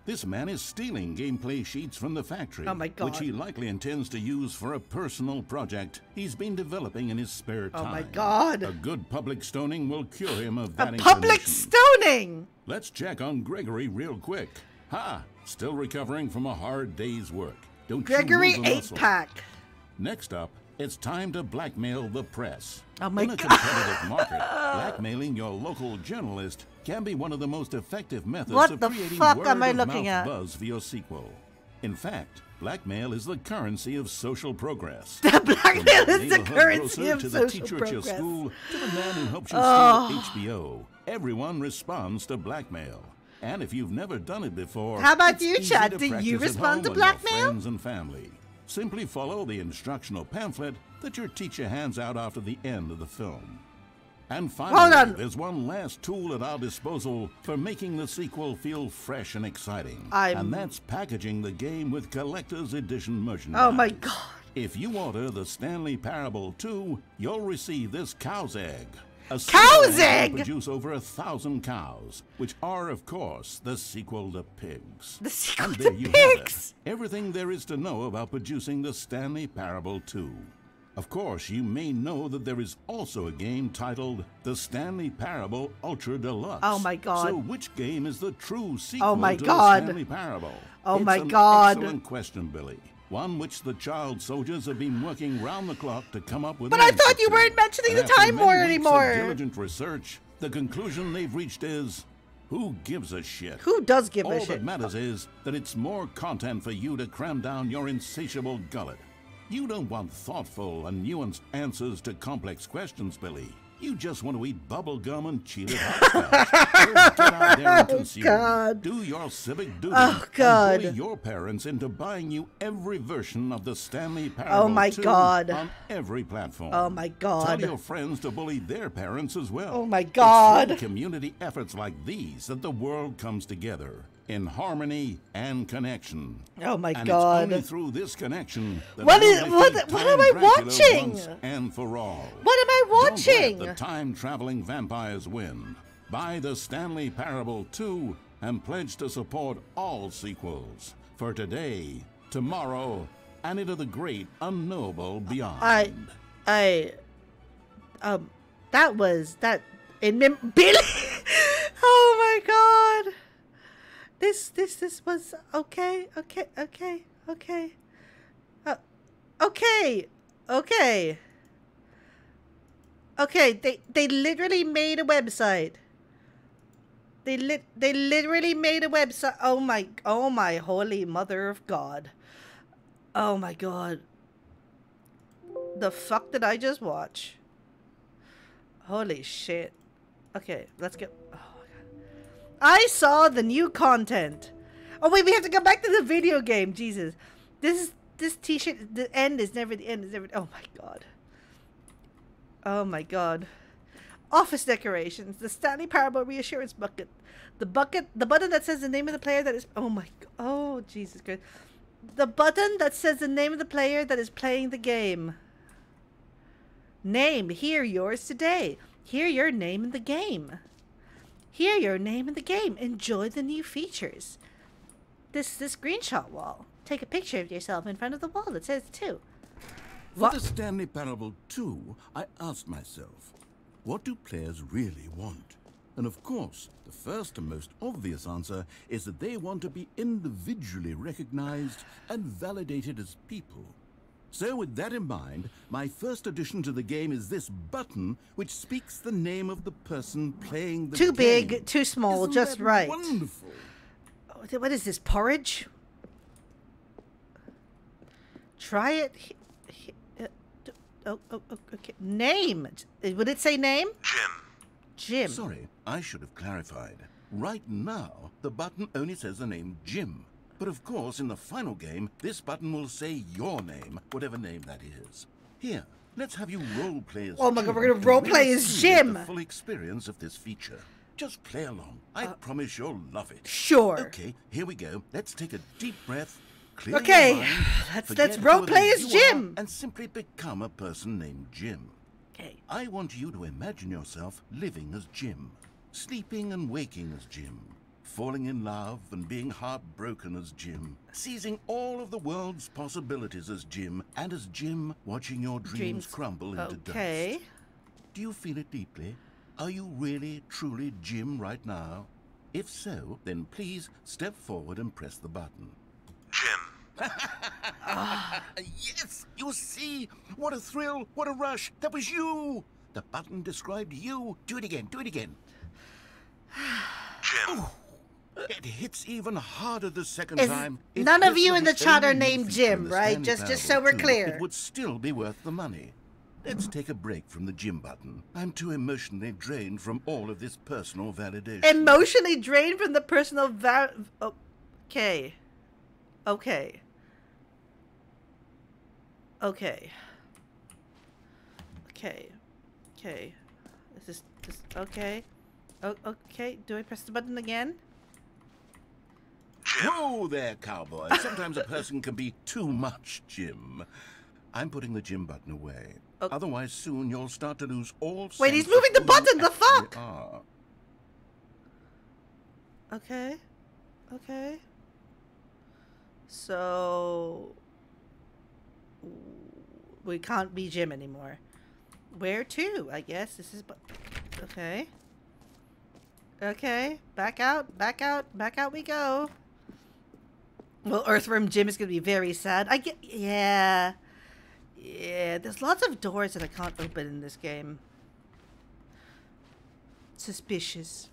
This man is stealing gameplay sheets from the factory, which he likely intends to use for a personal project he's been developing in his spare time. Oh my god. A good public stoning will cure him of that public stoning! Let's check on Gregory real quick. Ha! Still recovering from a hard day's work. Don't Gregory you move a muscle. 8-pack. Next up, it's time to blackmail the press. Oh my In a competitive market, blackmailing your local journalist can be one of the most effective methods of creating word-of-mouth buzz for your sequel. In fact, blackmail is the currency of social progress. Blackmail is the currency of to social the teacher progress. at your school, to the man who helps you steal HBO. Everyone responds to blackmail. And if you've never done it before, how about it's you, easy Chad? to Do you practice at respond to home with your blackmail? friends and family. Simply follow the instructional pamphlet that your teacher hands out after the end of the film. And finally, there's one last tool at our disposal for making the sequel feel fresh and exciting. And that's packaging the game with collector's edition merchandise. Oh my god. If you order the Stanley Parable 2, you'll receive this cow's egg. A cow's egg? Will produce over 1,000 cows, which are, of course, the sequel to pigs. The sequel and there to you pigs? Have it. Everything there is to know about producing the Stanley Parable 2. Of course, you may know that there is also a game titled The Stanley Parable Ultra Deluxe. Oh my god. So which game is the true sequel to the Stanley Parable? Oh my It's god. an excellent question, Billy. One which the child soldiers have been working round the clock to come up with. But I thought you weren't mentioning the Time War anymore. After diligent research, the conclusion they've reached is, who gives a shit? Who does give a shit? All that matters is that it's more content for you to cram down your insatiable gullet. You don't want thoughtful and nuanced answers to complex questions, Billy. You just want to eat bubble gum and cheat it hopscotch. So get out there and consume. God. Do your civic duty. Oh, God. And bully your parents into buying you every version of the Stanley Parable Oh, my 2 God. on every platform. Oh, my God. Tell your friends to bully their parents as well. Oh, my God. It's through community efforts like these that the world comes together in harmony and connection. Oh, my and God. It's only through this connection that What we'll is- defeat what Time am I Dracula watching? once and for all. What am I watching? Don't let the time-traveling vampires win. Buy the Stanley Parable 2 and pledge to support all sequels for today, tomorrow, and into the great unknowable beyond. That was that in Billy. Oh my God. This was okay. Okay, they literally made a website. They literally made a website. Oh my holy mother of God. Oh my God. The fuck did I just watch? Holy shit. Okay, let's get. Oh my God. I saw the new content. Oh wait, we have to go back to the video game. Jesus, this t-shirt. The end is never the end. Is never. Oh my God. Oh my God. Office decorations. The Stanley Parable reassurance bucket. The button that says the name of the player that is. Oh my. Oh Jesus Christ. The button that says the name of the player that is playing the game. Name. Hear yours today. Hear your name in the game. Hear your name in the game. Enjoy the new features. This screenshot wall. Take a picture of yourself in front of the wall that says 2. For the Stanley Parable 2, I asked myself, what do players really want? And of course, the first and most obvious answer is that they want to be individually recognized and validated as people. So with that in mind, my first addition to the game is this button which speaks the name of the person playing the game. Too big, too small, Isn't just that right. Wonderful. What is this, porridge? Try it. Okay. Name. Would it say name? Jim. Sorry, I should have clarified. Right now, the button only says the name Jim. But of course, in the final game, this button will say your name, whatever name that is. Here, let's have you roleplay as Oh my God, Jim we're gonna and roleplay really as simulate Jim. The full experience of this feature. Just play along. I promise you'll love it. Sure. Okay, here we go. Let's take a deep breath. Clear Okay, your mind, let's forget roleplay who as you are, Jim. and simply become a person named Jim. Okay. I want you to imagine yourself living as Jim, sleeping and waking as Jim, falling in love and being heartbroken as Jim, seizing all of the world's possibilities as Jim, and as Jim watching your dreams crumble into Okay. dust. Do you feel it deeply? Are you really, truly Jim right now? If so, then please step forward and press the button. Yes, you see? What a thrill, what a rush. That was you. The button described you. Do it again, do it again. Jim. It hits even harder the second time. If None of this you were in the the chat are only named feature in Jim, the right? Stanley Just so Parable we're 2, clear. It would still be worth the money. Let's take a break from the Jim button. I'm too emotionally drained from all of this personal validation. Emotionally drained from the personal Okay. Okay. Okay. Okay. Okay. This okay. Oh, okay. Do I press the button again? Whoa there, cowboy. Sometimes a person can be too much Jim. I'm putting the Jim button away. Okay. Otherwise, soon you'll start to lose all Wait, he's sense moving of the who button, you the fuck? actually are. Okay. Okay. So we can't be Jim anymore. Where to? I guess this is. Okay. Okay. Back out. Back out. Back out we go. Well, Earthworm Jim is gonna be very sad. I get. Yeah. Yeah. There's lots of doors that I can't open in this game. Suspicious.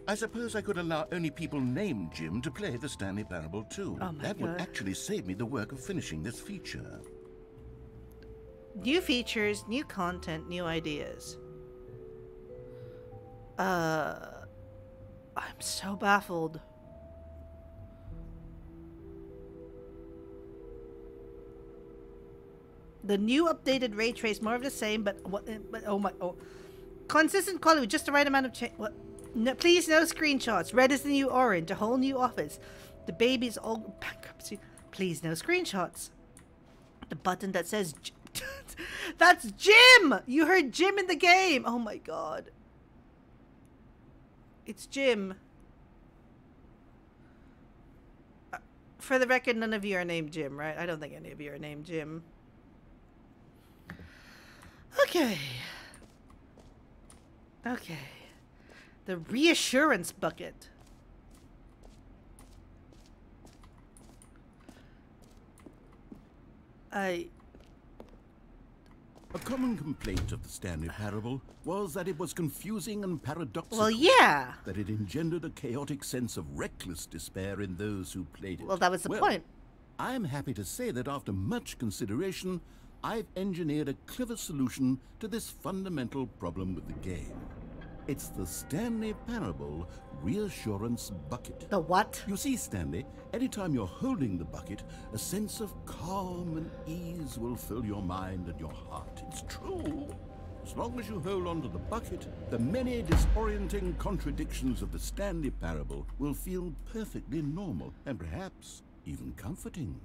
I suppose I could allow only people named Jim to play the Stanley Parable too. Oh my That God. would actually save me the work of finishing this feature. New features, new content, new ideas. I'm so baffled. The new updated ray trace, more of the same, but what? But consistent quality with just the right amount of change. What? No, please, no screenshots. Red is the new orange. A whole new office. The baby's all bankruptcy. Please, no screenshots. The button that says, that's Jim. You heard Jim in the game. Oh my God. It's Jim. For the record, none of you are named Jim, right? I don't think any of you are named Jim. Okay. Okay. The reassurance bucket. A common complaint of the Stanley Parable was that it was confusing and paradoxical. Well, yeah. That it engendered a chaotic sense of reckless despair in those who played it. Well, that was the point. I'm happy to say that after much consideration, I've engineered a clever solution to this fundamental problem with the game. It's the Stanley Parable Reassurance Bucket. The what? You see, Stanley, anytime you're holding the bucket, a sense of calm and ease will fill your mind and your heart. It's true. As long as you hold on to the bucket, the many disorienting contradictions of the Stanley Parable will feel perfectly normal and perhaps even comforting.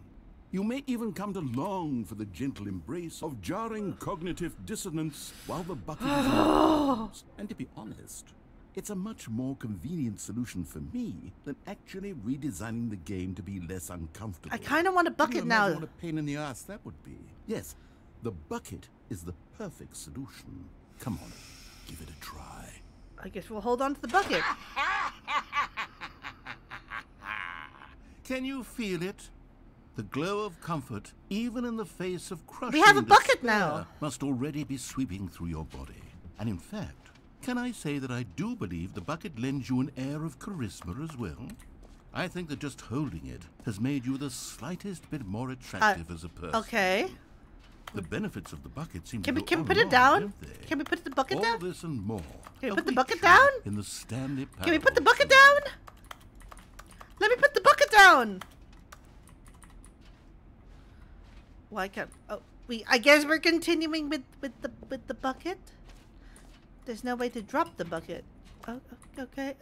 You may even come to long for the gentle embrace of jarring cognitive dissonance while the bucket is in your arms. And to be honest, it's a much more convenient solution for me than actually redesigning the game to be less uncomfortable. I kind of want a bucket Can you now. imagine what a pain in the ass that would be? Yes, the bucket is the perfect solution. Come on, give it a try. I guess we'll hold on to the bucket. Can you feel it? The glow of comfort, even in the face of crushing We have a bucket despair, now. must already be sweeping through your body. And in fact, can I say that I do believe the bucket lends you an air of charisma as well? I think that just holding it has made you the slightest bit more attractive as a person. Okay. The benefits of the bucket seem Can to we go put on it down? don't they? Can we put the bucket All down? this and more. Can we put the await bucket you down? In the Stanley Parable. Can we put the bucket down? Let me put the bucket down. Why can't? Oh, I guess we're continuing with the bucket. There's no way to drop the bucket. Oh, okay.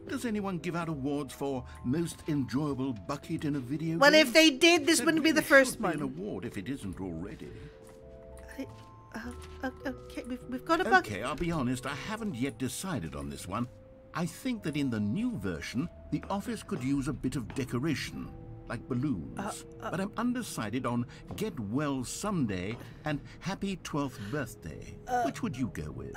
Does anyone give out awards for most enjoyable bucket in a video Well, game? if they did, this There wouldn't be the really first should be an one. award if it isn't already. Okay, we've got a bucket. Okay, I'll be honest, I haven't yet decided on this one. I think that in the new version, the office could use a bit of decoration, like balloons. But I'm undecided on Get Well Someday and Happy 12th Birthday. Which would you go with?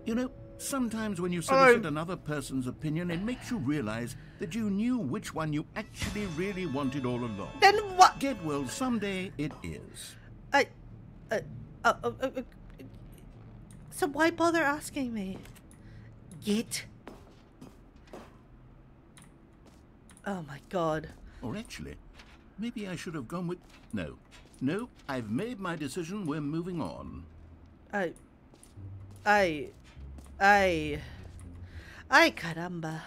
You know, sometimes when you solicit another person's opinion, it makes you realize that you knew which one you actually really wanted all along. Then what? Get Well Someday it is. So why bother asking me? Git. Oh my God. Or actually, maybe I should have gone with... No, I've made my decision. We're moving on. Ay, caramba.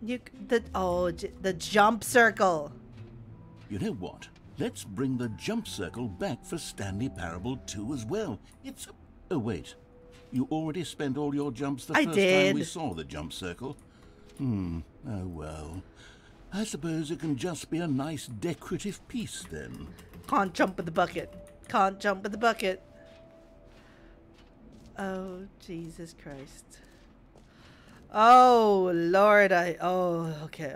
The jump circle. You know what? Let's bring the jump circle back for Stanley Parable 2 as well. It's... Oh, wait. You already spent all your jumps the first time we saw the jump circle. Oh, well. I suppose it can just be a nice decorative piece, then. Can't jump with the bucket. Can't jump with the bucket. Oh, Jesus Christ. Oh, Lord, Oh, okay.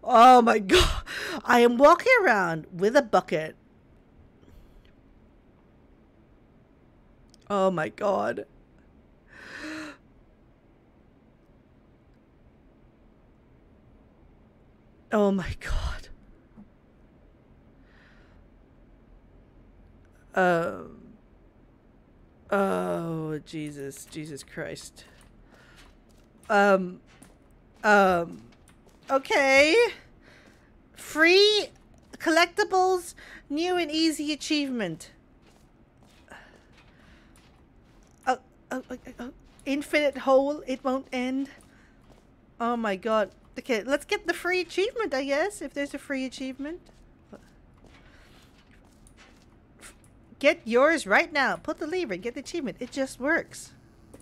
Oh my God. I am walking around with a bucket. Oh my God. Oh my god. Oh Jesus Christ. Okay. Free collectibles, new and easy achievement. Infinite hole, it won't end. Oh my god. Okay, let's get the free achievement, I guess, if there's a free achievement. Get yours right now. Put the lever, get the achievement. It just works.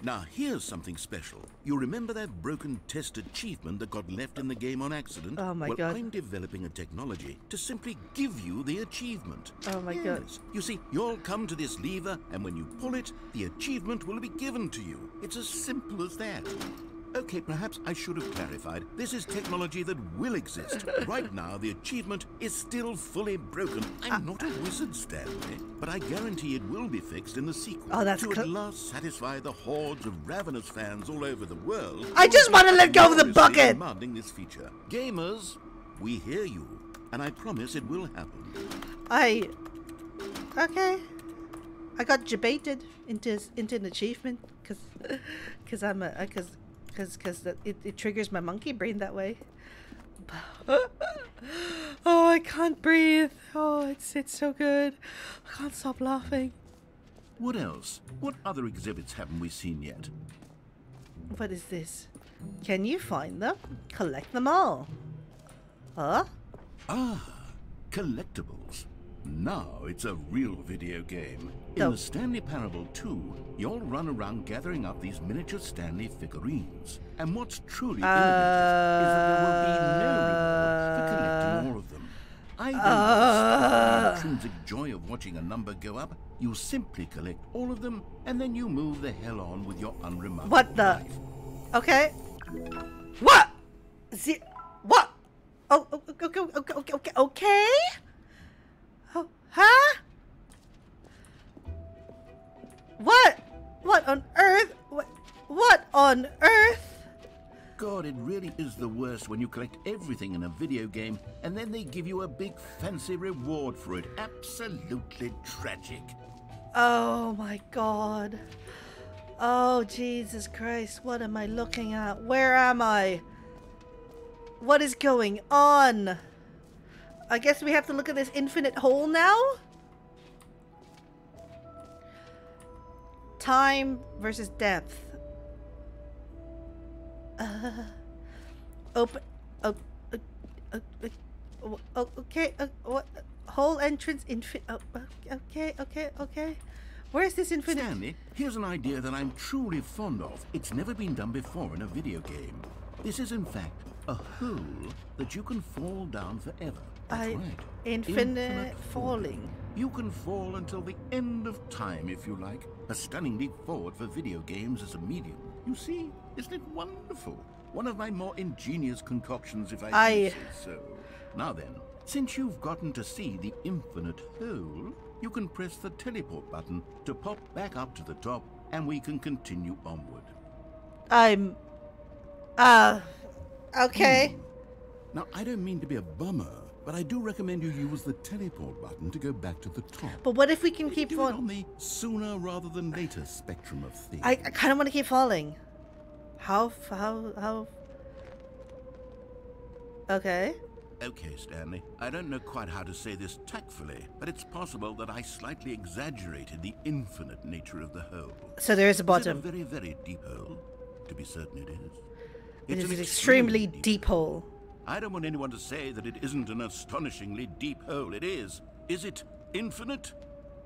Now, here's something special. You remember that broken test achievement that got left in the game on accident? Oh my well, god. I'm developing a technology to simply give you the achievement. Oh my god. You see, you'll come to this lever, and when you pull it, the achievement will be given to you. It's as simple as that. Okay, perhaps I should have clarified. This is technology that will exist. Right now, the achievement is still fully broken. I'm not a wizard, Stanley, but I guarantee it will be fixed in the sequel. Oh, that's to at last satisfy the hordes of ravenous fans all over the world. I just want to let go of the bucket! Demanding this feature. Gamers, we hear you, and I promise it will happen. Okay. I got debated into an achievement because it triggers my monkey brain that way. Oh, I can't breathe. Oh, it's so good. I can't stop laughing. What else? What other exhibits haven't we seen yet? What is this? Can you find them? Collect them all. Huh? Ah, collectibles. Now it's a real video game. In Oh. the Stanley Parable 2, you'll run around gathering up these miniature Stanley figurines. And what's truly innovative is that there will be no rewards for collecting all of them. I don't understand the intrinsic joy of watching a number go up. You simply collect all of them, and then you move the hell on with your unremarkable What the? life. Okay. What? What? Oh, okay. Oh, huh? What? What on earth? What on earth? God, it really is the worst when you collect everything in a video game and then they give you a big fancy reward for it. Absolutely tragic. Oh my god. Oh Jesus Christ, what am I looking at? Where am I? What is going on? I guess we have to look at this infinite hole now? Time versus depth. Open. Okay. What? Whole entrance. Okay. Where's this infinite? Stanley, here's an idea that I'm truly fond of. It's never been done before in a video game. This is, in fact, a hole that you can fall down forever. That's right. Infinite falling. You can fall until the end of time, if you like. A stunning leap forward for video games as a medium. You see, isn't it wonderful? One of my more ingenious concoctions, if I can say so. Now then, since you've gotten to see the infinite hole, you can press the teleport button to pop back up to the top, and we can continue onward. Okay. Now, I don't mean to be a bummer, but I do recommend you use the teleport button to go back to the top. But what if we can keep Do it falling? on the sooner rather than later spectrum of things. I kind of want to keep falling. How? Okay. Okay, Stanley. I don't know quite how to say this tactfully, but it's possible that I slightly exaggerated the infinite nature of the hole. So there is a Is it bottom. a very, very deep hole? To be certain it is. It It's is an an extremely deep hole. I don't want anyone to say that it isn't an astonishingly deep hole. It is. Is it infinite?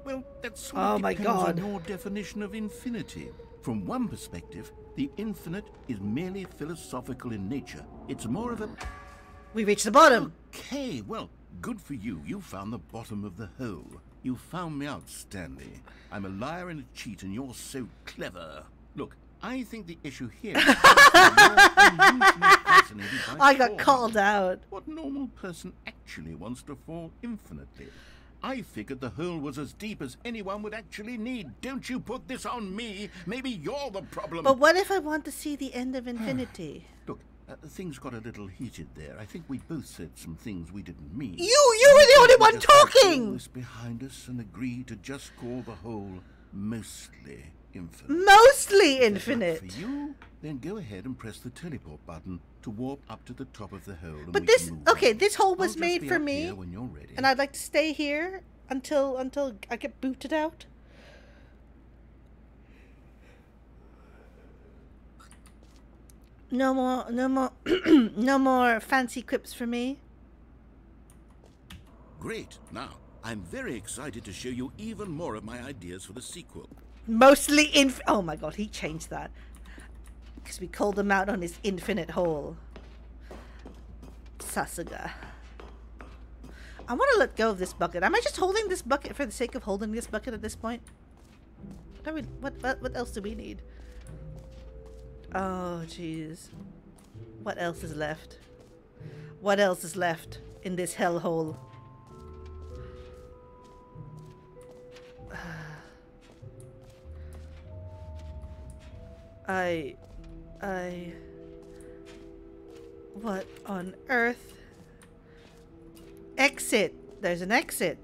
Well, that sort of Oh my depends God. on your definition of infinity. From one perspective, the infinite is merely philosophical in nature. It's more of a... We reached the bottom. Okay, well, good for you. You found the bottom of the hole. You found me out, Stanley. I'm a liar and a cheat, and you're so clever. Look, I think the issue here is that you're unusually fascinated by I got falling. called out. What normal person actually wants to fall infinitely? I figured the hole was as deep as anyone would actually need. Don't you put this on me. Maybe you're the problem. But what if I want to see the end of infinity? Look, Things got a little heated there. I think we both said some things we didn't mean. You were the only one Just put all talking! this behind us and agree to just call the whole mostly infinite. Mostly If infinite. that's for you, then go ahead and press the teleport button to warp up to the top of the hole. And But we this, can move okay, on. this hole I'll was just made be for up me, here when you're ready. and I'd like to stay here until I get booted out. No more, no more fancy quips for me. Great. Now, I'm very excited to show you even more of my ideas for the sequel. Mostly oh my god, he changed that. Because we called him out on his infinite hole. Sasuga. I want to let go of this bucket. Am I just holding this bucket for the sake of holding this bucket at this point? What else do we need? Oh, jeez. What else is left? What else is left in this hellhole? What on earth? Exit. There's an exit.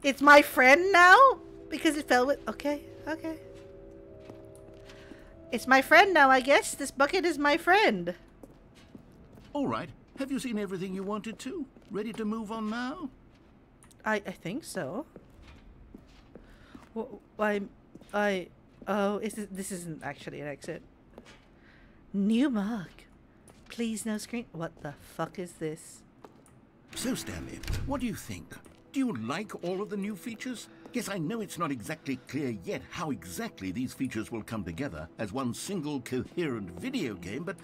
It's my friend now? Because it fell with... Okay, okay. It's my friend now, I guess. This bucket is my friend. All right. Have you seen everything you wanted to? Ready to move on now? I think so. Oh, this isn't actually an exit. New mark. Please no screen. What the fuck is this? So, Stanley, what do you think? Do you like all of the new features? Yes, I know it's not exactly clear yet how exactly these features will come together as one single coherent video game, but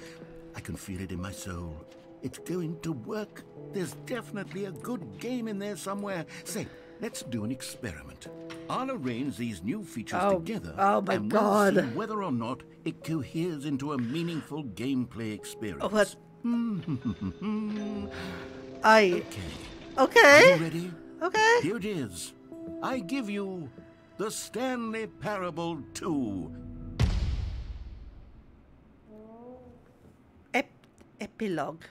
I can feel it in my soul. It's going to work. There's definitely a good game in there somewhere. Say, let's do an experiment. I'll arrange these new features together, oh my and God. we'll see whether or not it coheres into a meaningful gameplay experience. Oh, what? Okay. Are Okay. you ready? Okay. Here it is. I give you the Stanley Parable 2. Epilogue.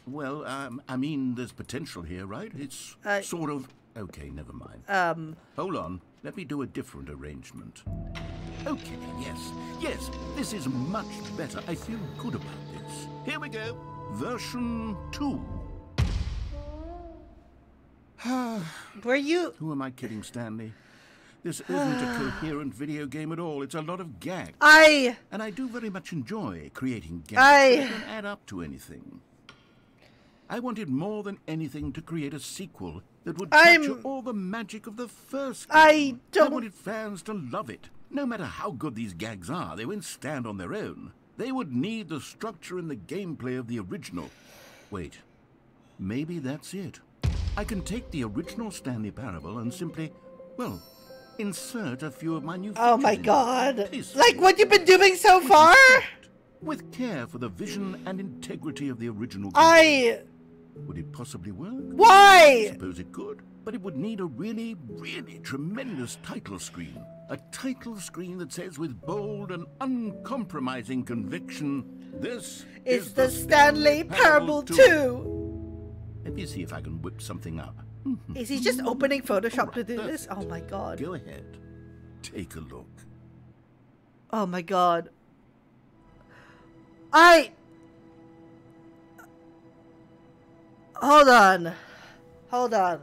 Well, I mean, there's potential here, right? It's sort of... Okay, never mind. Hold on. Let me do a different arrangement. Okay, yes, this is much better. I feel good about this. Here we go. Version 2. Were you... Who am I kidding, Stanley? This isn't a coherent video game at all. It's a lot of gags. And I do very much enjoy creating gags that don't add up to anything. I wanted more than anything to create a sequel that would capture all the magic of the first game. I wanted fans to love it. No matter how good these gags are, they won't stand on their own. They would need the structure and the gameplay of the original. Wait, maybe that's it. I can take the original Stanley Parable and simply, well, insert a few of my new features. Oh my god. This Like what you've been doing so far? with care for the vision and integrity of the original game. Would it possibly work? Why? I suppose it could, but it would need a really, really tremendous title screen. A title screen that says with bold and uncompromising conviction, this is the Stanley Parable 2. Let me see if I can whip something up. Is he just opening Photoshop to do this? Oh my god. Go ahead. Take a look. Oh my god. Hold on. Hold on.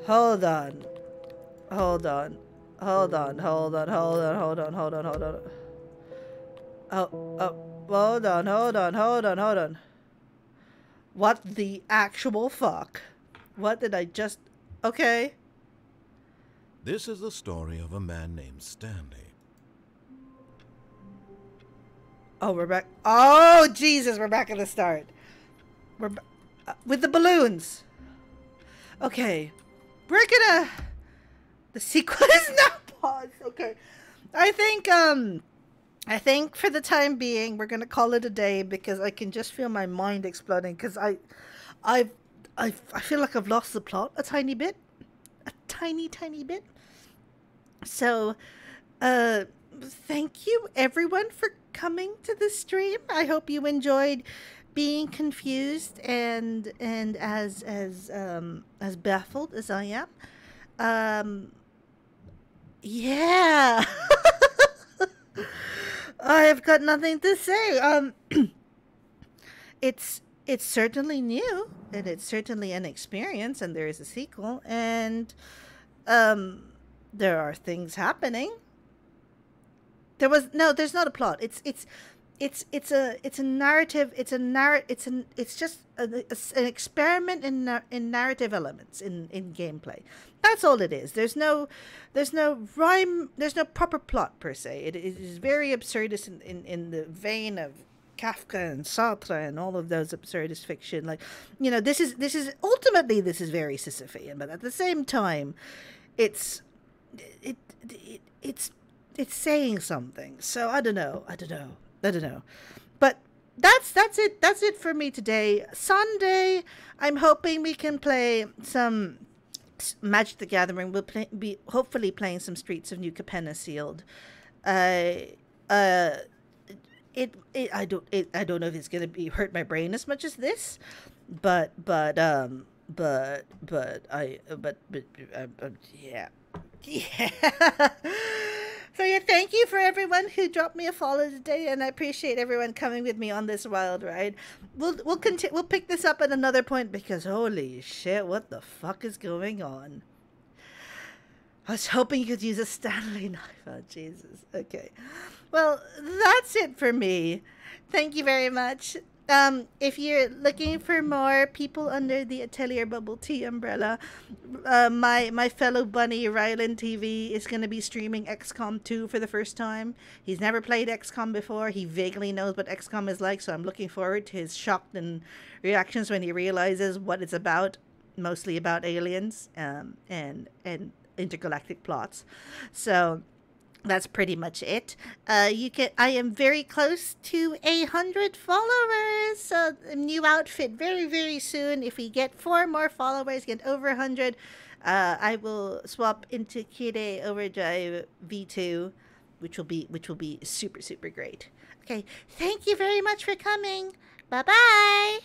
Hold on. Hold on. Hold on. Hold on. Hold on. Hold on. Hold on. Hold on. Hold on. Hold on. Hold on. Hold on. What the actual fuck? What did I just... Okay. This is the story of a man named Stanley. Oh, we're back. Oh, Jesus, we're back at the start. We're with the balloons. Okay. We're gonna... The sequel is now paused. Okay. I think for the time being, we're gonna call it a day because I can just feel my mind exploding because I feel like I've lost the plot a tiny bit. A tiny bit. So, thank you everyone for coming to the stream. I hope you enjoyed being confused and as baffled as I am. Yeah. I've got nothing to say. It's certainly new, and it's certainly an experience, and there is a sequel, and there are things happening. There's not a plot. It's a narrative. It's just an experiment in narrative elements in gameplay. That's all it is. There's no rhyme. There's no proper plot per se. It is very absurdist in the vein of Kafka and Sartre and all of those absurdist fiction. Like, this is ultimately this is very Sisyphean, but at the same time, it's saying something. So I don't know. But that's it. That's it for me today. Sunday, I'm hoping we can play some Magic the Gathering. We'll be hopefully playing some Streets of New Capenna Sealed. I don't know if it's gonna be hurt my brain as much as this, but yeah. So yeah, thank you for everyone who dropped me a follow today, and I appreciate everyone coming with me on this wild ride. We'll pick this up at another point, because holy shit, what the fuck is going on? I was hoping you could use a Stanley knife. Oh Jesus. Okay. Well, that's it for me. Thank you very much. If you're looking for more people under the Atelier Bubble Tea umbrella, my fellow bunny Rylan TV is going to be streaming XCOM 2 for the first time. He's never played XCOM before. He vaguely knows what XCOM is like, so I'm looking forward to his shocked and reactions when he realizes what it's about. Mostly about aliens and intergalactic plots. So that's pretty much it. I am very close to 100 followers. So a new outfit very, very soon. If we get 4 more followers, get over 100, I will swap into Kide Overdrive V2, which will be super, super great. Okay, thank you very much for coming. Bye bye.